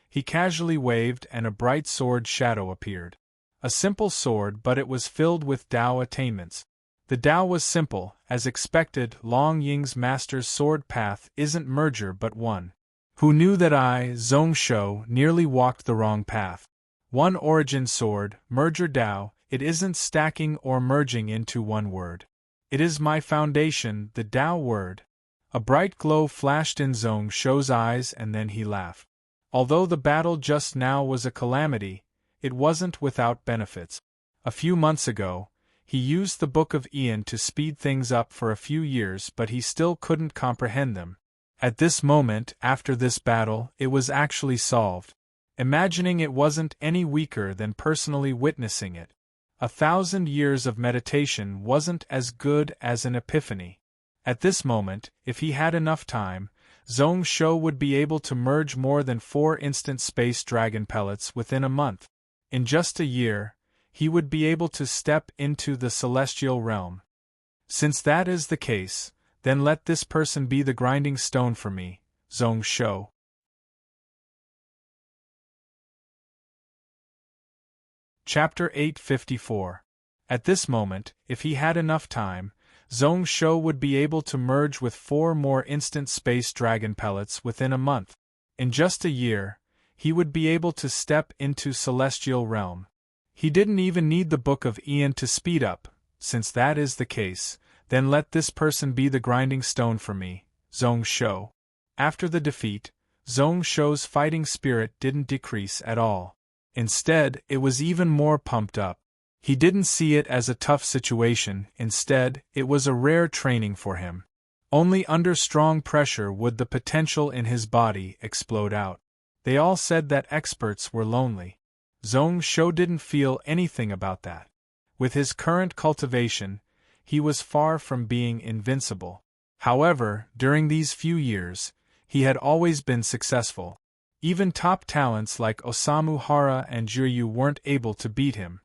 He casually waved and a bright sword shadow appeared. A simple sword, but it was filled with Tao attainments. The Tao was simple, as expected. Long Ying's master's sword path isn't merger but one. Who knew that I, Zhong Shou, nearly walked the wrong path? One origin sword, merger Tao, it isn't stacking or merging into one word. It is my foundation, the Tao word. A bright glow flashed in Zhong Shou's eyes and then he laughed. Although the battle just now was a calamity, it wasn't without benefits. A few months ago, he used the Book of Ian to speed things up for a few years, but he still couldn't comprehend them. At this moment, after this battle, it was actually solved. Imagining it wasn't any weaker than personally witnessing it. 1,000 years of meditation wasn't as good as an epiphany. At this moment, if he had enough time, Zhong Shou would be able to merge more than 4 instant space dragon pellets within a month. In just a year, he would be able to step into the celestial realm. Since that is the case, then let this person be the grinding stone for me, Zhong Shou. Chapter 854. At this moment, if he had enough time, Zhong Shou would be able to merge with 4 more instant space dragon pellets within a month. In just a year, he would be able to step into celestial realm. He didn't even need the Book of Ian to speed up. Since that is the case, then let this person be the grinding stone for me, Zhong Shou. After the defeat, Zhong Shou's fighting spirit didn't decrease at all. Instead, it was even more pumped up. He didn't see it as a tough situation, instead, it was a rare training for him. Only under strong pressure would the potential in his body explode out. They all said that experts were lonely. Zhong Shou didn't feel anything about that. With his current cultivation, he was far from being invincible. However, during these few years, he had always been successful. Even top talents like Osamu Hara and Jiryu weren't able to beat him.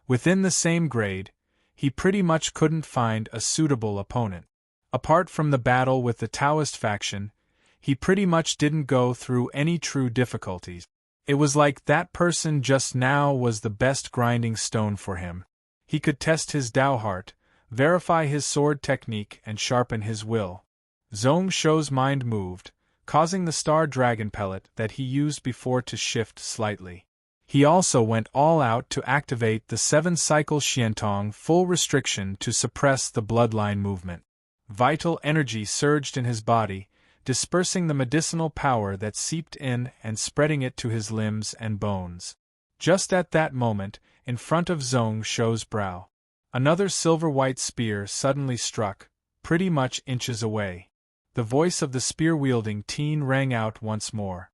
Within the same grade, he pretty much couldn't find a suitable opponent. Apart from the battle with the Taoist faction, he pretty much didn't go through any true difficulties. It was like that person just now was the best grinding stone for him. He could test his Tao heart, verify his sword technique and sharpen his will. Zhong Shou's mind moved, causing the star dragon pellet that he used before to shift slightly. He also went all out to activate the 7-cycle Xiantong full restriction to suppress the bloodline movement. Vital energy surged in his body, dispersing the medicinal power that seeped in and spreading it to his limbs and bones. Just at that moment, in front of Zhong Shou's brow, another silver-white spear suddenly struck, pretty much inches away. The voice of the spear-wielding teen rang out once more.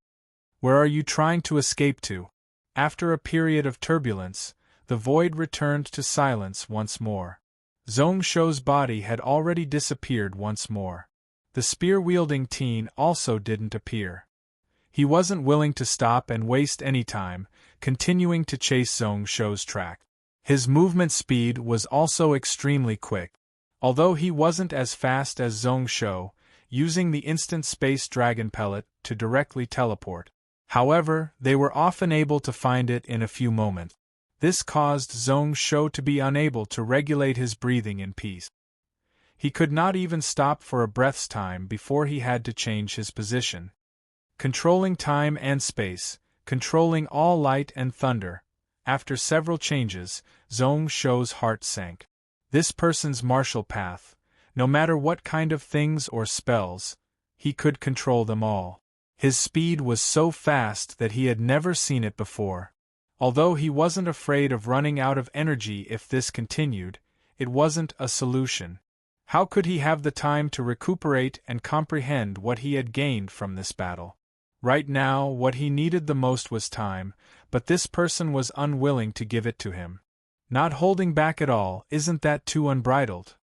"Where are you trying to escape to?" After a period of turbulence, the void returned to silence once more. Zhong Shou's body had already disappeared once more. The spear-wielding teen also didn't appear. He wasn't willing to stop and waste any time, continuing to chase Zhong Shou's track. His movement speed was also extremely quick. Although he wasn't as fast as Zhong Shou, using the instant space dragon pellet to directly teleport. However, they were often able to find it in a few moments. This caused Zhong Shou to be unable to regulate his breathing in peace. He could not even stop for a breath's time before he had to change his position. Controlling time and space, controlling all light and thunder. After several changes, Zhong Shou's heart sank. This person's martial path, no matter what kind of things or spells, he could control them all. His speed was so fast that he had never seen it before. Although he wasn't afraid of running out of energy if this continued, it wasn't a solution. How could he have the time to recuperate and comprehend what he had gained from this battle? Right now, what he needed the most was time, but this person was unwilling to give it to him. Not holding back at all, isn't that too unbridled?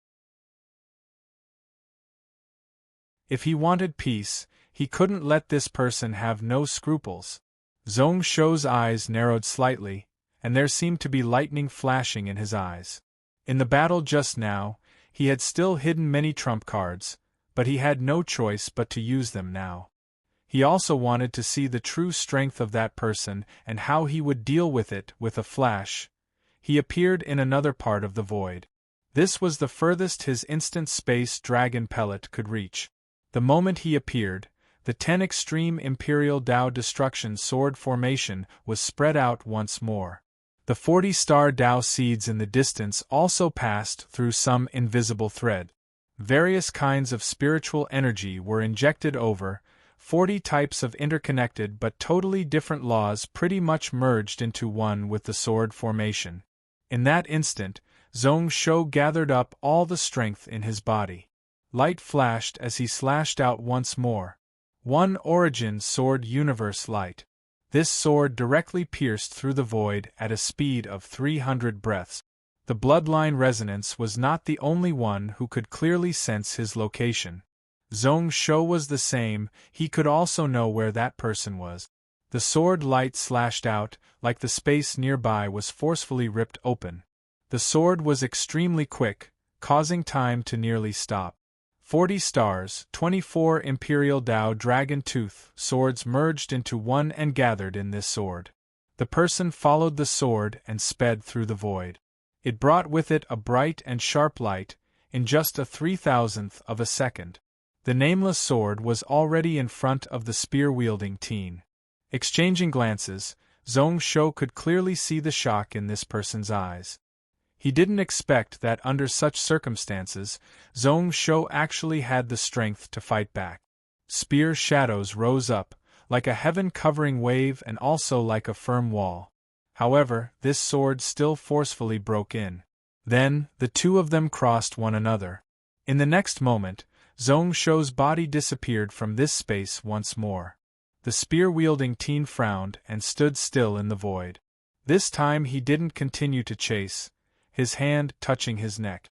If he wanted peace, he couldn't let this person have no scruples. Zhong Shou's eyes narrowed slightly, and there seemed to be lightning flashing in his eyes. In the battle just now, he had still hidden many trump cards, but he had no choice but to use them now. He also wanted to see the true strength of that person and how he would deal with it. With a flash, he appeared in another part of the void. This was the furthest his instant space dragon pellet could reach. The moment he appeared, the 10 extreme Imperial Dao Destruction Sword formation was spread out once more. The 40-star Dao seeds in the distance also passed through some invisible thread. Various kinds of spiritual energy were injected over, 40 types of interconnected but totally different laws pretty much merged into one with the sword formation. In that instant, Zhong Shou gathered up all the strength in his body. Light flashed as he slashed out once more. One origin sword universe light. This sword directly pierced through the void at a speed of 300 breaths. The bloodline resonance was not the only one who could clearly sense his location. Zhong Shou was the same, he could also know where that person was. The sword light slashed out, like the space nearby was forcefully ripped open. The sword was extremely quick, causing time to nearly stop. 40 stars, 24 Imperial Dao Dragon Tooth swords merged into one and gathered in this sword. The person followed the sword and sped through the void. It brought with it a bright and sharp light, in just a 3,000th of a second. The nameless sword was already in front of the spear-wielding teen. Exchanging glances, Zhong Shou could clearly see the shock in this person's eyes. He didn't expect that under such circumstances, Zhong Shou actually had the strength to fight back. Spear shadows rose up, like a heaven-covering wave and also like a firm wall. However, this sword still forcefully broke in. Then, the two of them crossed one another. In the next moment, Zhong Shou's body disappeared from this space once more. The spear-wielding teen frowned and stood still in the void. This time he didn't continue to chase, his hand touching his neck.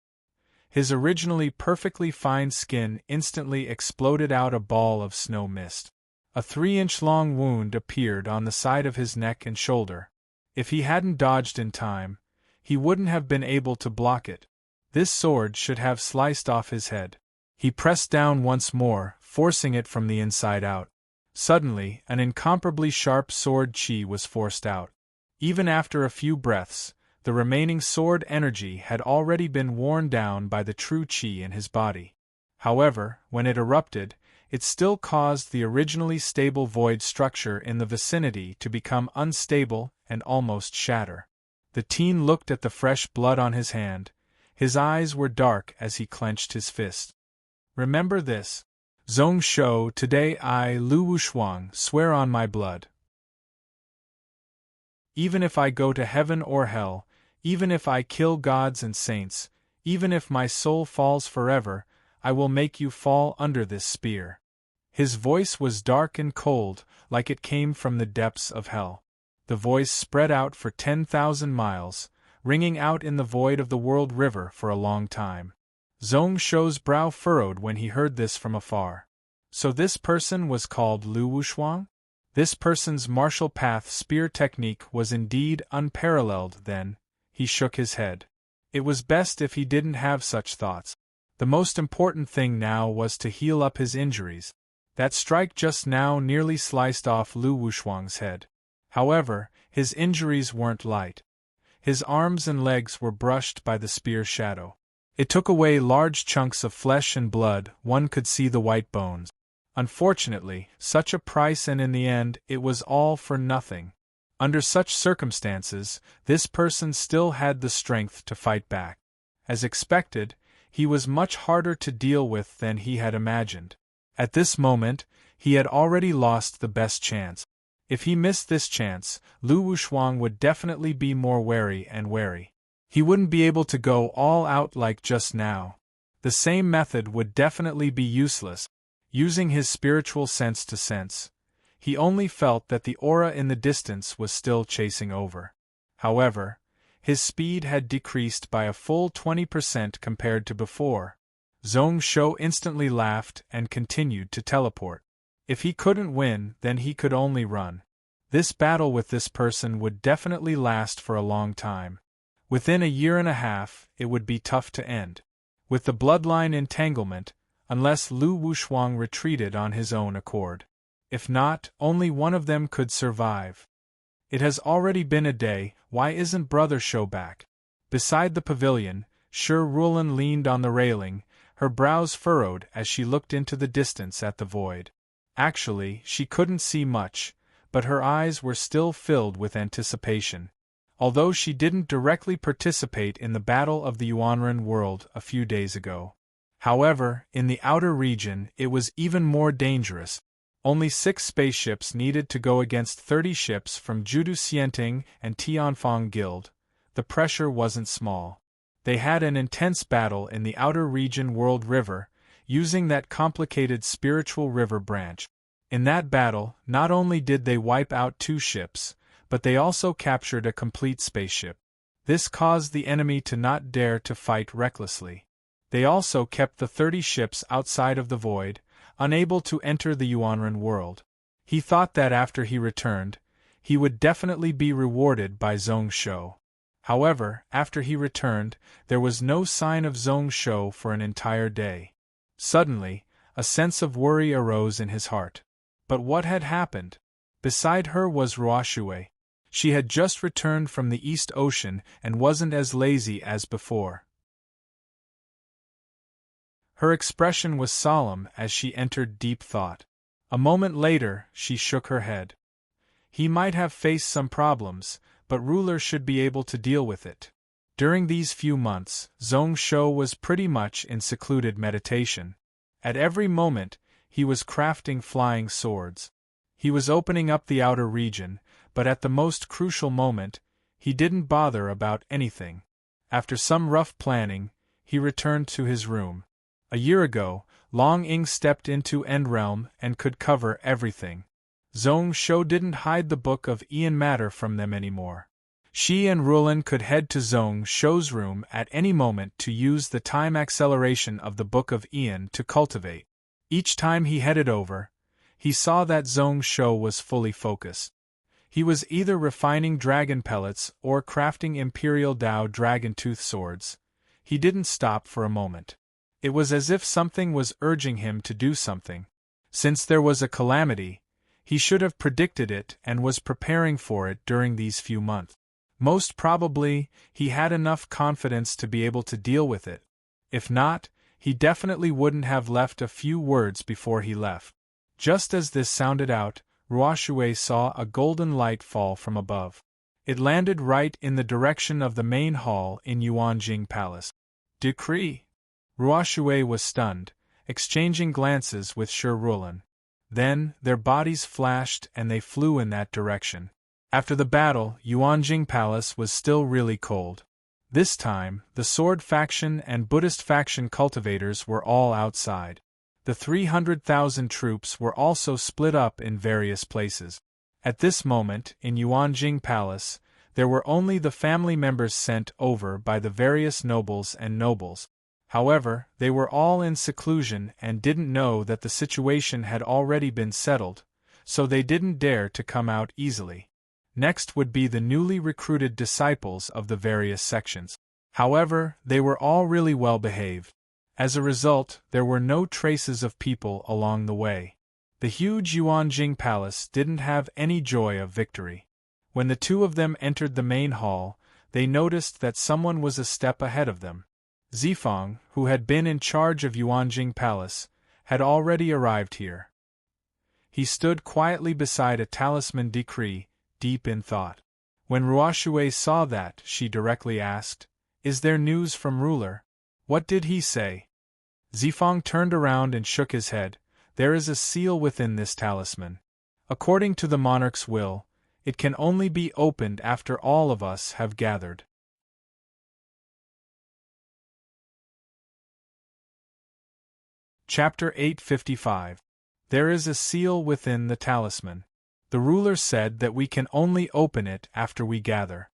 His originally perfectly fine skin instantly exploded out a ball of snow mist. A 3-inch-long wound appeared on the side of his neck and shoulder. If he hadn't dodged in time, he wouldn't have been able to block it. This sword should have sliced off his head. He pressed down once more, forcing it from the inside out. Suddenly, an incomparably sharp sword chi was forced out. Even after a few breaths, the remaining sword energy had already been worn down by the true chi in his body. However, when it erupted, it still caused the originally stable void structure in the vicinity to become unstable and almost shatter. The teen looked at the fresh blood on his hand. His eyes were dark as he clenched his fist. Remember this. Zhong Shou, today I, Lu Wushuang, swear on my blood. Even if I go to heaven or hell, even if I kill gods and saints, even if my soul falls forever, I will make you fall under this spear. His voice was dark and cold, like it came from the depths of hell. The voice spread out for 10,000 miles, ringing out in the void of the world river for a long time. Zhong Shou's brow furrowed when he heard this from afar. So this person was called Lu Wushuang? This person's martial path spear technique was indeed unparalleled then. He shook his head. It was best if he didn't have such thoughts. The most important thing now was to heal up his injuries. That strike just now nearly sliced off Lu Wushuang's head. However, his injuries weren't light. His arms and legs were brushed by the spear shadow. It took away large chunks of flesh and blood, one could see the white bones. Unfortunately, such a price, and in the end, it was all for nothing. Under such circumstances, this person still had the strength to fight back. As expected, he was much harder to deal with than he had imagined. At this moment, he had already lost the best chance. If he missed this chance, Lu Wushuang would definitely be more wary and wary. He wouldn't be able to go all out like just now. The same method would definitely be useless. Using his spiritual sense to sense, he only felt that the aura in the distance was still chasing over. However, his speed had decreased by a full 20% compared to before. Zhong Shou instantly laughed and continued to teleport. If he couldn't win, then he could only run. This battle with this person would definitely last for a long time. Within a year and a half, it would be tough to end. With the bloodline entanglement, unless Lu Wushuang retreated on his own accord. If not, only one of them could survive. It has already been a day, why isn't Brother Shou back? Beside the pavilion, Shi Rulin leaned on the railing, her brows furrowed as she looked into the distance at the void. Actually, she couldn't see much, but her eyes were still filled with anticipation. Although she didn't directly participate in the Battle of the Yuanren world a few days ago. However, in the outer region, it was even more dangerous. Only 6 spaceships needed to go against 30 ships from Judu Xianting and Tianfang Guild. The pressure wasn't small. They had an intense battle in the outer region world river, using that complicated spiritual river branch. In that battle, not only did they wipe out 2 ships, but they also captured a complete spaceship. This caused the enemy to not dare to fight recklessly. They also kept the 30 ships outside of the void, unable to enter the Yuanren world. He thought that after he returned, he would definitely be rewarded by Zhong Shou. However, after he returned, there was no sign of Zhong Shou for an entire day. Suddenly, a sense of worry arose in his heart. But what had happened? Beside her was Ruoxue. She had just returned from the East Ocean and wasn't as lazy as before. Her expression was solemn as she entered deep thought. A moment later, she shook her head. He might have faced some problems, but ruler should be able to deal with it. During these few months, Zhong Shou was pretty much in secluded meditation. At every moment, he was crafting flying swords. He was opening up the outer region, but at the most crucial moment, he didn't bother about anything. After some rough planning, he returned to his room. A year ago, Long Ying stepped into Endrealm and could cover everything. Zhong Shou didn't hide the Book of Ian matter from them anymore. She and Rulin could head to Zhong Shou's room at any moment to use the time acceleration of the Book of Ian to cultivate. Each time he headed over, he saw that Zhong Shou was fully focused. He was either refining dragon pellets or crafting Imperial Dao dragon tooth swords. He didn't stop for a moment. It was as if something was urging him to do something. Since there was a calamity, he should have predicted it and was preparing for it during these few months. Most probably, he had enough confidence to be able to deal with it. If not, he definitely wouldn't have left a few words before he left. Just as this sounded out, Ruoshui saw a golden light fall from above. It landed right in the direction of the main hall in Yuanjing Palace. Decree! Ruoshui was stunned, exchanging glances with Shi Rulan. Then, their bodies flashed and they flew in that direction. After the battle, Yuanjing Palace was still really cold. This time, the Sword faction and Buddhist faction cultivators were all outside. The 300,000 troops were also split up in various places. At this moment, in Yuanjing Palace, there were only the family members sent over by the various nobles and nobles. However, they were all in seclusion and didn't know that the situation had already been settled, so they didn't dare to come out easily. Next would be the newly recruited disciples of the various sections. However, they were all really well behaved. As a result, there were no traces of people along the way. The huge Yuanjing Palace didn't have any joy of victory. When the two of them entered the main hall, they noticed that someone was a step ahead of them. Zifang, who had been in charge of Yuanjing Palace, had already arrived here. He stood quietly beside a talisman decree, deep in thought. When Ruoshui saw that, she directly asked, "Is there news from ruler? What did he say?" Zifang turned around and shook his head. "There is a seal within this talisman. According to the monarch's will, it can only be opened after all of us have gathered." Chapter 855. There is a seal within the talisman. The ruler said that we can only open it after we gather.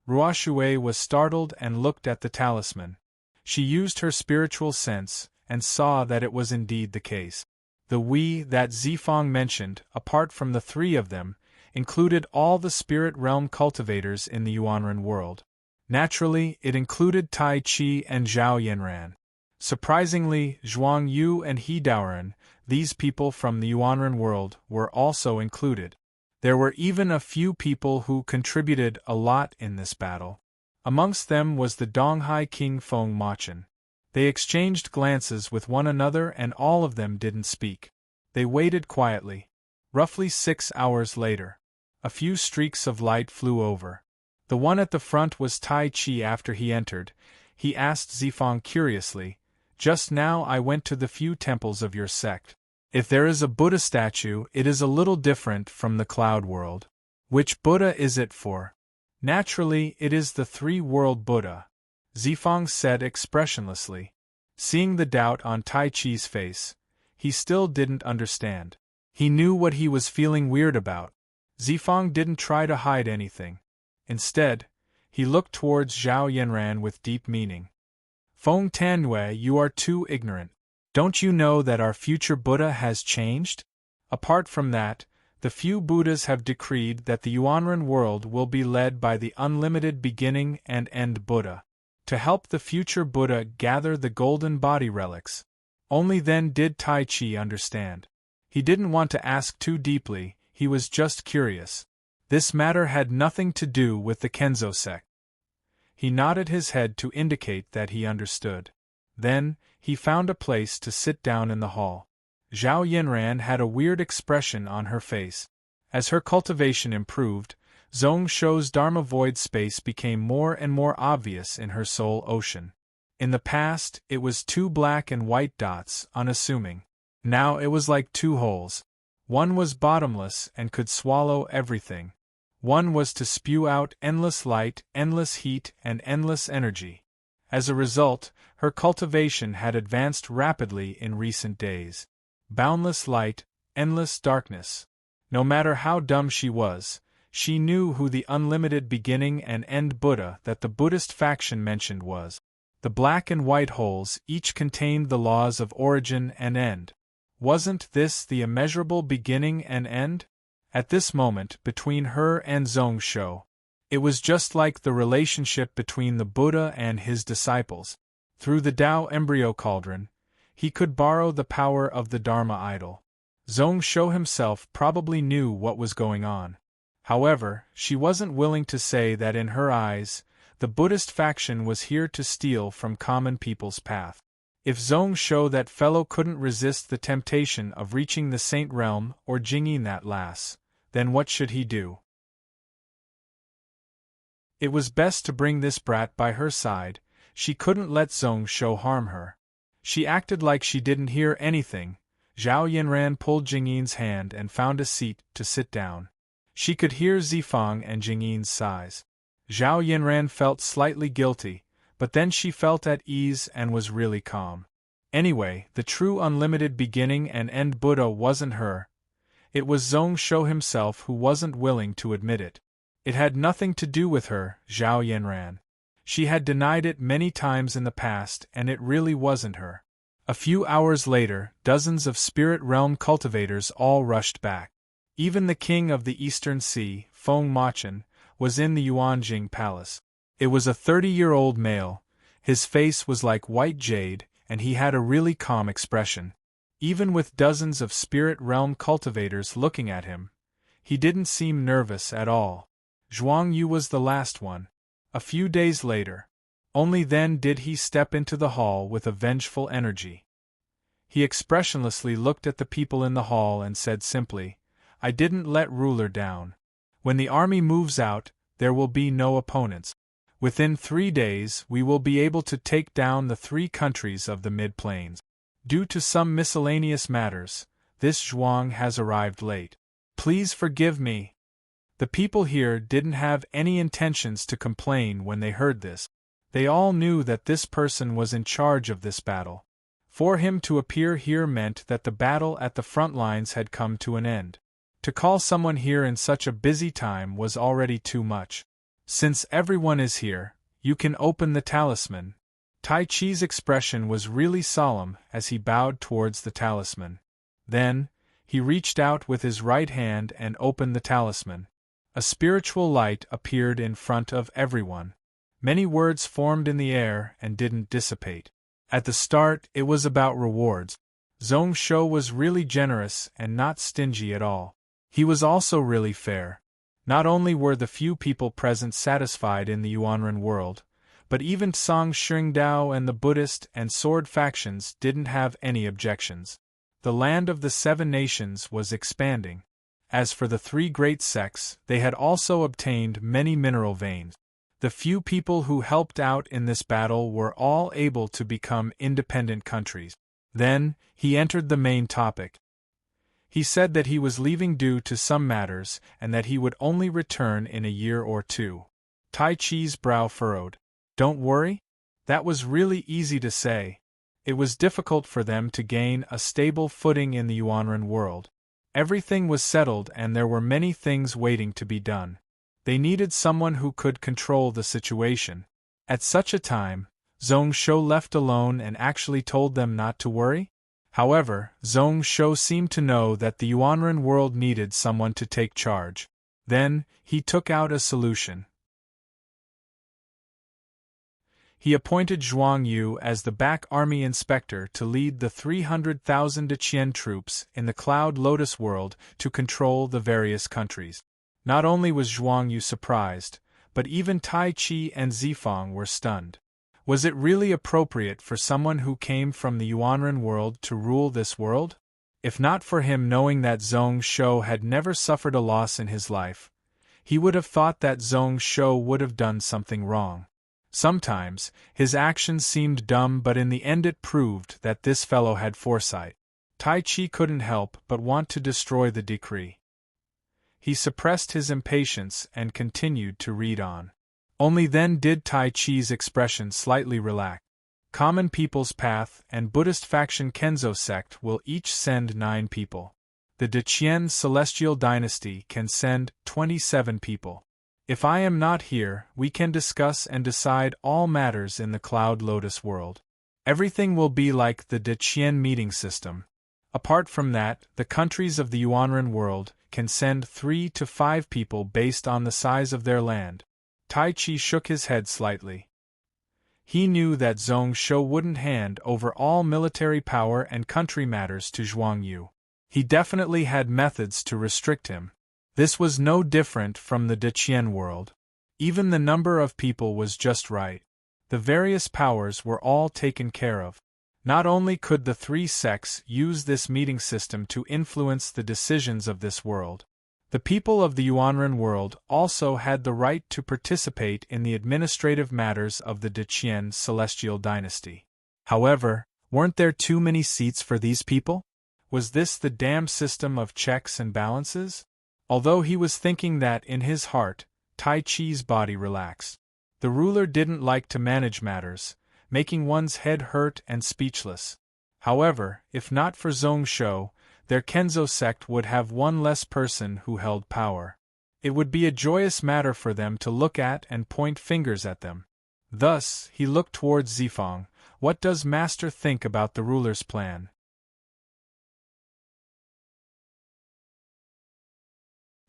Ruoshui was startled and looked at the talisman. She used her spiritual sense and saw that it was indeed the case. The we that Zifang mentioned, apart from the three of them, included all the spirit realm cultivators in the Yuanren world. Naturally, it included Tai Chi and Zhao Yanran. Surprisingly, Zhuang Yu and He Daoren, these people from the Yuanren world, were also included. There were even a few people who contributed a lot in this battle. Amongst them was the Donghai King Feng Machin. They exchanged glances with one another and all of them didn't speak. They waited quietly. Roughly 6 hours later, a few streaks of light flew over. The one at the front was Tai Chi. After he entered, he asked Zifang curiously, "Just now I went to the few temples of your sect. If there is a Buddha statue, it is a little different from the cloud world. Which Buddha is it for?" "Naturally, it is the three-world Buddha," Zifang said expressionlessly. Seeing the doubt on Tai Chi's face, he still didn't understand. He knew what he was feeling weird about. Zifang didn't try to hide anything. Instead, he looked towards Zhao Yanran with deep meaning. "Feng Tanwei, you are too ignorant. Don't you know that our future Buddha has changed? Apart from that, the few Buddhas have decreed that the Yuanren world will be led by the unlimited beginning and end Buddha. To help the future Buddha gather the golden body relics." Only then did Tai Chi understand. He didn't want to ask too deeply, he was just curious. This matter had nothing to do with the Kenzo sect. He nodded his head to indicate that he understood. Then, he found a place to sit down in the hall. Zhao Yanran had a weird expression on her face. As her cultivation improved, Zhong Shou's Dharma void space became more and more obvious in her soul ocean. In the past, it was 2 black and white dots, unassuming. Now it was like 2 holes. One was bottomless and could swallow everything. One was to spew out endless light, endless heat, and endless energy. As a result, her cultivation had advanced rapidly in recent days. Boundless light, endless darkness. No matter how dumb she was, she knew who the unlimited beginning and end Buddha that the Buddhist faction mentioned was. The black and white holes each contained the laws of origin and end. Wasn't this the immeasurable beginning and end? At this moment, between her and Zhong Shou, it was just like the relationship between the Buddha and his disciples. Through the Tao embryo cauldron, he could borrow the power of the Dharma idol. Zhong Shou himself probably knew what was going on. However, she wasn't willing to say that in her eyes, the Buddhist faction was here to steal from common people's path. If Zhong Shou that fellow couldn't resist the temptation of reaching the Saint Realm or jinging that lass, then what should he do? It was best to bring this brat by her side. She couldn't let Zhong Shou harm her. She acted like she didn't hear anything. Zhao Yinran pulled Jingyin's hand and found a seat to sit down. She could hear Zifang and Jingyin's sighs. Zhao Yinran felt slightly guilty, but then she felt at ease and was really calm. Anyway, the true unlimited beginning and end Buddha wasn't her. It was Zhong Shou himself who wasn't willing to admit it. It had nothing to do with her, Zhao Yanran. She had denied it many times in the past, and it really wasn't her. A few hours later, dozens of spirit realm cultivators all rushed back. Even the king of the Eastern Sea, Feng Machen, was in the Yuanjing Palace. It was a 30-year-old male. His face was like white jade, and he had a really calm expression. Even with dozens of spirit realm cultivators looking at him, he didn't seem nervous at all. Zhuang Yu was the last one. A few days later. Only then did he step into the hall with a vengeful energy. He expressionlessly looked at the people in the hall and said simply, "I didn't let ruler down. When the army moves out, there will be no opponents. Within 3 days we will be able to take down the 3 countries of the mid-plains. Due to some miscellaneous matters, this Zhuang has arrived late. Please forgive me." The people here didn't have any intentions to complain when they heard this. They all knew that this person was in charge of this battle. For him to appear here meant that the battle at the front lines had come to an end. To call someone here in such a busy time was already too much. "Since everyone is here, you can open the talisman." Tai Chi's expression was really solemn as he bowed towards the talisman. Then, he reached out with his right hand and opened the talisman. A spiritual light appeared in front of everyone. Many words formed in the air and didn't dissipate. At the start, it was about rewards. Zhong Shou was really generous and not stingy at all. He was also really fair. Not only were the few people present satisfied in the Yuanren world, but even Song Xingdao and the Buddhist and sword factions didn't have any objections. The land of the 7 nations was expanding. As for the 3 great sects, they had also obtained many mineral veins. The few people who helped out in this battle were all able to become independent countries. Then, he entered the main topic. He said that he was leaving due to some matters and that he would only return in a year or 2. Tai Chi's brow furrowed. "Don't worry?" That was really easy to say. It was difficult for them to gain a stable footing in the Yuanren world. Everything was settled and there were many things waiting to be done. They needed someone who could control the situation. At such a time, Zhong Shou left alone and actually told them not to worry? However, Zhong Shou seemed to know that the Yuanren world needed someone to take charge. Then, he took out a solution. He appointed Zhuang Yu as the back army inspector to lead the 300,000 Deqian troops in the Cloud Lotus world to control the various countries. Not only was Zhuang Yu surprised, but even Tai Chi and Zifang were stunned. Was it really appropriate for someone who came from the Yuanren world to rule this world? If not for him knowing that Zhong Shou had never suffered a loss in his life, he would have thought that Zhong Shou would have done something wrong. Sometimes, his actions seemed dumb, but in the end it proved that this fellow had foresight. Tai Chi couldn't help but want to destroy the decree. He suppressed his impatience and continued to read on. Only then did Tai Chi's expression slightly relax. Common People's Path and Buddhist faction Kenzo sect will each send 9 people. The Deqian Celestial Dynasty can send 27 people. If I am not here, we can discuss and decide all matters in the Cloud Lotus world. Everything will be like the Deqian meeting system. Apart from that, the countries of the Yuanren world can send 3 to 5 people based on the size of their land. Tai Chi shook his head slightly. He knew that Zhong Shou wouldn't hand over all military power and country matters to Zhuang Yu. He definitely had methods to restrict him. This was no different from the Deqian world. Even the number of people was just right. The various powers were all taken care of. Not only could the three sects use this meeting system to influence the decisions of this world, the people of the Yuanren world also had the right to participate in the administrative matters of the Deqian celestial dynasty. However, weren't there too many seats for these people? Was this the damned system of checks and balances? Although he was thinking that in his heart, Tai Chi's body relaxed. The ruler didn't like to manage matters, making one's head hurt and speechless. However, if not for Zhongsho, their Kenzo sect would have one less person who held power. It would be a joyous matter for them to look at and point fingers at them. Thus, he looked towards Zifang. What does Master think about the ruler's plan?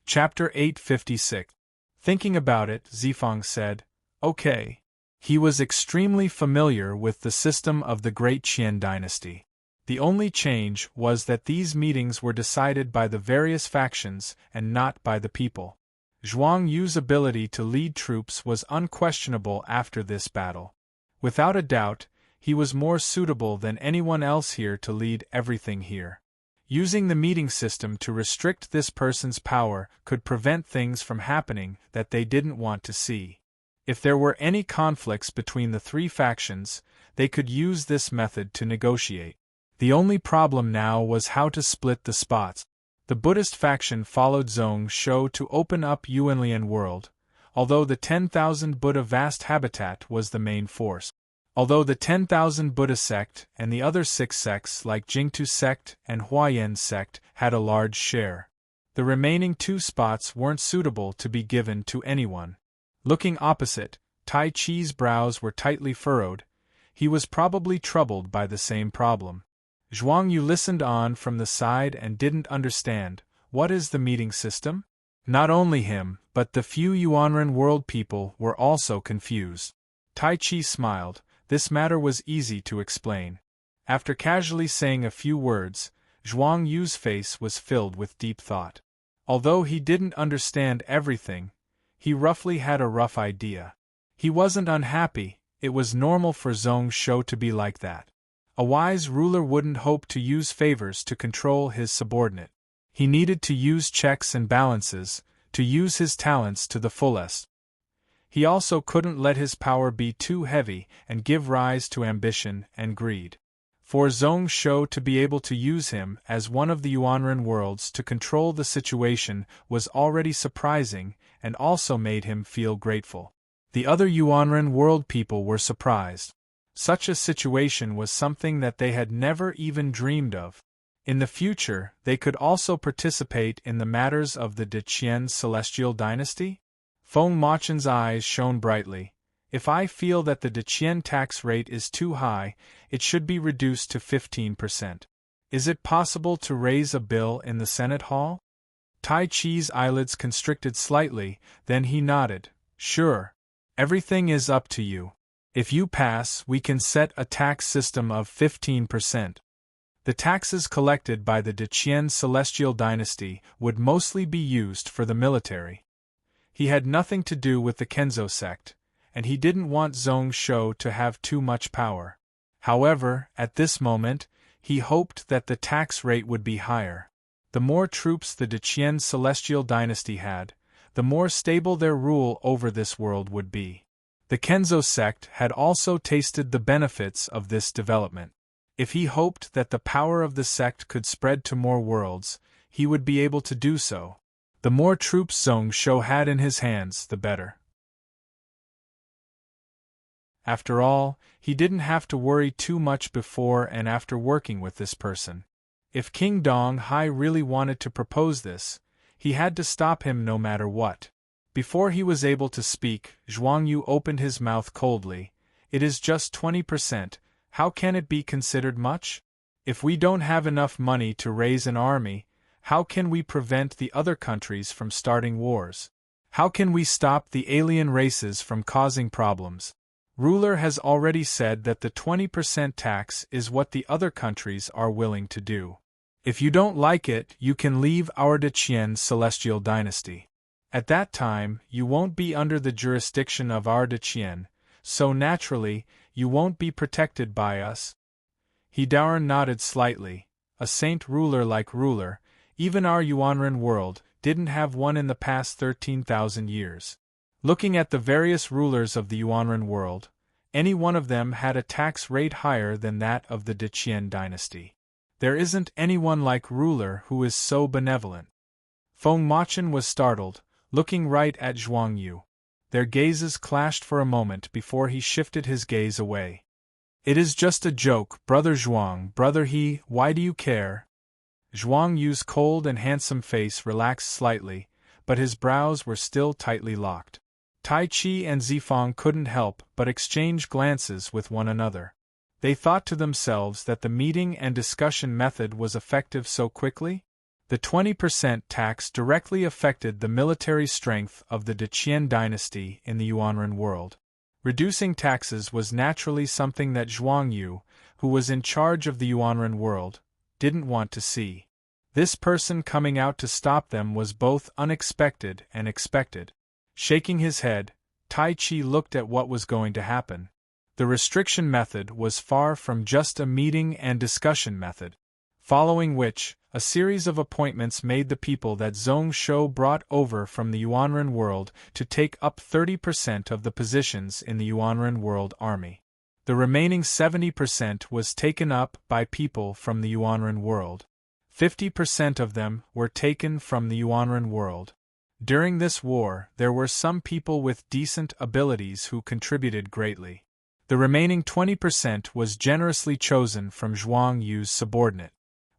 Chapter 856. Thinking about it, Zifang said, "Okay." He was extremely familiar with the system of the Great Qian dynasty. The only change was that these meetings were decided by the various factions and not by the people. Zhuang Yu's ability to lead troops was unquestionable after this battle. Without a doubt, he was more suitable than anyone else here to lead everything here. Using the meeting system to restrict this person's power could prevent things from happening that they didn't want to see. If there were any conflicts between the three factions, they could use this method to negotiate. The only problem now was how to split the spots. The Buddhist faction followed Zhongsho to open up Yuanlian world, although the 10,000 Buddha vast habitat was the main force. Although the 10,000 Buddha sect and the other 6 sects like Jingtu sect and Huayan sect had a large share, the remaining 2 spots weren't suitable to be given to anyone. Looking opposite, Tai Chi's brows were tightly furrowed. He was probably troubled by the same problem. Zhuang Yu listened on from the side and didn't understand. What is the meeting system? Not only him, but the few Yuanren world people were also confused. Tai Chi smiled. This matter was easy to explain. After casually saying a few words, Zhuang Yu's face was filled with deep thought. Although he didn't understand everything, he roughly had a rough idea. He wasn't unhappy. It was normal for Zhongsho to be like that. A wise ruler wouldn't hope to use favors to control his subordinate. He needed to use checks and balances, to use his talents to the fullest. He also couldn't let his power be too heavy and give rise to ambition and greed. For Zhongsho to be able to use him as one of the Yuanren worlds to control the situation was already surprising and also made him feel grateful. The other Yuanren world people were surprised. Such a situation was something that they had never even dreamed of. In the future, they could also participate in the matters of the Deqian celestial dynasty? Feng Machen's eyes shone brightly. If I feel that the Deqian tax rate is too high, it should be reduced to 15%. Is it possible to raise a bill in the Senate Hall? Tai Chi's eyelids constricted slightly, then he nodded. Sure. Everything is up to you. If you pass, we can set a tax system of 15%. The taxes collected by the Deqian celestial dynasty would mostly be used for the military. He had nothing to do with the Kenzo sect, and he didn't want Zhongsho to have too much power. However, at this moment, he hoped that the tax rate would be higher. The more troops the Deqian celestial dynasty had, the more stable their rule over this world would be. The Kenzo sect had also tasted the benefits of this development. If he hoped that the power of the sect could spread to more worlds, he would be able to do so. The more troops Zhongsho had in his hands, the better. After all, he didn't have to worry too much before and after working with this person. If King Dong Hai really wanted to propose this, he had to stop him no matter what. Before he was able to speak, Zhuang Yu opened his mouth coldly. It is just 20%. How can it be considered much? If we don't have enough money to raise an army, how can we prevent the other countries from starting wars? How can we stop the alien races from causing problems? Ruler has already said that the 20% tax is what the other countries are willing to do. If you don't like it, you can leave our Deqian celestial dynasty. At that time, you won't be under the jurisdiction of our Deqian, so naturally, you won't be protected by us. Daoran nodded slightly. A saint ruler like ruler, even our Yuanren world, didn't have one in the past 13,000 years. Looking at the various rulers of the Yuanren world, any one of them had a tax rate higher than that of the Deqian dynasty. There isn't anyone like ruler who is so benevolent. Feng Machan was startled, looking right at Zhuang Yu. Their gazes clashed for a moment before he shifted his gaze away. It is just a joke, Brother Zhuang, Brother He, why do you care? Zhuang Yu's cold and handsome face relaxed slightly, but his brows were still tightly locked. Tai Chi and Zifang couldn't help but exchange glances with one another. They thought to themselves that the meeting and discussion method was effective so quickly. The 20% tax directly affected the military strength of the Deqian dynasty in the Yuanren world. Reducing taxes was naturally something that Zhuang Yu, who was in charge of the Yuanren world, didn't want to see. This person coming out to stop them was both unexpected and expected. Shaking his head, Tai Chi looked at what was going to happen. The restriction method was far from just a meeting and discussion method. Following which, a series of appointments made the people that Zhong Shou brought over from the Yuanren world to take up 30% of the positions in the Yuanren world army. The remaining 70% was taken up by people from the Yuanren world. 50% of them were taken from the Yuanren world. During this war, there were some people with decent abilities who contributed greatly. The remaining 20% was generously chosen from Zhuang Yu's subordinate.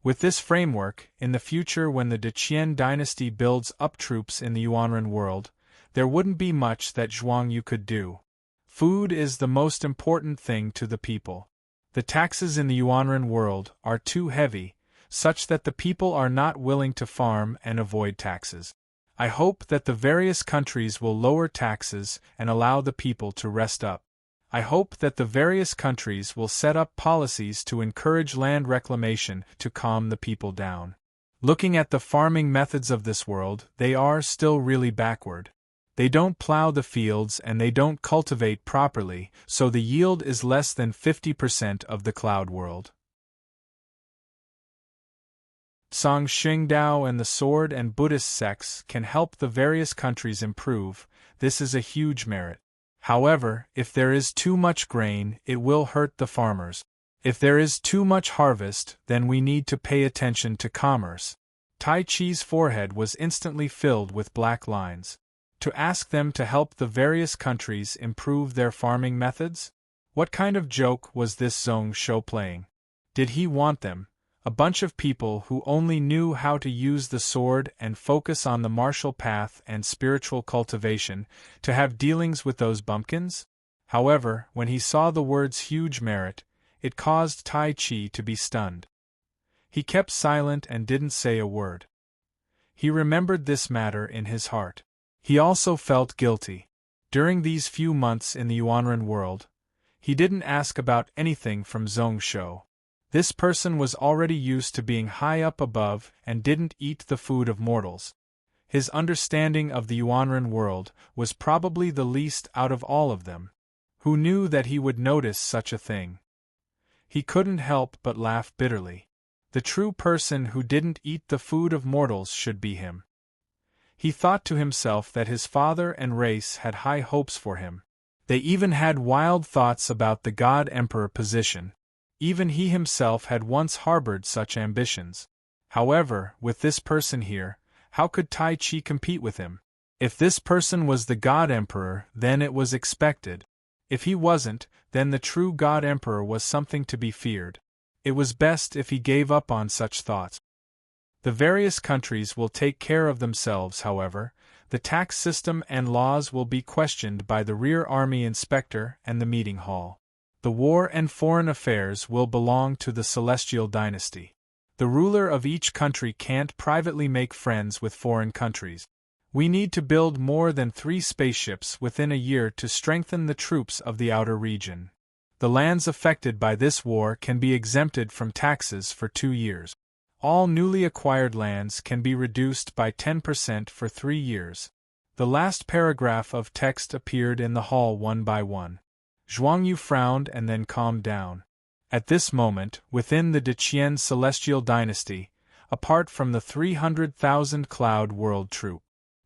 With this framework, in the future when the Deqian dynasty builds up troops in the Yuanren world, there wouldn't be much that Zhuang Yu could do. Food is the most important thing to the people. The taxes in the Yuanren world are too heavy, such that the people are not willing to farm and avoid taxes. I hope that the various countries will lower taxes and allow the people to rest up. I hope that the various countries will set up policies to encourage land reclamation to calm the people down. Looking at the farming methods of this world, they are still really backward. They don't plow the fields and they don't cultivate properly, so the yield is less than 50% of the cloud world. Song Xingdao and the sword and Buddhist sects can help the various countries improve. This is a huge merit. However, if there is too much grain, it will hurt the farmers. If there is too much harvest, then we need to pay attention to commerce. Tai Chi's forehead was instantly filled with black lines. To ask them to help the various countries improve their farming methods? What kind of joke was this Zhong Shou playing? Did he want them, a bunch of people who only knew how to use the sword and focus on the martial path and spiritual cultivation, to have dealings with those bumpkins? However, when he saw the words huge merit, it caused Tai Chi to be stunned. He kept silent and didn't say a word. He remembered this matter in his heart. He also felt guilty. During these few months in the Yuanren world, he didn't ask about anything from Zhong Shou. This person was already used to being high up above and didn't eat the food of mortals. His understanding of the Yuanren world was probably the least out of all of them. Who knew that he would notice such a thing? He couldn't help but laugh bitterly. The true person who didn't eat the food of mortals should be him. He thought to himself that his father and race had high hopes for him. They even had wild thoughts about the God Emperor position. Even he himself had once harbored such ambitions. However, with this person here, how could Tai Chi compete with him? If this person was the God Emperor, then it was expected. If he wasn't, then the true God Emperor was something to be feared. It was best if he gave up on such thoughts. The various countries will take care of themselves, however. The tax system and laws will be questioned by the rear army inspector and the meeting hall. The war and foreign affairs will belong to the Celestial Dynasty. The ruler of each country can't privately make friends with foreign countries. We need to build more than 3 spaceships within a year to strengthen the troops of the outer region. The lands affected by this war can be exempted from taxes for 2 years. All newly acquired lands can be reduced by 10% for 3 years. The last paragraph of text appeared in the hall one by one. Zhuang Yu frowned and then calmed down. At this moment, within the Deqian celestial dynasty, apart from the 300,000 Cloud World troop,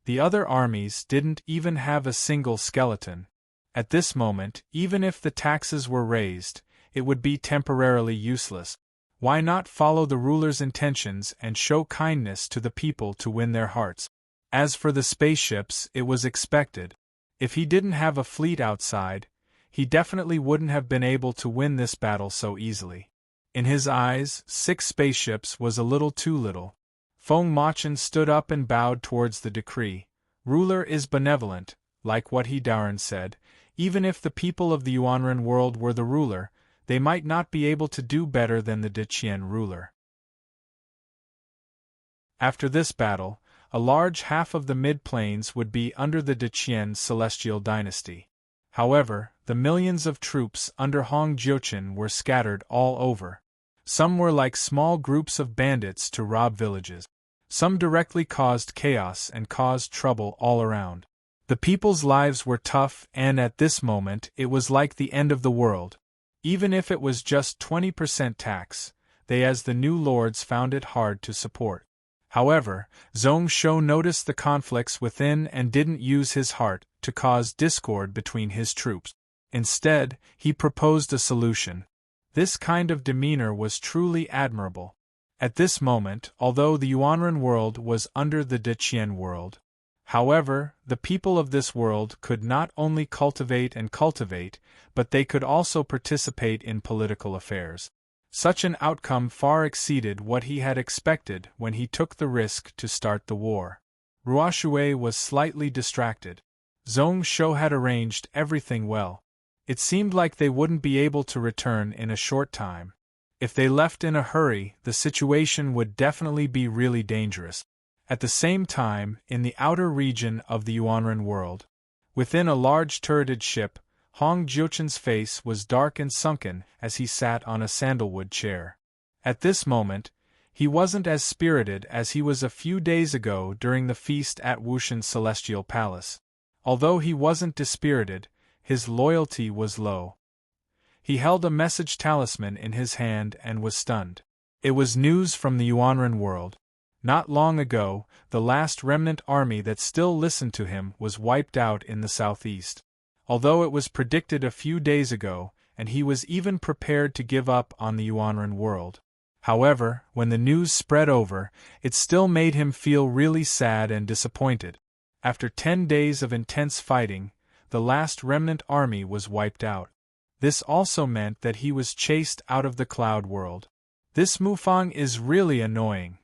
the other armies didn't even have a single skeleton. At this moment, even if the taxes were raised, it would be temporarily useless. Why not follow the ruler's intentions and show kindness to the people to win their hearts? As for the spaceships, it was expected. If he didn't have a fleet outside, he definitely wouldn't have been able to win this battle so easily. In his eyes, 6 spaceships was a little too little. Feng Machen stood up and bowed towards the decree. Ruler is benevolent, like what he Darren said. Even if the people of the Yuanren world were the ruler, they might not be able to do better than the Deqian ruler. After this battle, a large half of the mid-plains would be under the Deqian celestial dynasty. However, the millions of troops under Hong Jiuchen were scattered all over. Some were like small groups of bandits to rob villages. Some directly caused chaos and caused trouble all around. The people's lives were tough, and at this moment it was like the end of the world. Even if it was just 20% tax, they as the new lords found it hard to support. However, Zhong Shou noticed the conflicts within and didn't use his heart to cause discord between his troops. Instead, he proposed a solution. This kind of demeanor was truly admirable. At this moment, although the Yuanren world was under the Deqian world, however, the people of this world could not only cultivate, but they could also participate in political affairs. Such an outcome far exceeded what he had expected when he took the risk to start the war. Ruoshui was slightly distracted. Zhong Shou had arranged everything well. It seemed like they wouldn't be able to return in a short time. If they left in a hurry, the situation would definitely be really dangerous. At the same time, in the outer region of the Yuanren world, within a large turreted ship, Hong Jiuchen's face was dark and sunken as he sat on a sandalwood chair. At this moment, he wasn't as spirited as he was a few days ago during the feast at Wushan's celestial palace. Although he wasn't dispirited, his loyalty was low. He held a message talisman in his hand and was stunned. It was news from the Yuanren world. Not long ago, the last remnant army that still listened to him was wiped out in the southeast. Although it was predicted a few days ago, and he was even prepared to give up on the Yuanren world. However, when the news spread over, it still made him feel really sad and disappointed. After 10 days of intense fighting, the last remnant army was wiped out. This also meant that he was chased out of the Cloud World. This Mufang is really annoying.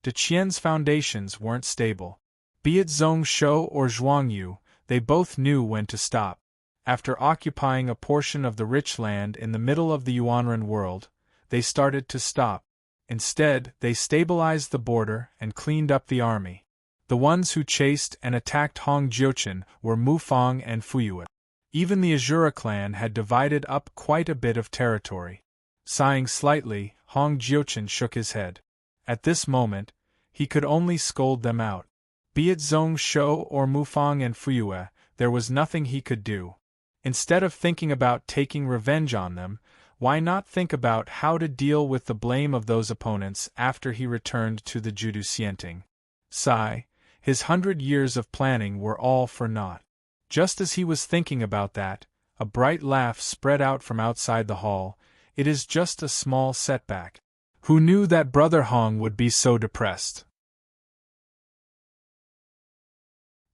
Deqian's foundations weren't stable. Be it Zhong Shou or Zhuangyu, they both knew when to stop. After occupying a portion of the rich land in the middle of the Yuanren world, they started to stop. Instead, they stabilized the border and cleaned up the army. The ones who chased and attacked Hong Jiuchen were Mufang and Fuyue. Even the Azura clan had divided up quite a bit of territory. Sighing slightly, Hong Jiuchen shook his head. At this moment, he could only scold them out. Be it Zhong Shou or Mufang and Fuyue, there was nothing he could do. Instead of thinking about taking revenge on them, why not think about how to deal with the blame of those opponents after he returned to the Judu Xianting? Sigh, his 100 years of planning were all for naught. Just as he was thinking about that, a bright laugh spread out from outside the hall. It is just a small setback. Who knew that Brother Hong would be so depressed?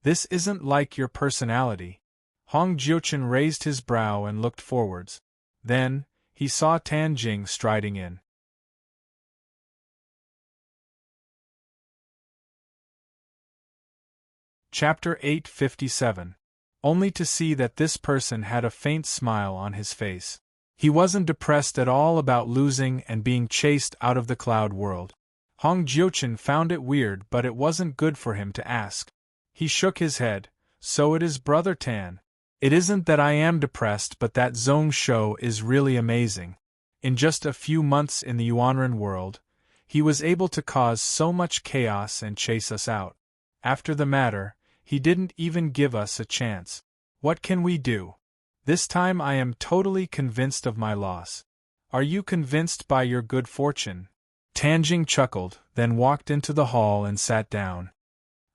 This isn't like your personality. Hong Jiuchen raised his brow and looked forwards. Then, he saw Tan Jing striding in. Chapter 857. Only to see that this person had a faint smile on his face. He wasn't depressed at all about losing and being chased out of the Cloud World. Hong Jiuchen found it weird, but it wasn't good for him to ask. He shook his head. So it is Brother Tan. It isn't that I am depressed, but that Zhong Shou is really amazing. In just a few months in the Yuanren world, he was able to cause so much chaos and chase us out. After the matter, he didn't even give us a chance. What can we do? This time I am totally convinced of my loss. Are you convinced by your good fortune? Tanjing chuckled, then walked into the hall and sat down.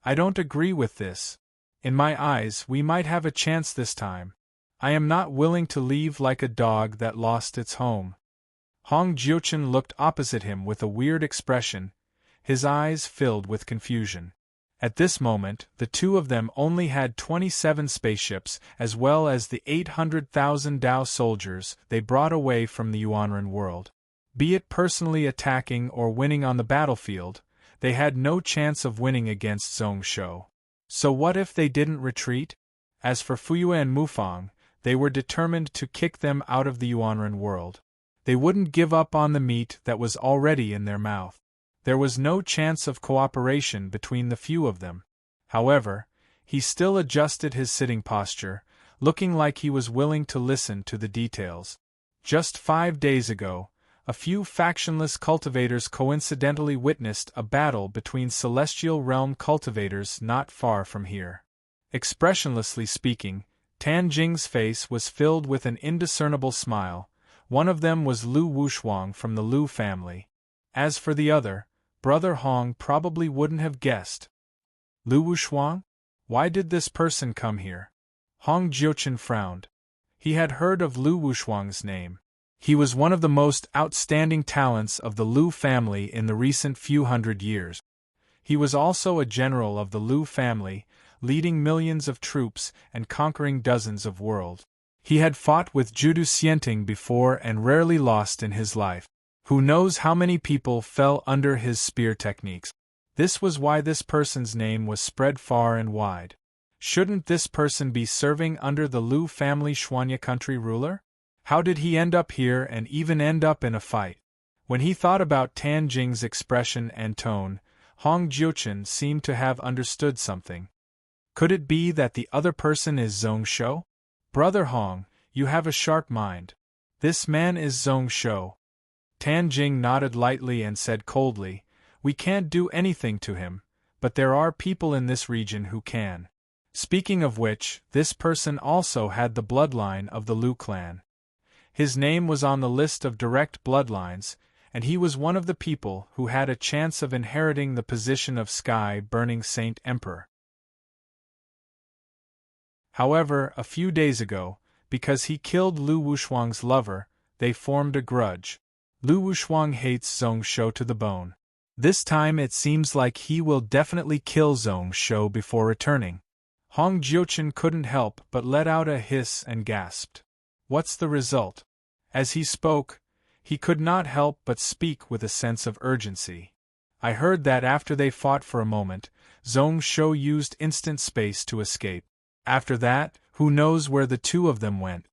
I don't agree with this. In my eyes, we might have a chance this time. I am not willing to leave like a dog that lost its home. Hong Jiuchen looked opposite him with a weird expression, his eyes filled with confusion. At this moment, the two of them only had 27 spaceships as well as the 800,000 Dao soldiers they brought away from the Yuanren world. Be it personally attacking or winning on the battlefield, they had no chance of winning against Zhongshou. So what if they didn't retreat? As for Fuyue and Mufang, they were determined to kick them out of the Yuanren world. They wouldn't give up on the meat that was already in their mouth. There was no chance of cooperation between the few of them. However, he still adjusted his sitting posture, looking like he was willing to listen to the details. Just 5 days ago, a few factionless cultivators coincidentally witnessed a battle between celestial realm cultivators not far from here. Expressionlessly speaking, Tan Jing's face was filled with an indiscernible smile. One of them was Lu Wushuang from the Lu family. As for the other, Brother Hong probably wouldn't have guessed. Lu Wushuang? Why did this person come here? Hong Jiuchen frowned. He had heard of Lu Wushuang's name. He was one of the most outstanding talents of the Lu family in the recent few hundred years. He was also a general of the Lu family, leading millions of troops and conquering dozens of worlds. He had fought with Judu Xianting before and rarely lost in his life. Who knows how many people fell under his spear techniques? This was why this person's name was spread far and wide. Shouldn't this person be serving under the Lu family Shuanya country ruler? How did he end up here and even end up in a fight? When he thought about Tan Jing's expression and tone, Hong Jiuchen seemed to have understood something. Could it be that the other person is Zhongshou? Brother Hong, you have a sharp mind. This man is Zhongshou. Tan Jing nodded lightly and said coldly, We can't do anything to him, but there are people in this region who can. Speaking of which, this person also had the bloodline of the Lu clan. His name was on the list of direct bloodlines, and he was one of the people who had a chance of inheriting the position of Sky-Burning Saint Emperor. However, a few days ago, because he killed Lu Wushuang's lover, they formed a grudge. Lu Wushuang hates Zhongshou to the bone. This time it seems like he will definitely kill Zhongshou before returning. Hong Jiuchen couldn't help but let out a hiss and gasped. What's the result? As he spoke, he could not help but speak with a sense of urgency. I heard that after they fought for a moment, Zhongshou used instant space to escape. After that, who knows where the two of them went?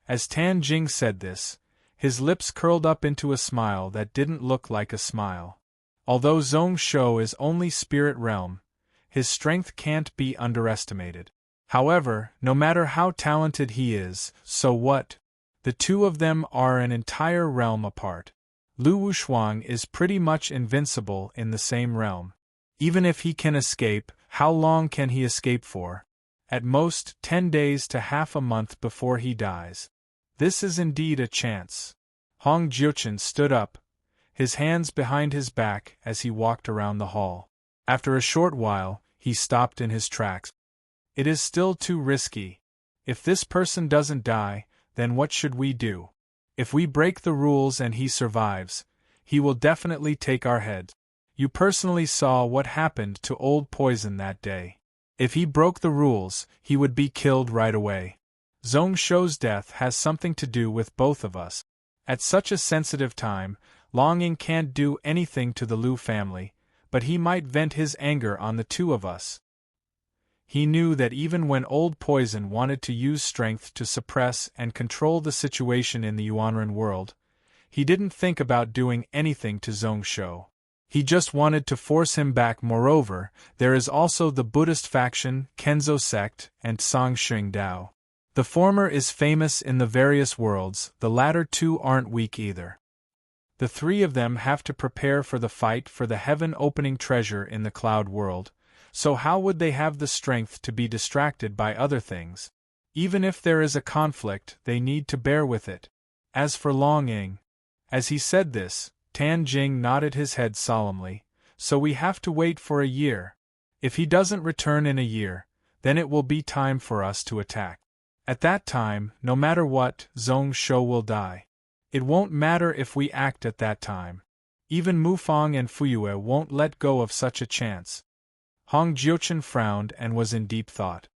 As Tan Jing said this, his lips curled up into a smile that didn't look like a smile. Although Zhongshou is only spirit realm, his strength can't be underestimated. However, no matter how talented he is, so what? The two of them are an entire realm apart. Lu Wushuang is pretty much invincible in the same realm. Even if he can escape, how long can he escape for? At most 10 days to half a month before he dies. This is indeed a chance. Hong Jiuchen stood up, his hands behind his back as he walked around the hall. After a short while, he stopped in his tracks. It is still too risky. If this person doesn't die, then what should we do? If we break the rules and he survives, he will definitely take our heads. You personally saw what happened to Old Poison that day. If he broke the rules, he would be killed right away. Zhongshou's death has something to do with both of us. At such a sensitive time, Longing can't do anything to the Lu family, but he might vent his anger on the two of us. He knew that even when Old Poison wanted to use strength to suppress and control the situation in the Yuanren world, he didn't think about doing anything to Zhongshou. He just wanted to force him back. Moreover, there is also the Buddhist faction, Kenzo sect, and Songxing Dao. The former is famous in the various worlds, the latter two aren't weak either. The three of them have to prepare for the fight for the heaven-opening treasure in the cloud world, so how would they have the strength to be distracted by other things? Even if there is a conflict, they need to bear with it. As for Longing, As he said this, Tan Jing nodded his head solemnly. So we have to wait for a year. If he doesn't return in a year, then it will be time for us to attack. At that time, no matter what, Zhong Shou will die. It won't matter if we act at that time. Even Mufang and Fuyue won't let go of such a chance. Hong Jiuchen frowned and was in deep thought.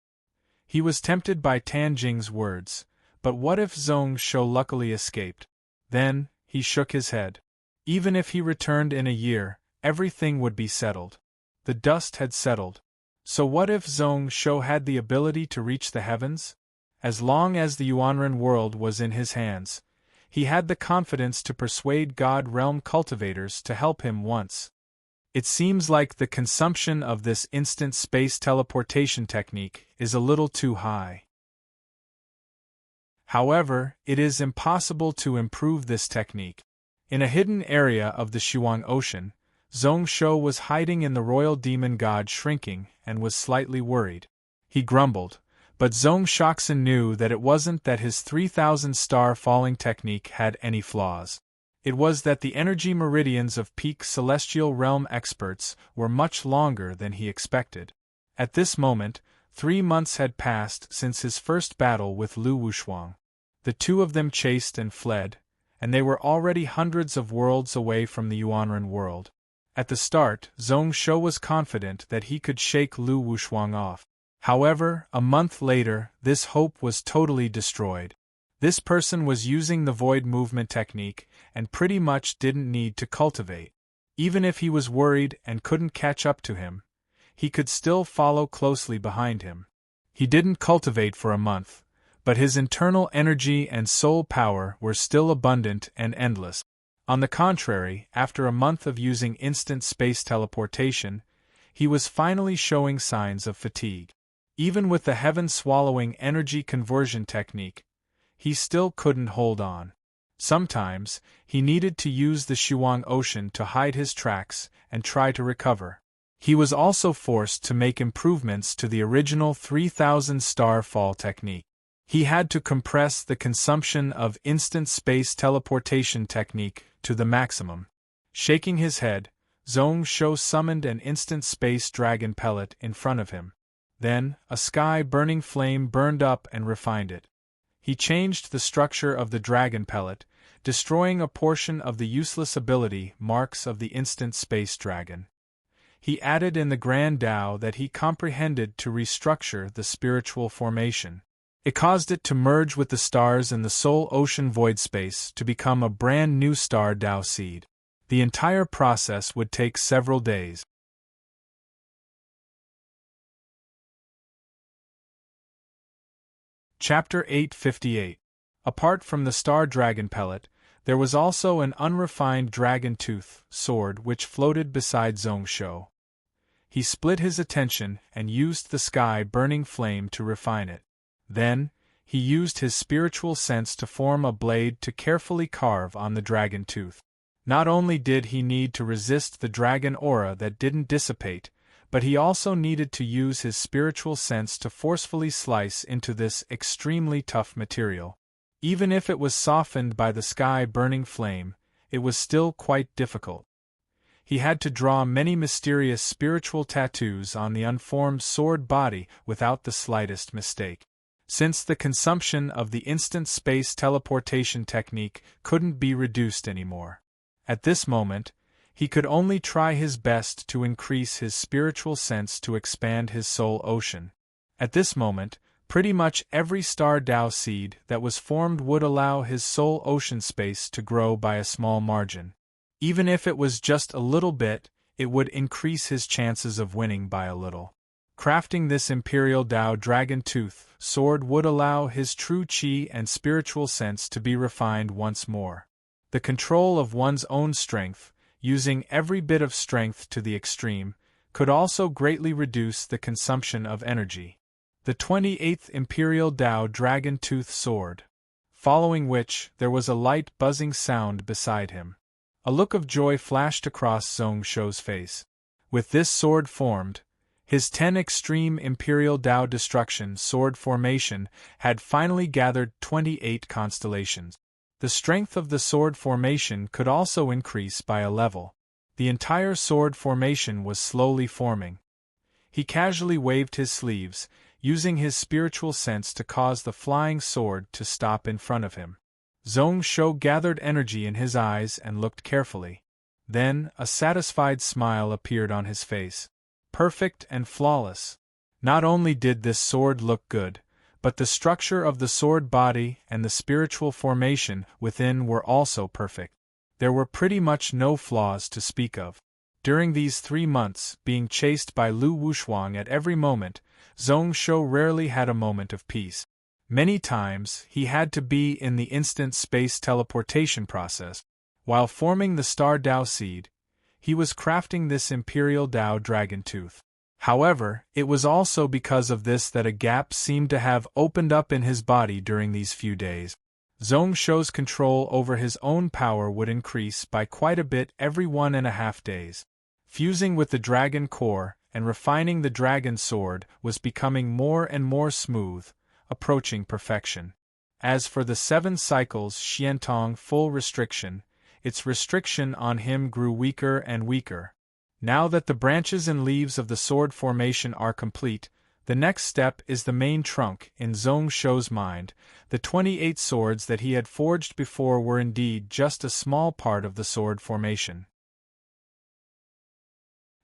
He was tempted by Tan Jing's words, but what if Zhong Shou luckily escaped? Then, he shook his head. Even if he returned in a year, everything would be settled. The dust had settled. So what if Zhong Shou had the ability to reach the heavens? As long as the Yuanren world was in his hands, he had the confidence to persuade God Realm cultivators to help him once. It seems like the consumption of this instant space teleportation technique is a little too high. However, it is impossible to improve this technique. In a hidden area of the Shuang Ocean, Zhong Shou was hiding in the royal demon god shrinking and was slightly worried. He grumbled, but Zhong Shoxin knew that it wasn't that his 3,000 star falling technique had any flaws. It was that the energy meridians of peak celestial realm experts were much longer than he expected. At this moment, 3 months had passed since his first battle with Lu Wushuang. The two of them chased and fled, and they were already hundreds of worlds away from the Yuanren world. At the start, Zhong Shou was confident that he could shake Lu Wushuang off. However, a month later, this hope was totally destroyed. This person was using the void movement technique and pretty much didn't need to cultivate. Even if he was worried and couldn't catch up to him, he could still follow closely behind him. He didn't cultivate for a month, but his internal energy and soul power were still abundant and endless. On the contrary, after a month of using instant space teleportation, he was finally showing signs of fatigue. Even with the heaven-swallowing energy conversion technique, he still couldn't hold on. Sometimes, he needed to use the Shuang Ocean to hide his tracks and try to recover. He was also forced to make improvements to the original 3,000 star fall technique. He had to compress the consumption of instant space teleportation technique to the maximum. Shaking his head, Zhong Shou summoned an instant space dragon pellet in front of him. Then, a sky-burning flame burned up and refined it. He changed the structure of the dragon pellet, destroying a portion of the useless ability marks of the instant space dragon. He added in the Grand Tao that he comprehended to restructure the spiritual formation. It caused it to merge with the stars in the soul ocean void space to become a brand new star Tao seed. The entire process would take several days. Chapter 858. Apart from the star dragon pellet, there was also an unrefined dragon tooth sword which floated beside Zhong Shou. He split his attention and used the sky-burning flame to refine it. Then, he used his spiritual sense to form a blade to carefully carve on the dragon tooth. Not only did he need to resist the dragon aura that didn't dissipate, but he also needed to use his spiritual sense to forcefully slice into this extremely tough material. Even if it was softened by the sky-burning flame, it was still quite difficult. He had to draw many mysterious spiritual tattoos on the unformed sword body without the slightest mistake. Since the consumption of the instant space teleportation technique couldn't be reduced anymore. At this moment, he could only try his best to increase his spiritual sense to expand his soul ocean. At this moment, pretty much every star Tao seed that was formed would allow his soul ocean space to grow by a small margin. Even if it was just a little bit, it would increase his chances of winning by a little. Crafting this Imperial Tao Dragon Tooth sword would allow his true chi and spiritual sense to be refined once more. The control of one's own strength, using every bit of strength to the extreme, could also greatly reduce the consumption of energy. The 28th Imperial Tao Dragon Tooth Sword. Following which, there was a light buzzing sound beside him. A look of joy flashed across Zhong Shou's face. With this sword formed, his 10 Extreme Imperial Tao Destruction Sword formation had finally gathered 28 constellations. The strength of the sword formation could also increase by a level. The entire sword formation was slowly forming. He casually waved his sleeves, using his spiritual sense to cause the flying sword to stop in front of him. Zhong Shou gathered energy in his eyes and looked carefully. Then, a satisfied smile appeared on his face. Perfect and flawless. Not only did this sword look good, but the structure of the sword body and the spiritual formation within were also perfect. There were pretty much no flaws to speak of. During these 3 months, being chased by Lu Wushuang at every moment, Zhong Shou rarely had a moment of peace. Many times, he had to be in the instant space teleportation process. While forming the Star Dao seed, he was crafting this Imperial Dao Dragon Tooth. However, it was also because of this that a gap seemed to have opened up in his body during these few days. Zhong Shou's control over his own power would increase by quite a bit every 1.5 days. Fusing with the dragon core and refining the dragon sword was becoming more and more smooth, approaching perfection. As for the 7 cycles Xiantong full restriction, its restriction on him grew weaker and weaker. Now that the branches and leaves of the sword formation are complete, the next step is the main trunk. In Zhong Shou's mind, the 28 swords that he had forged before were indeed just a small part of the sword formation.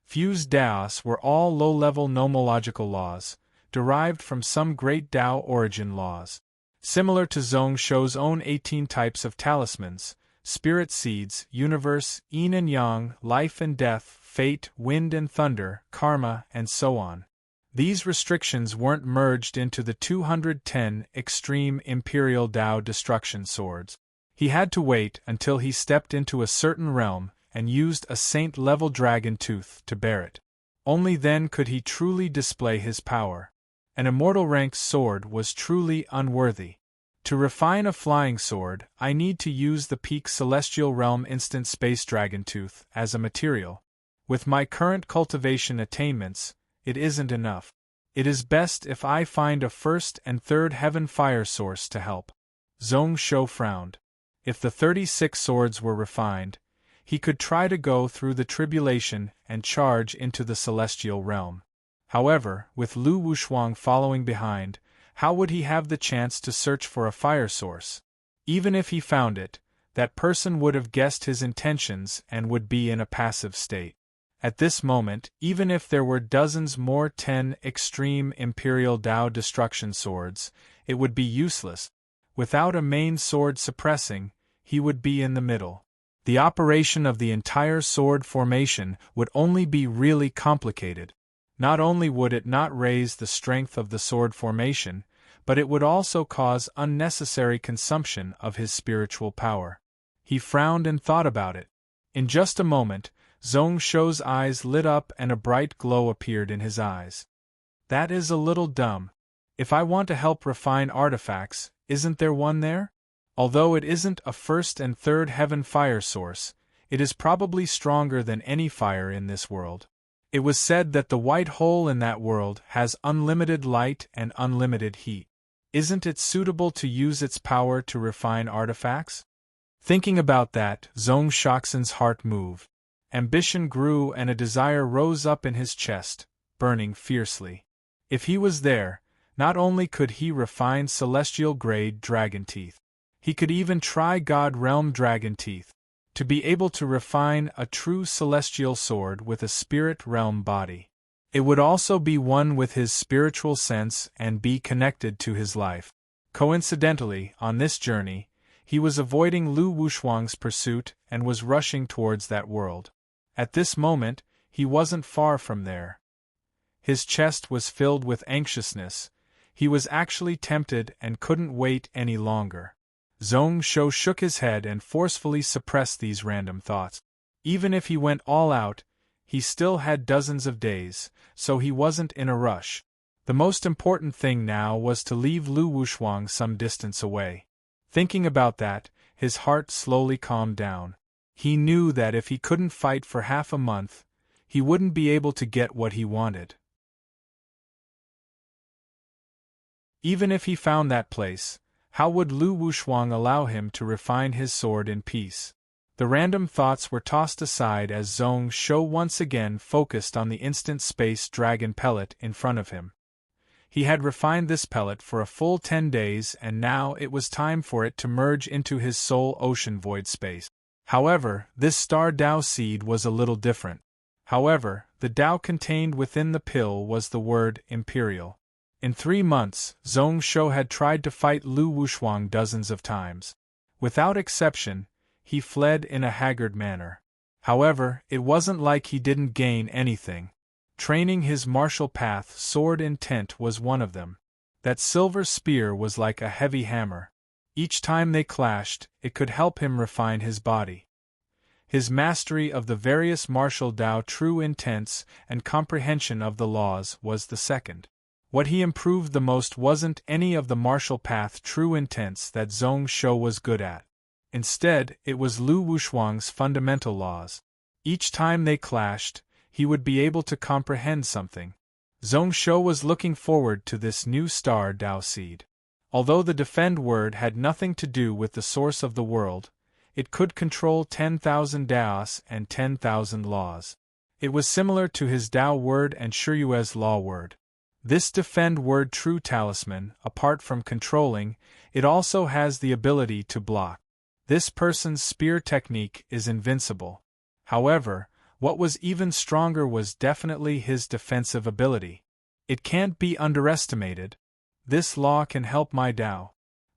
Fused Daos were all low-level nomological laws, derived from some great Dao origin laws. Similar to Zhong Shou's own 18 types of talismans, spirit seeds, universe, yin and yang, life and death, fate, wind and thunder, karma, and so on. These restrictions weren't merged into the 210 extreme Imperial Dao destruction swords. He had to wait until he stepped into a certain realm and used a saint-level dragon tooth to bear it. Only then could he truly display his power. An immortal ranked sword was truly unworthy. To refine a flying sword, I need to use the peak Celestial Realm Instant Space Dragon Tooth as a material. With my current cultivation attainments, it isn't enough. It is best if I find a 1st and 3rd heaven fire source to help. Zhong Shou frowned. If the 36 swords were refined, he could try to go through the tribulation and charge into the celestial realm. However, with Lu Wushuang following behind, how would he have the chance to search for a fire source? Even if he found it, that person would have guessed his intentions and would be in a passive state. At this moment, even if there were dozens more 10 extreme Imperial Dao destruction swords, it would be useless. Without a main sword suppressing, he would be in the middle. The operation of the entire sword formation would only be really complicated. Not only would it not raise the strength of the sword formation, but it would also cause unnecessary consumption of his spiritual power. He frowned and thought about it. In just a moment, Zhong Shou's eyes lit up and a bright glow appeared in his eyes. That is a little dumb. If I want to help refine artifacts, isn't there one there? Although it isn't a 1st and 3rd heaven fire source, it is probably stronger than any fire in this world. It was said that the white hole in that world has unlimited light and unlimited heat. Isn't it suitable to use its power to refine artifacts? Thinking about that, Zhong Shoxin's heart moved. Ambition grew and a desire rose up in his chest, burning fiercely. If he was there, not only could he refine celestial-grade dragon teeth, he could even try God Realm dragon teeth, to be able to refine a true celestial sword with a spirit realm body. It would also be one with his spiritual sense and be connected to his life. Coincidentally, on this journey, he was avoiding Lu Wushuang's pursuit and was rushing towards that world. At this moment, he wasn't far from there. His chest was filled with anxiousness. He was actually tempted and couldn't wait any longer. Zhong Shou shook his head and forcefully suppressed these random thoughts. Even if he went all out, he still had dozens of days, so he wasn't in a rush. The most important thing now was to leave Lu Wushuang some distance away. Thinking about that, his heart slowly calmed down. He knew that if he couldn't fight for half a month, he wouldn't be able to get what he wanted. Even if he found that place, How would Lu Wushuang allow him to refine his sword in peace? The random thoughts were tossed aside as Zhong Shou once again focused on the instant space dragon pellet in front of him. He had refined this pellet for a full 10 days and now it was time for it to merge into his soul ocean void space. However, this star Dao seed was a little different. However, the Dao contained within the pill was the word Imperial. In 3 months, Zhong Shou had tried to fight Lu Wushuang dozens of times. Without exception, he fled in a haggard manner. However, it wasn't like he didn't gain anything. Training his martial path sword intent was one of them. That silver spear was like a heavy hammer. Each time they clashed, it could help him refine his body. His mastery of the various martial Dao true intents and comprehension of the laws was the second. What he improved the most wasn't any of the martial path true intents that Zhong Shou was good at. Instead, it was Lu Wushuang's fundamental laws. Each time they clashed, he would be able to comprehend something. Zhong Shou was looking forward to this new star Dao seed. Although the defend word had nothing to do with the source of the world, it could control 10,000 Daos and 10,000 laws. It was similar to his Dao word and Shiyue's law word. This defend word true talisman, apart from controlling, it also has the ability to block. This person's spear technique is invincible. However, what was even stronger was definitely his defensive ability. It can't be underestimated. This law can help my Dao.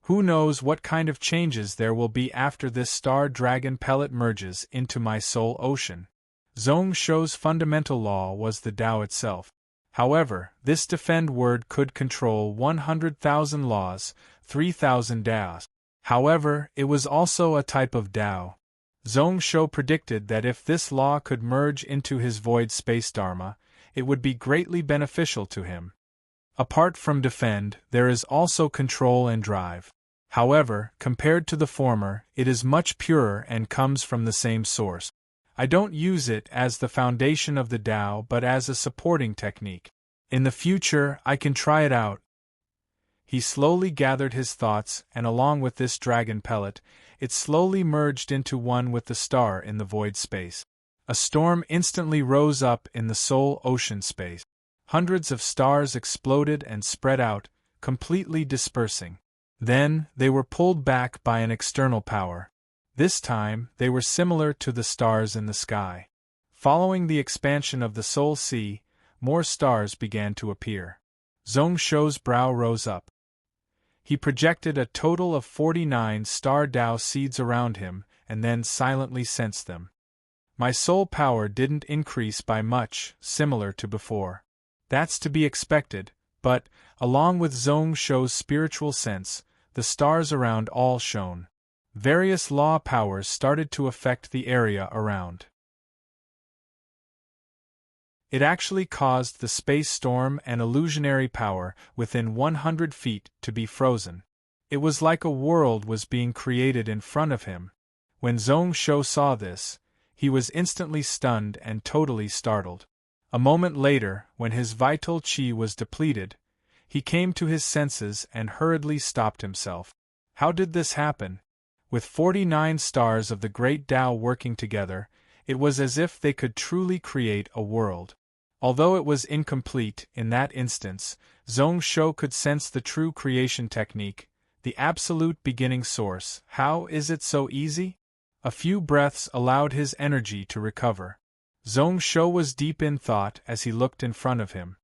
Who knows what kind of changes there will be after this star dragon pellet merges into my soul ocean. Zhong Shou's fundamental law was the Dao itself. However, this defend word could control 100,000 laws, 3,000 Daos. However, it was also a type of Dao. Zhong Shou predicted that if this law could merge into his void space Dharma, it would be greatly beneficial to him. Apart from defend, there is also control and drive. However, compared to the former, it is much purer and comes from the same source. I don't use it as the foundation of the Dao but as a supporting technique. In the future, I can try it out. He slowly gathered his thoughts and along with this dragon pellet, it slowly merged into one with the star in the void space. A storm instantly rose up in the soul ocean space. Hundreds of stars exploded and spread out, completely dispersing. Then, they were pulled back by an external power. This time, they were similar to the stars in the sky. Following the expansion of the Soul Sea, more stars began to appear. Zhong Shou's brow rose up. He projected a total of 49 star Dao seeds around him, and then silently sensed them. My soul power didn't increase by much, similar to before. That's to be expected, but, along with Zhong Shou's spiritual sense, the stars around all shone. Various law powers started to affect the area around. It actually caused the space storm and illusionary power within 100 feet to be frozen. It was like a world was being created in front of him. When Zhong Shou saw this, he was instantly stunned and totally startled. A moment later, when his vital qi was depleted, he came to his senses and hurriedly stopped himself. How did this happen? With 49 stars of the great Dao working together, it was as if they could truly create a world. Although it was incomplete in that instance, Zhong Shou could sense the true creation technique, the absolute beginning source. How is it so easy? A few breaths allowed his energy to recover. Zhong Shou was deep in thought as he looked in front of him.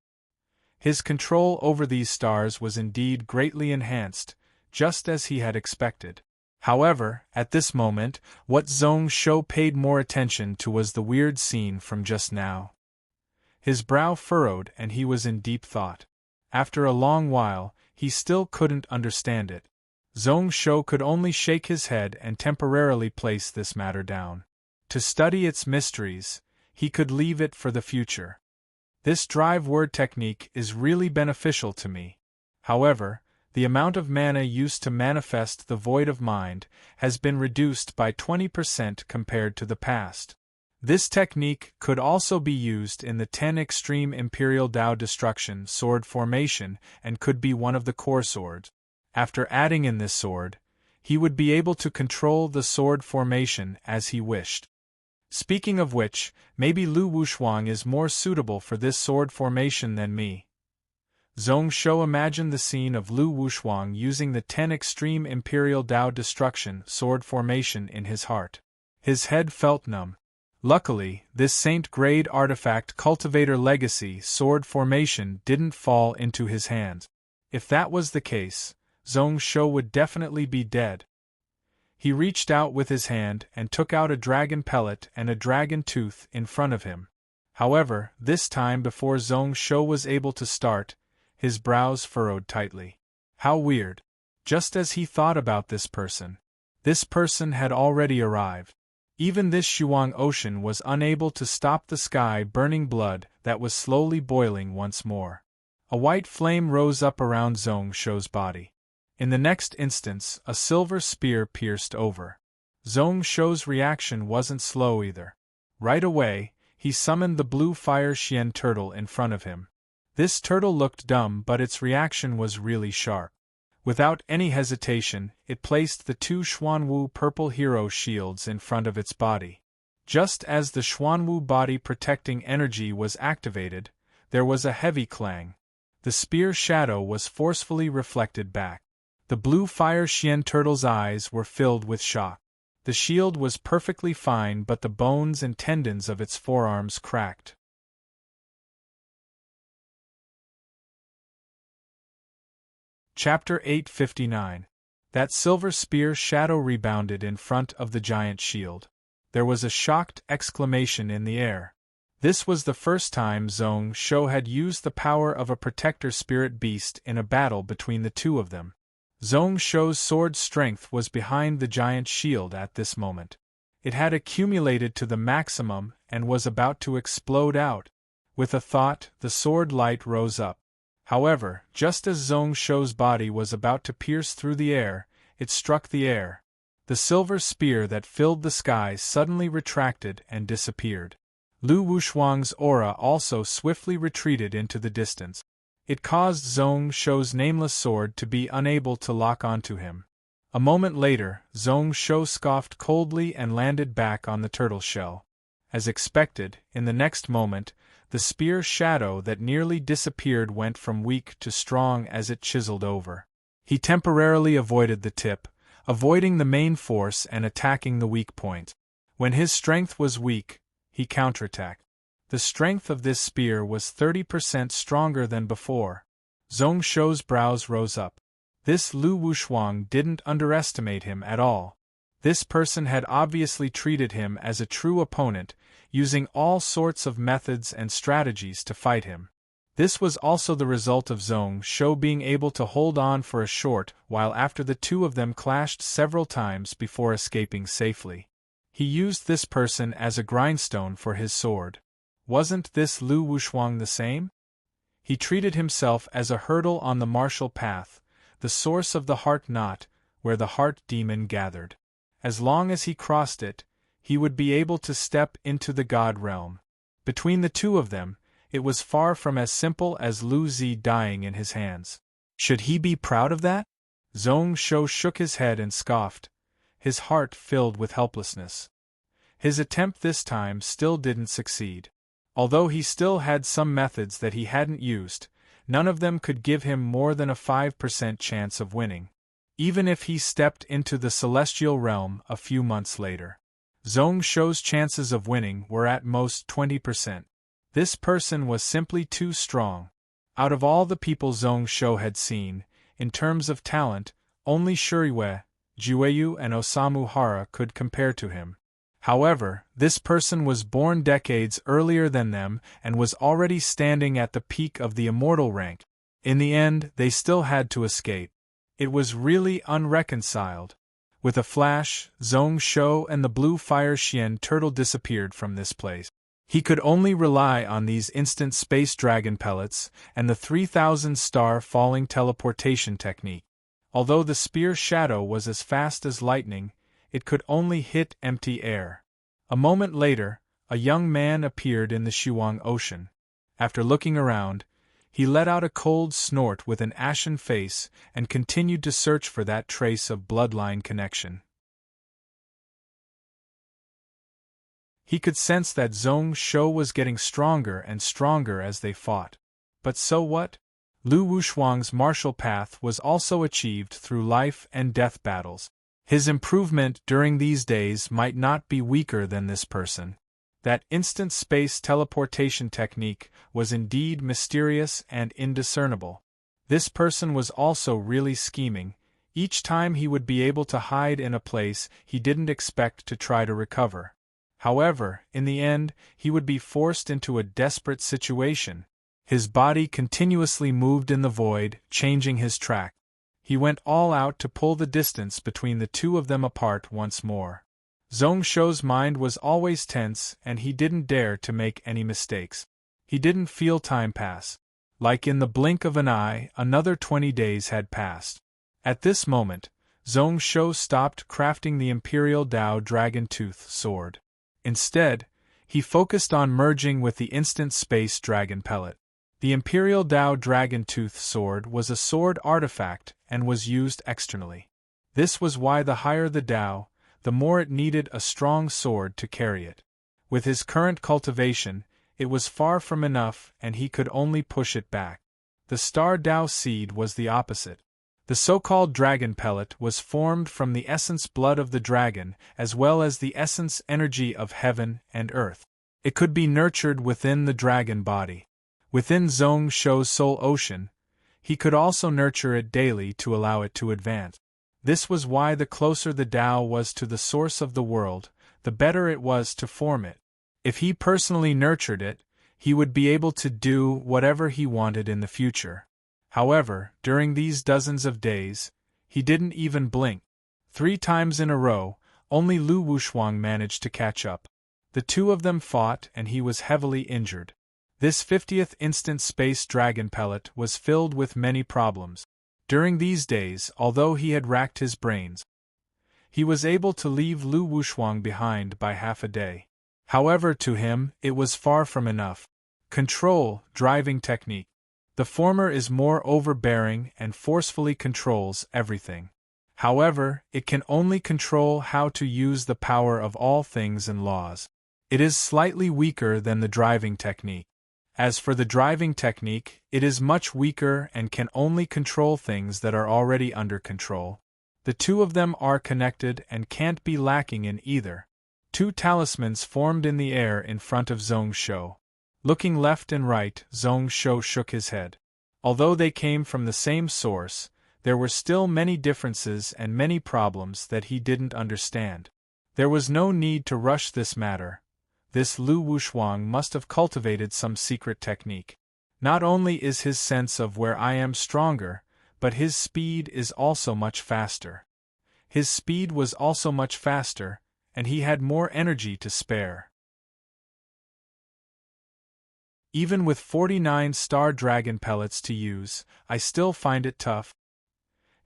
His control over these stars was indeed greatly enhanced, just as he had expected. However, at this moment, what Zhong Shou paid more attention to was the weird scene from just now. His brow furrowed and he was in deep thought. After a long while, he still couldn't understand it. Zhong Shou could only shake his head and temporarily place this matter down. To study its mysteries, he could leave it for the future. This drive word technique is really beneficial to me. However, the amount of mana used to manifest the void of mind has been reduced by 20% compared to the past. This technique could also be used in the 10 extreme Imperial Dao Destruction sword formation and could be one of the core swords. After adding in this sword, he would be able to control the sword formation as he wished. Speaking of which, maybe Lu Wushuang is more suitable for this sword formation than me. Zhong Shou imagined the scene of Lu Wushuang using the 10 Extreme Imperial Dao Destruction sword formation in his heart. His head felt numb. Luckily, this Saint-grade artifact Cultivator Legacy sword formation didn't fall into his hands. If that was the case, Zhong Shou would definitely be dead. He reached out with his hand and took out a dragon pellet and a dragon tooth in front of him. However, this time before Zhong Shou was able to start, his brows furrowed tightly. How weird. Just as he thought about this person had already arrived. Even this Shuang Ocean was unable to stop the sky burning blood that was slowly boiling once more. A white flame rose up around Zhong Shou's body. In the next instance, a silver spear pierced over. Zhong Shou's reaction wasn't slow either. Right away, he summoned the blue fire Xian turtle in front of him. This turtle looked dumb, but its reaction was really sharp. Without any hesitation, it placed the 2 Xuanwu purple hero shields in front of its body. Just as the Xuanwu body protecting energy was activated, there was a heavy clang. The spear shadow was forcefully reflected back. The blue fire Xian turtle's eyes were filled with shock. The shield was perfectly fine, but the bones and tendons of its forearms cracked. Chapter 859. That silver spear shadow rebounded in front of the giant shield. There was a shocked exclamation in the air. This was the first time Zhong Shou had used the power of a protector spirit beast in a battle between the two of them. Zhong Shou's sword strength was behind the giant shield at this moment. It had accumulated to the maximum and was about to explode out. With a thought, the sword light rose up. However, just as Zhong Shou's body was about to pierce through the air, it struck the air. The silver spear that filled the sky suddenly retracted and disappeared. Lu Wushuang's aura also swiftly retreated into the distance. It caused Zhong Shou's nameless sword to be unable to lock onto him. A moment later, Zhong Shou scoffed coldly and landed back on the turtle shell. As expected, in the next moment, the spear shadow that nearly disappeared went from weak to strong as it chiseled over. He temporarily avoided the tip, avoiding the main force and attacking the weak point. When his strength was weak, he counterattacked. The strength of this spear was 30% stronger than before. Zhong Shou's brows rose up. This Lu Wushuang didn't underestimate him at all. This person had obviously treated him as a true opponent, using all sorts of methods and strategies to fight him. This was also the result of Zhong Shou being able to hold on for a short while after the two of them clashed several times before escaping safely. He used this person as a grindstone for his sword. Wasn't this Lu Wushuang the same? He treated himself as a hurdle on the martial path, the source of the heart knot, where the heart demon gathered. As long as he crossed it, he would be able to step into the God realm. Between the two of them, it was far from as simple as Lu Zi dying in his hands. Should he be proud of that? Zhong Shou shook his head and scoffed, his heart filled with helplessness. His attempt this time still didn't succeed. Although he still had some methods that he hadn't used, none of them could give him more than a 5% chance of winning. Even if he stepped into the celestial realm a few months later, Zhong Shou's chances of winning were at most 20%. This person was simply too strong. Out of all the people Zhong Shou had seen, in terms of talent, only Shuriwei, Jueyu and Osamu Hara could compare to him. However, this person was born decades earlier than them and was already standing at the peak of the immortal rank. In the end, they still had to escape. It was really unreconciled. With a flash, Zhong Shou and the blue fire Xian turtle disappeared from this place. He could only rely on these instant space dragon pellets and the 3,000 star falling teleportation technique. Although the spear shadow was as fast as lightning, it could only hit empty air. A moment later, a young man appeared in the Shuang Ocean. After looking around, He let out a cold snort with an ashen face and continued to search for that trace of bloodline connection. He could sense that Zhong Shou was getting stronger and stronger as they fought. But so what? Lu Wushuang's martial path was also achieved through life and death battles. His improvement during these days might not be weaker than this person. That instant space teleportation technique was indeed mysterious and indiscernible. This person was also really scheming. Each time he would be able to hide in a place he didn't expect to try to recover. However, in the end, he would be forced into a desperate situation. His body continuously moved in the void, changing his track. He went all out to pull the distance between the two of them apart once more. Zhong Shou's mind was always tense, and he didn't dare to make any mistakes. He didn't feel time pass. Like in the blink of an eye, another 20 days had passed. At this moment, Zhong Shou stopped crafting the Imperial Dao Dragon Tooth sword. Instead, he focused on merging with the instant space dragon pellet. The Imperial Dao Dragon Tooth sword was a sword artifact and was used externally. This was why the higher the Dao, the more it needed a strong sword to carry it. With his current cultivation, it was far from enough and he could only push it back. The Star Dao seed was the opposite. The so-called dragon pellet was formed from the essence blood of the dragon as well as the essence energy of heaven and earth. It could be nurtured within the dragon body. Within Zhong Shou's soul ocean, he could also nurture it daily to allow it to advance. This was why the closer the Tao was to the source of the world, the better it was to form it. If he personally nurtured it, he would be able to do whatever he wanted in the future. However, during these dozens of days, he didn't even blink. 3 times in a row, only Lu Wushuang managed to catch up. The two of them fought and he was heavily injured. This 50th instant space dragon pellet was filled with many problems. During these days, although he had racked his brains, he was able to leave Lu Wushuang behind by half a day. However, to him, it was far from enough. Control, driving technique. The former is more overbearing and forcefully controls everything. However, it can only control how to use the power of all things and laws. It is slightly weaker than the driving technique. As for the driving technique, it is much weaker and can only control things that are already under control. The two of them are connected and can't be lacking in either. 2 talismans formed in the air in front of Zhong Shou. Looking left and right, Zhong Shou shook his head. Although they came from the same source, there were still many differences and many problems that he didn't understand. There was no need to rush this matter. This Lu Wushuang must have cultivated some secret technique. Not only is his sense of where I am stronger, but his speed is also much faster. His speed was also much faster, and he had more energy to spare. Even with 49 star dragon pellets to use, I still find it tough.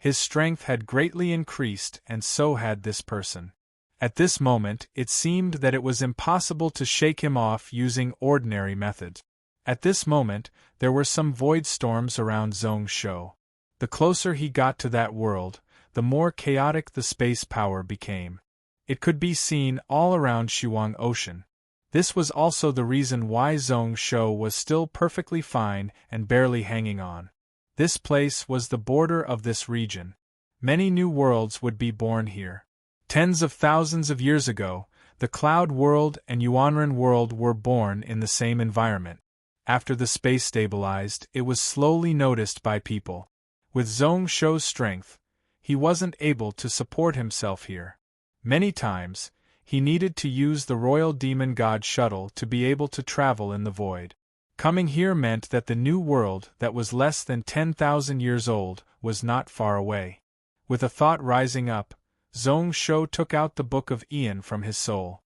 His strength had greatly increased, and so had this person. At this moment, it seemed that it was impossible to shake him off using ordinary methods. At this moment, there were some void storms around Zhong Shou. The closer he got to that world, the more chaotic the space power became. It could be seen all around Shuang Ocean. This was also the reason why Zhong Shou was still perfectly fine and barely hanging on. This place was the border of this region. Many new worlds would be born here. Tens of thousands of years ago, the Cloud World and Yuanren World were born in the same environment. After the space stabilized, it was slowly noticed by people. With Zhong Shou's strength, he wasn't able to support himself here. Many times, he needed to use the Royal Demon God Shuttle to be able to travel in the void. Coming here meant that the new world that was less than 10,000 years old was not far away. With a thought rising up, Zhong Shou took out the Book of Ian from his soul.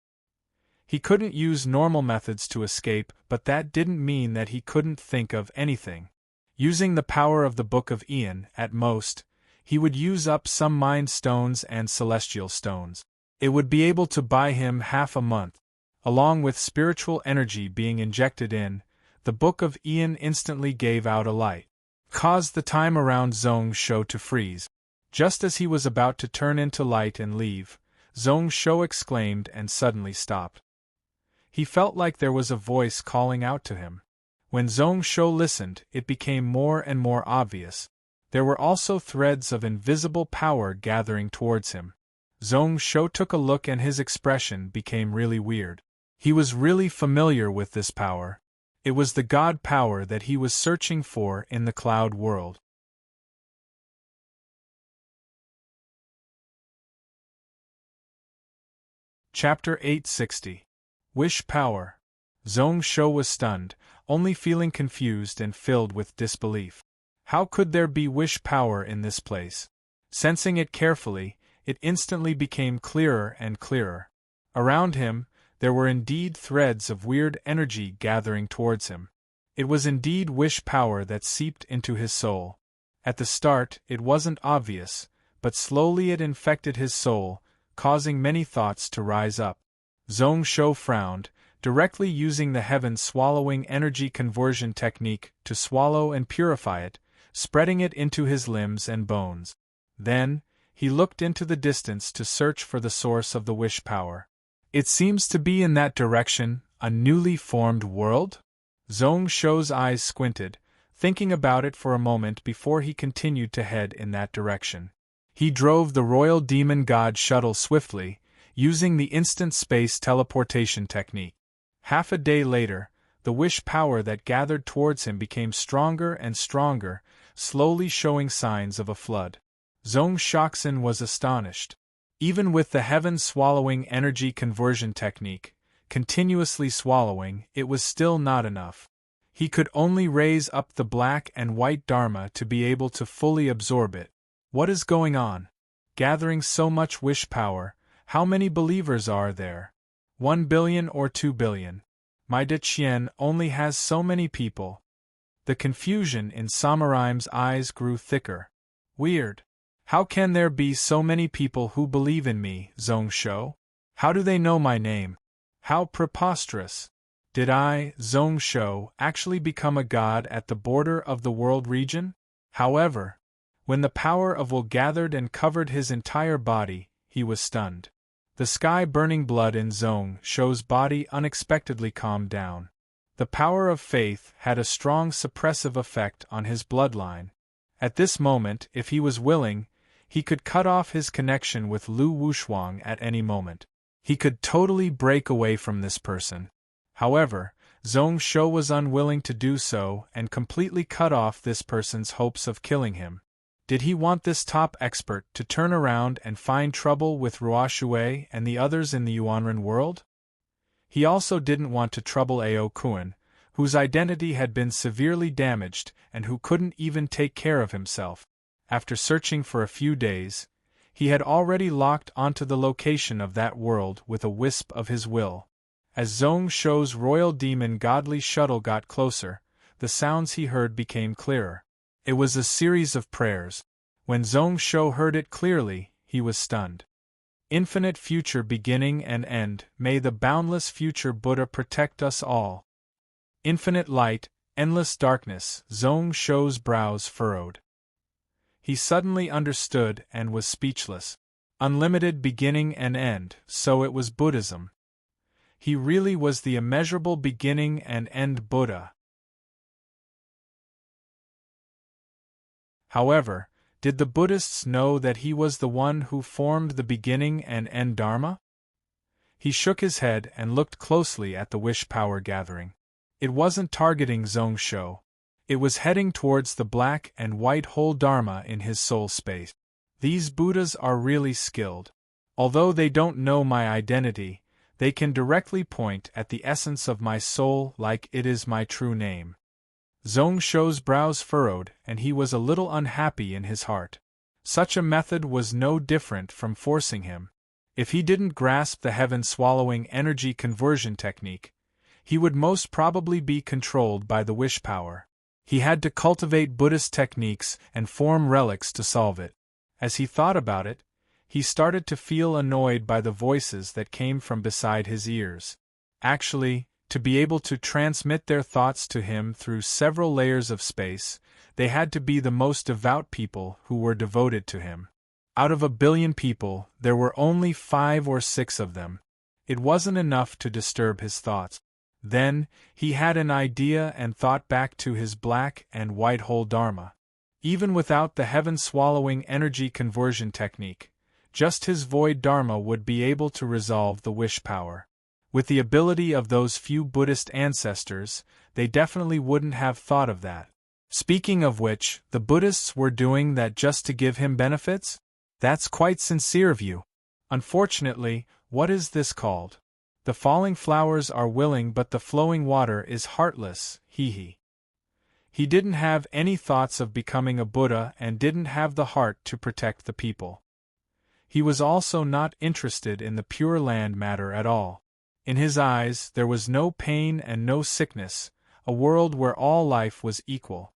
He couldn't use normal methods to escape, but that didn't mean that he couldn't think of anything. Using the power of the Book of Ian, at most, he would use up some mind stones and celestial stones. It would be able to buy him half a month. Along with spiritual energy being injected in, The Book of Ian instantly gave out a light, caused the time around Zhong Shou to freeze. Just as he was about to turn into light and leave, Zhong Shou exclaimed and suddenly stopped. He felt like there was a voice calling out to him. When Zhong Shou listened, it became more and more obvious. There were also threads of invisible power gathering towards him. Zhong Shou took a look and his expression became really weird. He was really familiar with this power. It was the god power that he was searching for in the cloud world. Chapter 860. Wish Power. Zhong Shou was stunned, only feeling confused and filled with disbelief. How could there be wish power in this place? Sensing it carefully, it instantly became clearer and clearer. Around him, there were indeed threads of weird energy gathering towards him. It was indeed wish power that seeped into his soul. At the start, it wasn't obvious, but slowly it infected his soul, causing many thoughts to rise up. Zhong Shou frowned, directly using the heaven-swallowing energy conversion technique to swallow and purify it, spreading it into his limbs and bones. Then, he looked into the distance to search for the source of the wish power. It seems to be in that direction, a newly formed world? Zhong Shou's eyes squinted, thinking about it for a moment before he continued to head in that direction. He drove the Royal Demon God shuttle swiftly, using the instant space teleportation technique. Half a day later, the wish power that gathered towards him became stronger and stronger, slowly showing signs of a flood. Zhong Shoxin was astonished. Even with the heaven-swallowing energy conversion technique, continuously swallowing, it was still not enough. He could only raise up the black and white Dharma to be able to fully absorb it. What is going on? Gathering so much wish power, how many believers are there? 1 billion or 2 billion? My De Qian only has so many people. The confusion in Samaraim's eyes grew thicker. Weird. How can there be so many people who believe in me, Zhong Shou? How do they know my name? How preposterous. Did I, Zhong Shou, actually become a god at the border of the world region? However, when the power of will gathered and covered his entire body, he was stunned. The sky-burning blood in Zhong Shou's body unexpectedly calmed down. The power of faith had a strong suppressive effect on his bloodline. At this moment, if he was willing, he could cut off his connection with Lu Wushuang at any moment. He could totally break away from this person. However, Zhong Shou was unwilling to do so and completely cut off this person's hopes of killing him. Did he want this top expert to turn around and find trouble with Ruoshui and the others in the Yuanren world? He also didn't want to trouble Ao Kuan, whose identity had been severely damaged and who couldn't even take care of himself. After searching for a few days, he had already locked onto the location of that world with a wisp of his will. As Zhong Shou's Royal Demon Godly shuttle got closer, the sounds he heard became clearer. It was a series of prayers. When Zhong Shou heard it clearly, he was stunned. Infinite future beginning and end, may the boundless future Buddha protect us all. Infinite light, endless darkness, Zhong Shou's brows furrowed. He suddenly understood and was speechless. Unlimited beginning and end, so it was Buddhism. He really was the immeasurable beginning and end Buddha. However, did the Buddhists know that he was the one who formed the beginning and end Dharma? He shook his head and looked closely at the wish power gathering. It wasn't targeting Zhong Shou. It was heading towards the black and white whole Dharma in his soul space. These Buddhas are really skilled. Although they don't know my identity, they can directly point at the essence of my soul like it is my true name. Zhong Shou's brows furrowed and he was a little unhappy in his heart. Such a method was no different from forcing him. If he didn't grasp the heaven-swallowing energy conversion technique, he would most probably be controlled by the wish power. He had to cultivate Buddhist techniques and form relics to solve it. As he thought about it, he started to feel annoyed by the voices that came from beside his ears. Actually, To be able to transmit their thoughts to him through several layers of space, they had to be the most devout people who were devoted to him. Out of 1 billion people, there were only 5 or 6 of them. It wasn't enough to disturb his thoughts. Then, he had an idea and thought back to his black and white hole Dharma. Even without the heaven-swallowing energy conversion technique, just his void Dharma would be able to resolve the wish power. With the ability of those few Buddhist ancestors, they definitely wouldn't have thought of that. Speaking of which, the Buddhists were doing that just to give him benefits? That's quite sincere of you. Unfortunately, what is this called? The falling flowers are willing but the flowing water is heartless, he didn't have any thoughts of becoming a Buddha and didn't have the heart to protect the people. He was also not interested in the Pure Land matter at all. In his eyes there was no pain and no sickness, a world where all life was equal.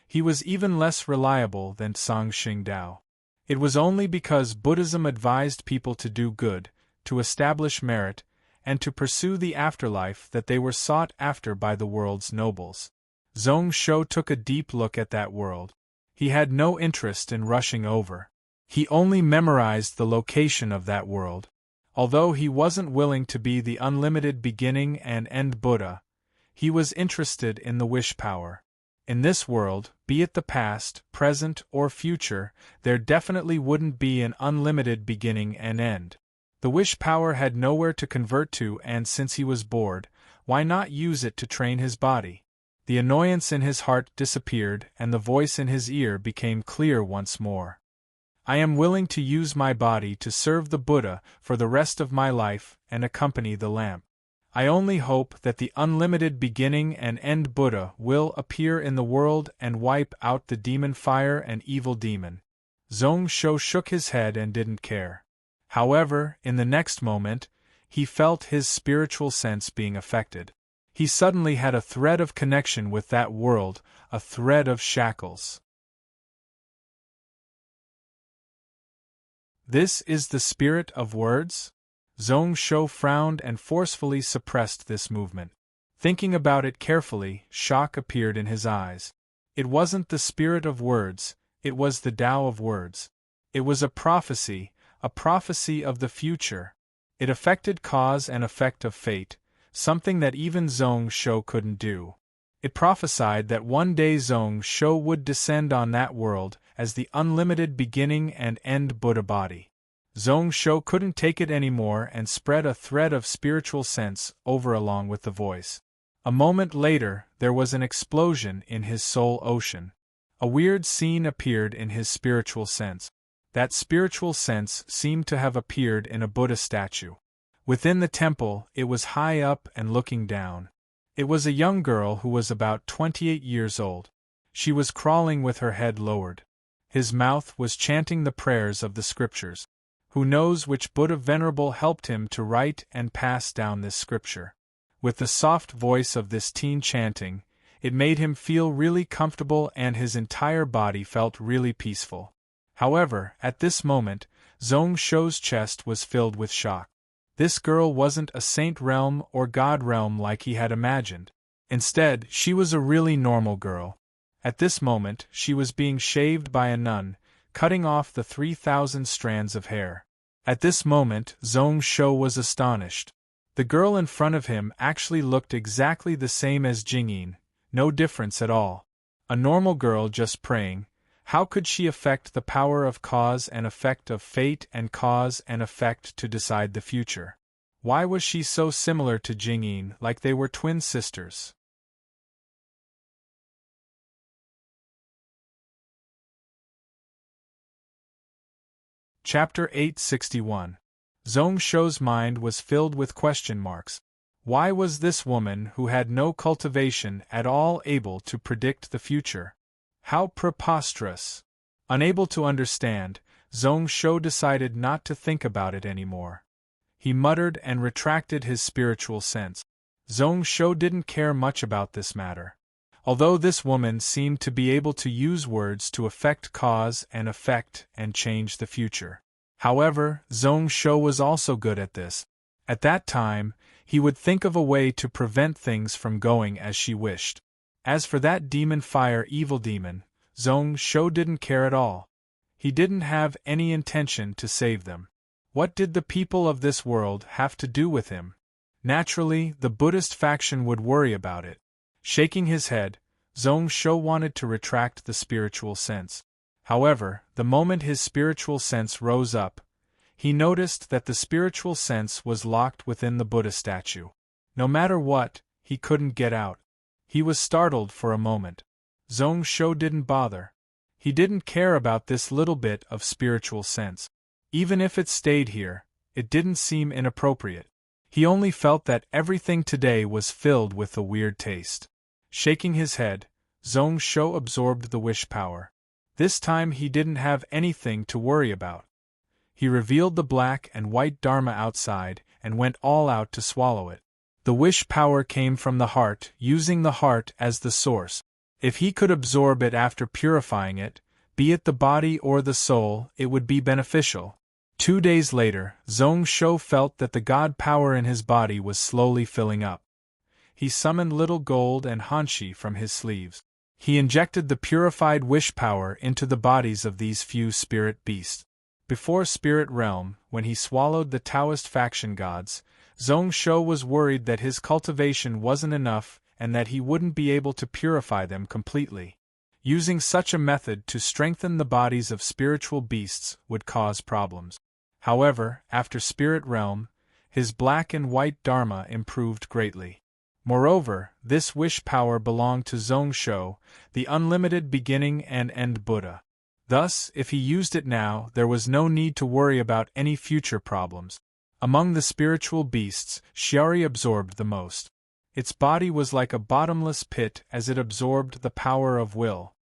He was even less reliable than Song Xingdao. It was only because Buddhism advised people to do good, to establish merit, and to pursue the afterlife that they were sought after by the world's nobles. Zhong Shou took a deep look at that world. He had no interest in rushing over. He only memorized the location of that world. Although he wasn't willing to be the unlimited beginning and end Buddha, he was interested in the wish power. In this world, be it the past, present, or future, there definitely wouldn't be an unlimited beginning and end. The wish power had nowhere to convert to, and since he was bored, why not use it to train his body? The annoyance in his heart disappeared and the voice in his ear became clear once more. I am willing to use my body to serve the Buddha for the rest of my life and accompany the lamp. I only hope that the unlimited beginning and end Buddha will appear in the world and wipe out the demon fire and evil demon. Zhong Shou shook his head and didn't care. However, in the next moment, he felt his spiritual sense being affected. He suddenly had a thread of connection with that world, a thread of shackles. This is the spirit of words? Zhong Shou frowned and forcefully suppressed this movement. Thinking about it carefully, shock appeared in his eyes. It wasn't the spirit of words, it was the Tao of words. It was a prophecy of the future. It affected cause and effect of fate, something that even Zhong Shou couldn't do. It prophesied that one day Zhong Shou would descend on that world as the unlimited beginning and end Buddha body. Zhong Shou couldn't take it anymore and spread a thread of spiritual sense over along with the voice. A moment later, there was an explosion in his soul ocean. A weird scene appeared in his spiritual sense. That spiritual sense seemed to have appeared in a Buddha statue. Within the temple, it was high up and looking down. It was a young girl who was about 28 years old. She was crawling with her head lowered. His mouth was chanting the prayers of the scriptures. Who knows which Buddha Venerable helped him to write and pass down this scripture? With the soft voice of this teen chanting, it made him feel really comfortable and his entire body felt really peaceful. However, at this moment, Zhong Shou's chest was filled with shock. This girl wasn't a saint realm or god realm like he had imagined. Instead, she was a really normal girl. At this moment, she was being shaved by a nun, cutting off the 3,000 strands of hair. At this moment, Zhong Shou was astonished. The girl in front of him actually looked exactly the same as Jingyin, no difference at all. A normal girl just praying. How could she affect the power of cause and effect of fate and cause and effect to decide the future? Why was she so similar to Jingyin, like they were twin sisters? Chapter 861. Zhong Shou's mind was filled with question marks. Why was this woman who had no cultivation at all able to predict the future? How preposterous! Unable to understand, Zhong Shou decided not to think about it anymore. He muttered and retracted his spiritual sense. Zhong Shou didn't care much about this matter. Although this woman seemed to be able to use words to affect cause and effect and change the future. However, Zhong Shou was also good at this. At that time, he would think of a way to prevent things from going as she wished. As for that demon fire evil demon, Zhong Shou didn't care at all. He didn't have any intention to save them. What did the people of this world have to do with him? Naturally, the Buddhist faction would worry about it. Shaking his head, Zhong Shou wanted to retract the spiritual sense. However, the moment his spiritual sense rose up, he noticed that the spiritual sense was locked within the Buddha statue. No matter what, he couldn't get out. He was startled for a moment. Zhong Shou didn't bother. He didn't care about this little bit of spiritual sense. Even if it stayed here, it didn't seem inappropriate. He only felt that everything today was filled with a weird taste. Shaking his head, Zhong Shou absorbed the wish power. This time he didn't have anything to worry about. He revealed the black and white Dharma outside and went all out to swallow it. The wish power came from the heart, using the heart as the source. If he could absorb it after purifying it, be it the body or the soul, it would be beneficial. 2 days later, Zhong Shou felt that the God power in his body was slowly filling up. He summoned little gold and hanshi from his sleeves. He injected the purified wish power into the bodies of these few spirit beasts. Before Spirit Realm, when he swallowed the Taoist faction gods, Zhong Shou was worried that his cultivation wasn't enough and that he wouldn't be able to purify them completely. Using such a method to strengthen the bodies of spiritual beasts would cause problems. However, after Spirit Realm, his black and white Dharma improved greatly. Moreover, this wish power belonged to Zhong Shou, the unlimited beginning and end Buddha. Thus, if he used it now, there was no need to worry about any future problems. Among the spiritual beasts, Xiaori absorbed the most. Its body was like a bottomless pit as it absorbed the power of will.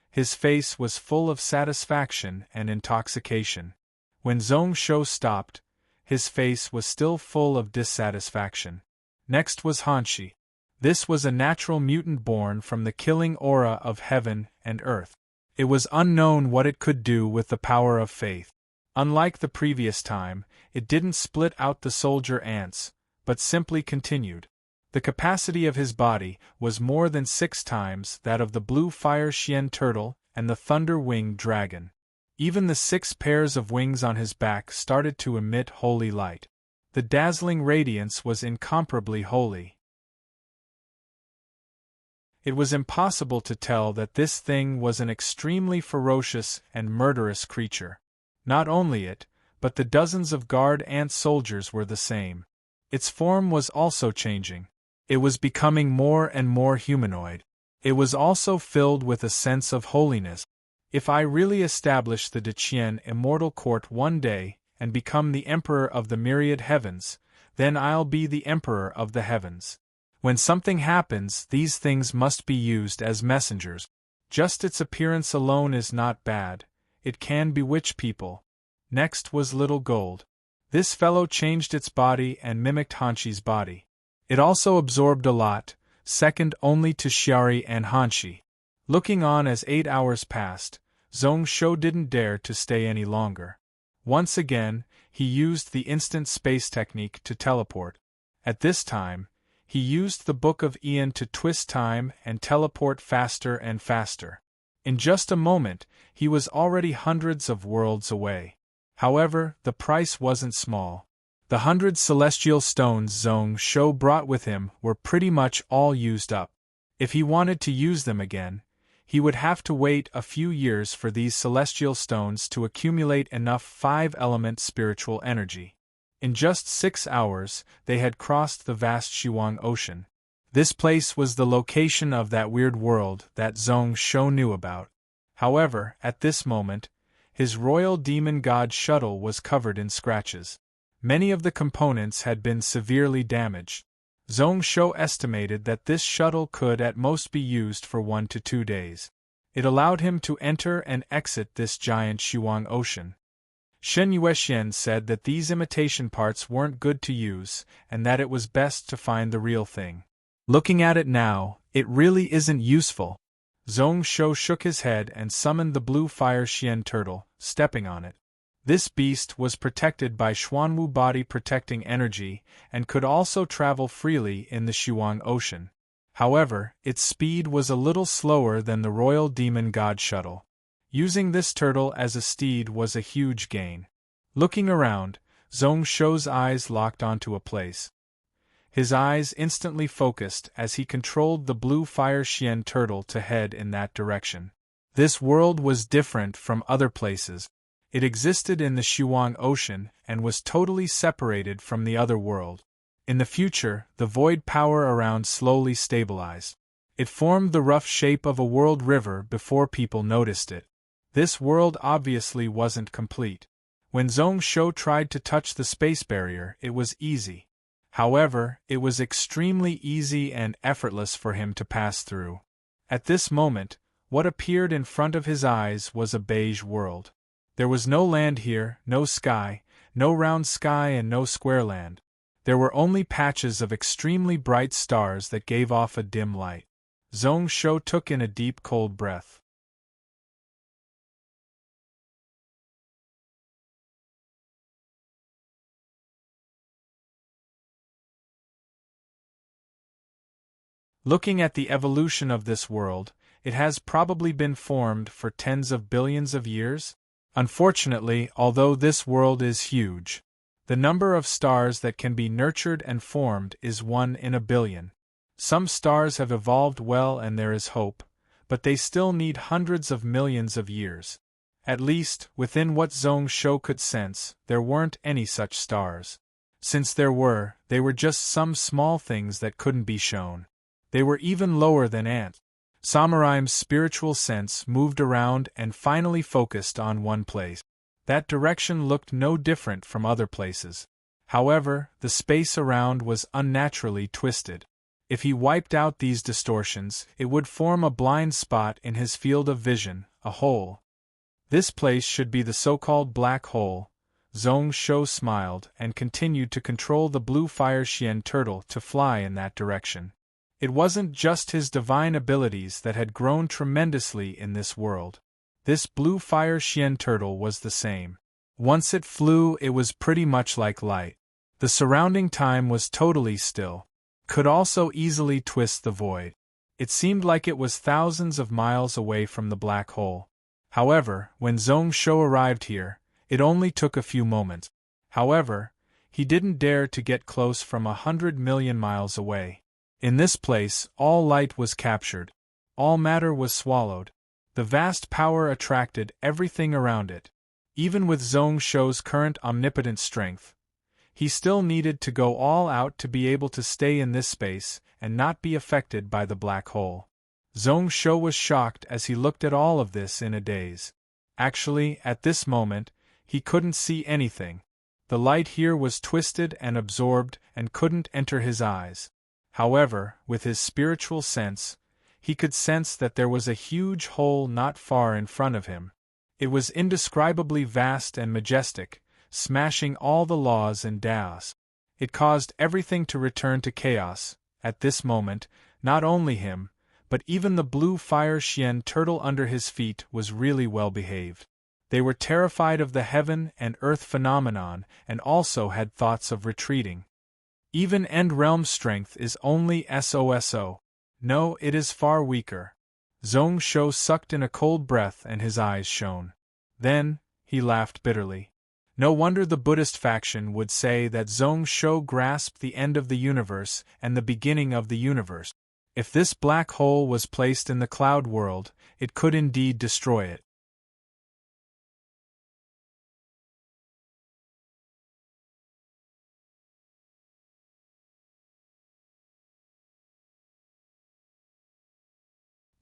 His face was full of satisfaction and intoxication. When Zhong Shou stopped, his face was still full of dissatisfaction. Next was Hanshi. This was a natural mutant born from the killing aura of heaven and earth. It was unknown what it could do with the power of faith. Unlike the previous time, it didn't split out the soldier ants, but simply continued. The capacity of his body was more than 6 times that of the blue fire Xian turtle and the thunder-winged dragon. Even the 6 pairs of wings on his back started to emit holy light. The dazzling radiance was incomparably holy. It was impossible to tell that this thing was an extremely ferocious and murderous creature. Not only it, but the dozens of guard ant soldiers were the same. Its form was also changing. It was becoming more and more humanoid. It was also filled with a sense of holiness. If I really establish the Deqian immortal court one day and become the emperor of the myriad heavens, then I'll be the emperor of the heavens. When something happens, these things must be used as messengers. Just its appearance alone is not bad. It can bewitch people. Next was Little Gold. This fellow changed its body and mimicked Hanshi's body. It also absorbed a lot, second only to Xiaori and Hanshi. Looking on as 8 hours passed, Zhong Shou didn't dare to stay any longer. Once again, he used the instant space technique to teleport. At this time, he used the Book of Ian to twist time and teleport faster and faster. In just a moment, he was already hundreds of worlds away. However, the price wasn't small. The 100 celestial stones Zhong Shou brought with him were pretty much all used up. If he wanted to use them again, he would have to wait a few years for these celestial stones to accumulate enough 5-element spiritual energy. In just 6 hours, they had crossed the vast Shuang Ocean. This place was the location of that weird world that Zhong Shou knew about. However, at this moment, his royal demon god shuttle was covered in scratches. Many of the components had been severely damaged. Zhong Shou estimated that this shuttle could at most be used for 1 to 2 days. It allowed him to enter and exit this giant Shuang Ocean. Shen Yuexian said that these imitation parts weren't good to use, and that it was best to find the real thing. Looking at it now, it really isn't useful. Zhong Shou shook his head and summoned the blue fire Xian turtle, stepping on it. This beast was protected by Xuanwu body protecting energy and could also travel freely in the Shuang Ocean. However, its speed was a little slower than the Royal Demon God Shuttle. Using this turtle as a steed was a huge gain. Looking around, Zhong Shou's eyes locked onto a place. His eyes instantly focused as he controlled the blue fire Xian turtle to head in that direction. This world was different from other places. It existed in the Shuang Ocean and was totally separated from the other world. In the future, the void power around slowly stabilized. It formed the rough shape of a world river before people noticed it. This world obviously wasn't complete. When Zhong Shou tried to touch the space barrier, it was easy. However, it was extremely easy and effortless for him to pass through. At this moment, what appeared in front of his eyes was a beige world. There was no land here, no sky, no round sky and no square land. There were only patches of extremely bright stars that gave off a dim light. Zhong Shou took in a deep cold breath. Looking at the evolution of this world, it has probably been formed for tens of billions of years. Unfortunately, although this world is huge, the number of stars that can be nurtured and formed is 1 in a billion. Some stars have evolved well and there is hope, but they still need hundreds of millions of years. At least, within what Zhong Shou could sense, there weren't any such stars. Since there were, they were just some small things that couldn't be shown. They were even lower than ants. Samurai's spiritual sense moved around and finally focused on one place. That direction looked no different from other places. However, the space around was unnaturally twisted. If he wiped out these distortions, it would form a blind spot in his field of vision, a hole. This place should be the so-called black hole. Zhong Shou smiled and continued to control the blue fire Xian turtle to fly in that direction. It wasn't just his divine abilities that had grown tremendously in this world. This blue fire Xian turtle was the same. Once it flew, it was pretty much like light. The surrounding time was totally still. Could also easily twist the void. It seemed like it was thousands of miles away from the black hole. However, when Zhong Shou arrived here, it only took a few moments. However, he didn't dare to get close from 100 million miles away. In this place, all light was captured. All matter was swallowed. The vast power attracted everything around it. Even with Zhong Shou's current omnipotent strength, he still needed to go all out to be able to stay in this space and not be affected by the black hole. Zhong Shou was shocked as he looked at all of this in a daze. Actually, at this moment, he couldn't see anything. The light here was twisted and absorbed and couldn't enter his eyes. However, with his spiritual sense, he could sense that there was a huge hole not far in front of him. It was indescribably vast and majestic, smashing all the laws and Tao's. It caused everything to return to chaos. At this moment, not only him, but even the blue fire Xian turtle under his feet was really well behaved. They were terrified of the heaven and earth phenomenon and also had thoughts of retreating. Even End Realm strength is only SOSO. No, it is far weaker. Zhong Shou sucked in a cold breath and his eyes shone. Then, he laughed bitterly. No wonder the Buddhist faction would say that Zhong Shou grasped the end of the universe and the beginning of the universe. If this black hole was placed in the cloud world, it could indeed destroy it.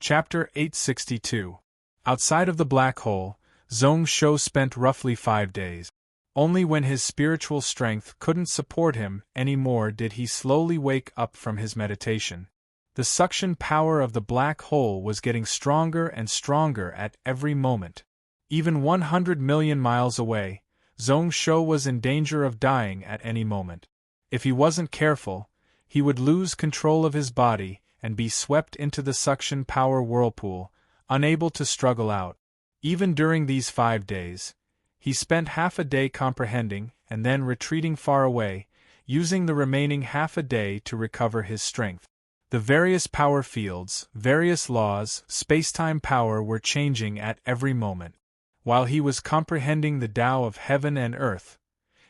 Chapter 862. Outside of the black hole, Zhong Shou spent roughly 5 days. Only when his spiritual strength couldn't support him anymore did he slowly wake up from his meditation. The suction power of the black hole was getting stronger and stronger at every moment. Even 100 million miles away, Zhong Shou was in danger of dying at any moment. If he wasn't careful, he would lose control of his body and be swept into the suction power whirlpool, unable to struggle out. Even during these 5 days, He spent half a day comprehending, and then retreating far away, using the remaining half a day to recover his strength. The various power fields, various laws, space-time power were changing at every moment. While he was comprehending the Tao of heaven and earth,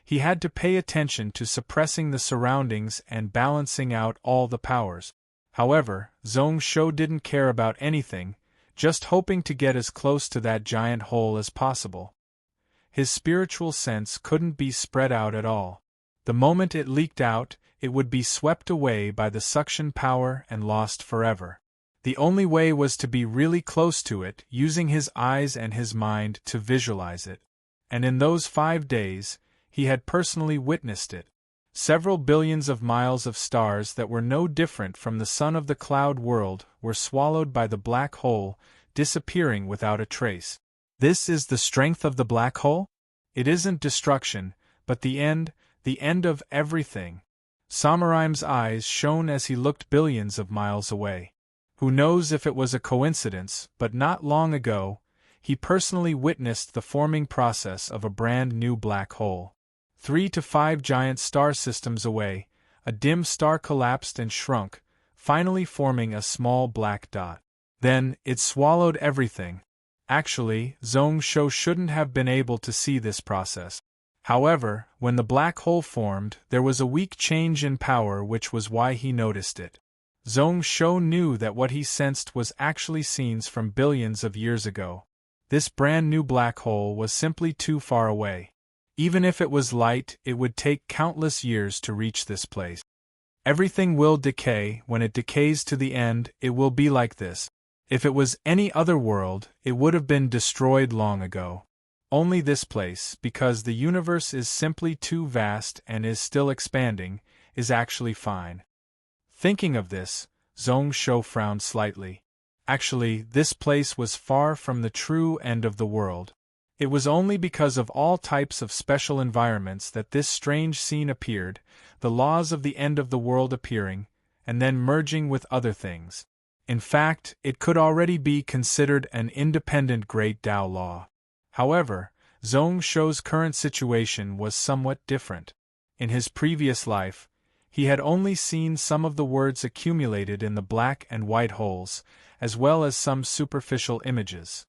he had to pay attention to suppressing the surroundings and balancing out all the powers. However, Zhong Shou didn't care about anything, just hoping to get as close to that giant hole as possible. His spiritual sense couldn't be spread out at all. The moment it leaked out, it would be swept away by the suction power and lost forever. The only way was to be really close to it, using his eyes and his mind to visualize it. And in those 5 days, he had personally witnessed it. Several billions of miles of stars that were no different from the sun of the cloud world were swallowed by the black hole, disappearing without a trace. This is the strength of the black hole? It isn't destruction, but the end of everything. Samuraim's eyes shone as he looked billions of miles away. Who knows if it was a coincidence, but not long ago, he personally witnessed the forming process of a brand new black hole. 3 to 5 giant star systems away, a dim star collapsed and shrunk, finally forming a small black dot. Then, it swallowed everything. Actually, Zhong Shou shouldn't have been able to see this process. However, when the black hole formed, there was a weak change in power, which was why he noticed it. Zhong Shou knew that what he sensed was actually scenes from billions of years ago. This brand new black hole was simply too far away. Even if it was light, it would take countless years to reach this place. Everything will decay. When it decays to the end, it will be like this. If it was any other world, it would have been destroyed long ago. Only this place, because the universe is simply too vast and is still expanding, is actually fine. Thinking of this, Zhong Shou frowned slightly. Actually, this place was far from the true end of the world. It was only because of all types of special environments that this strange scene appeared, the laws of the end of the world appearing, and then merging with other things. In fact, it could already be considered an independent Great Tao law. However, Zhong Shou's current situation was somewhat different. In his previous life, he had only seen some of the words accumulated in the black and white holes, as well as some superficial images.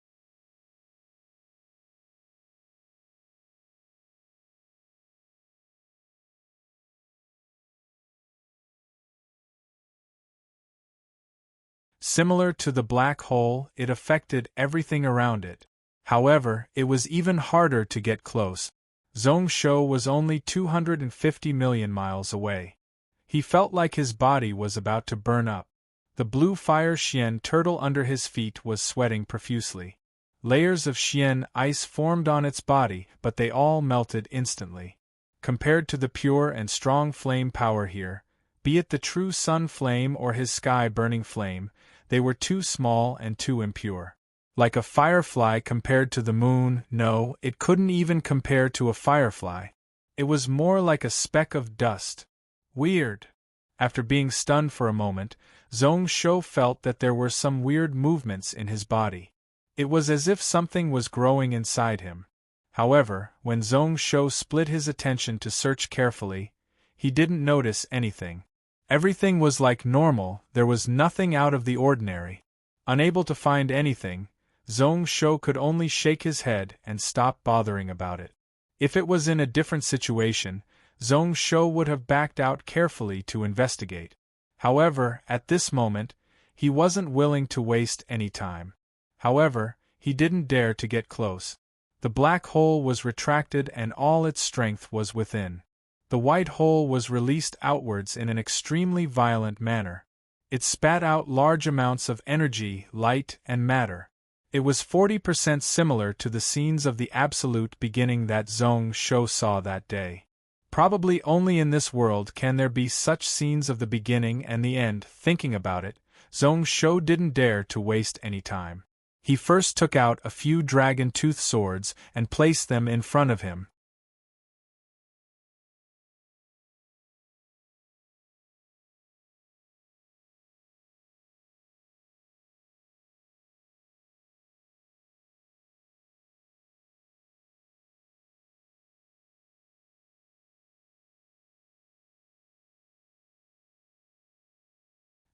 Similar to the black hole, it affected everything around it. However, it was even harder to get close. Zhong Shou was only 250 million miles away. He felt like his body was about to burn up. The blue fire Xian turtle under his feet was sweating profusely. Layers of Xian ice formed on its body, but they all melted instantly. Compared to the pure and strong flame power here, be it the true sun flame or his sky-burning flame, they were too small and too impure. Like a firefly compared to the moon, no, it couldn't even compare to a firefly. It was more like a speck of dust. Weird. After being stunned for a moment, Zhong Shou felt that there were some weird movements in his body. It was as if something was growing inside him. However, when Zhong Shou split his attention to search carefully, he didn't notice anything. Everything was like normal, there was nothing out of the ordinary. Unable to find anything, Zhong Shou could only shake his head and stop bothering about it. If it was in a different situation, Zhong Shou would have backed out carefully to investigate. However, at this moment, he wasn't willing to waste any time. However, he didn't dare to get close. The black hole was retracted and all its strength was within. The white hole was released outwards in an extremely violent manner. It spat out large amounts of energy, light, and matter. It was 40% similar to the scenes of the absolute beginning that Zhong Shou saw that day. Probably only in this world can there be such scenes of the beginning and the end. Thinking about it, Zhong Shou didn't dare to waste any time. He first took out a few dragon-tooth swords and placed them in front of him.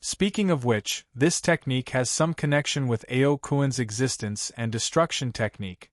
Speaking of which, this technique has some connection with Ao Kuen's existence and destruction technique.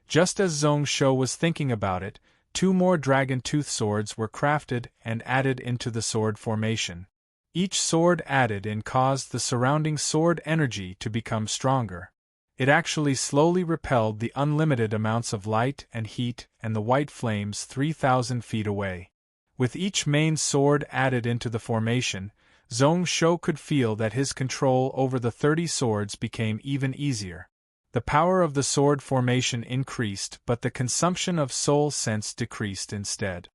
Just as Zhong Shou was thinking about it, 2 more dragon tooth swords were crafted and added into the sword formation. Each sword added in caused the surrounding sword energy to become stronger. It actually slowly repelled the unlimited amounts of light and heat and the white flames 3,000 feet away. With each main sword added into the formation, Zhong Shou could feel that his control over the 30 swords became even easier. The power of the sword formation increased, but the consumption of soul sense decreased instead.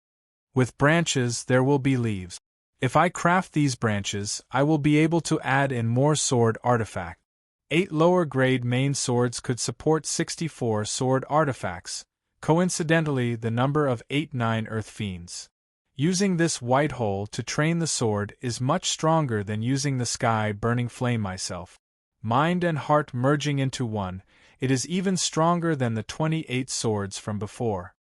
With branches there will be leaves. If I craft these branches, I will be able to add in more sword artifacts. 8 lower-grade main swords could support 64 sword artifacts, coincidentally the number of 8-9 earth fiends. Using this white hole to train the sword is much stronger than using the sky burning flame myself. Mind and heart merging into one, it is even stronger than the 28 swords from before.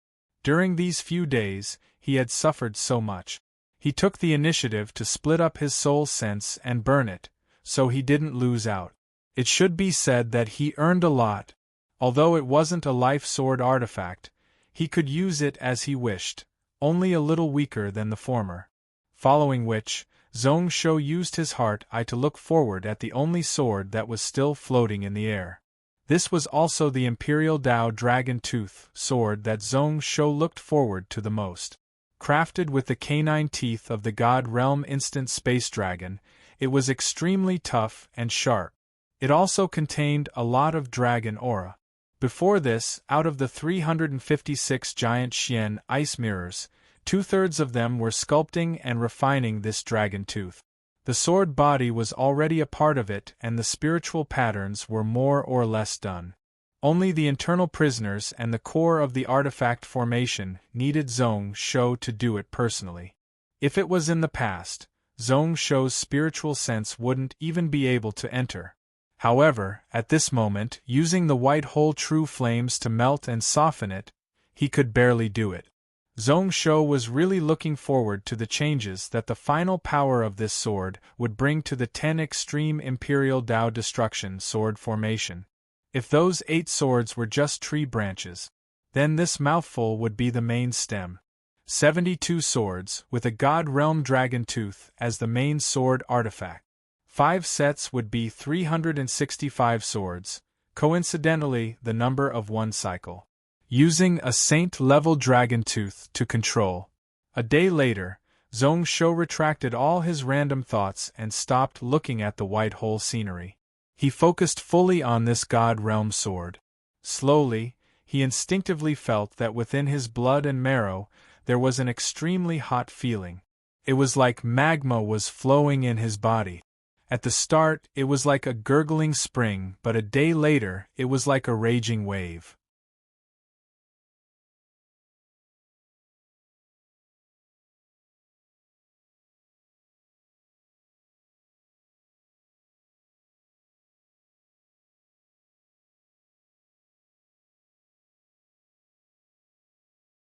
During these few days, he had suffered so much. He took the initiative to split up his soul sense and burn it, so he didn't lose out. It should be said that he earned a lot. Although it wasn't a life sword artifact, he could use it as he wished, only a little weaker than the former. Following which, Zhong Shou used his heart eye to look forward at the only sword that was still floating in the air. This was also the Imperial Dao Dragon Tooth sword that Zhong Shou looked forward to the most. Crafted with the canine teeth of the God Realm Instant Space Dragon, it was extremely tough and sharp. It also contained a lot of dragon aura. Before this, out of the 356 giant Xian ice mirrors, 2/3 of them were sculpting and refining this dragon tooth. The sword body was already a part of it and the spiritual patterns were more or less done. Only the internal prisoners and the core of the artifact formation needed Zhong Shou to do it personally. If it was in the past, Zhong Shou's spiritual sense wouldn't even be able to enter. However, at this moment, using the white hole true flames to melt and soften it, he could barely do it. Zhong Shou was really looking forward to the changes that the final power of this sword would bring to the 10 extreme Imperial Dao Destruction sword formation. If those 8 swords were just tree branches, then this mouthful would be the main stem. 72 swords, with a God Realm Dragon Tooth as the main sword artifact. 5 sets would be 365 swords, coincidentally the number of one cycle. Using a saint-level dragon tooth to control. A day later, Zhong Shou retracted all his random thoughts and stopped looking at the white hole scenery. He focused fully on this God Realm sword. Slowly, he instinctively felt that within his blood and marrow there was an extremely hot feeling. It was like magma was flowing in his body. At the start, it was like a gurgling spring, but a day later, it was like a raging wave.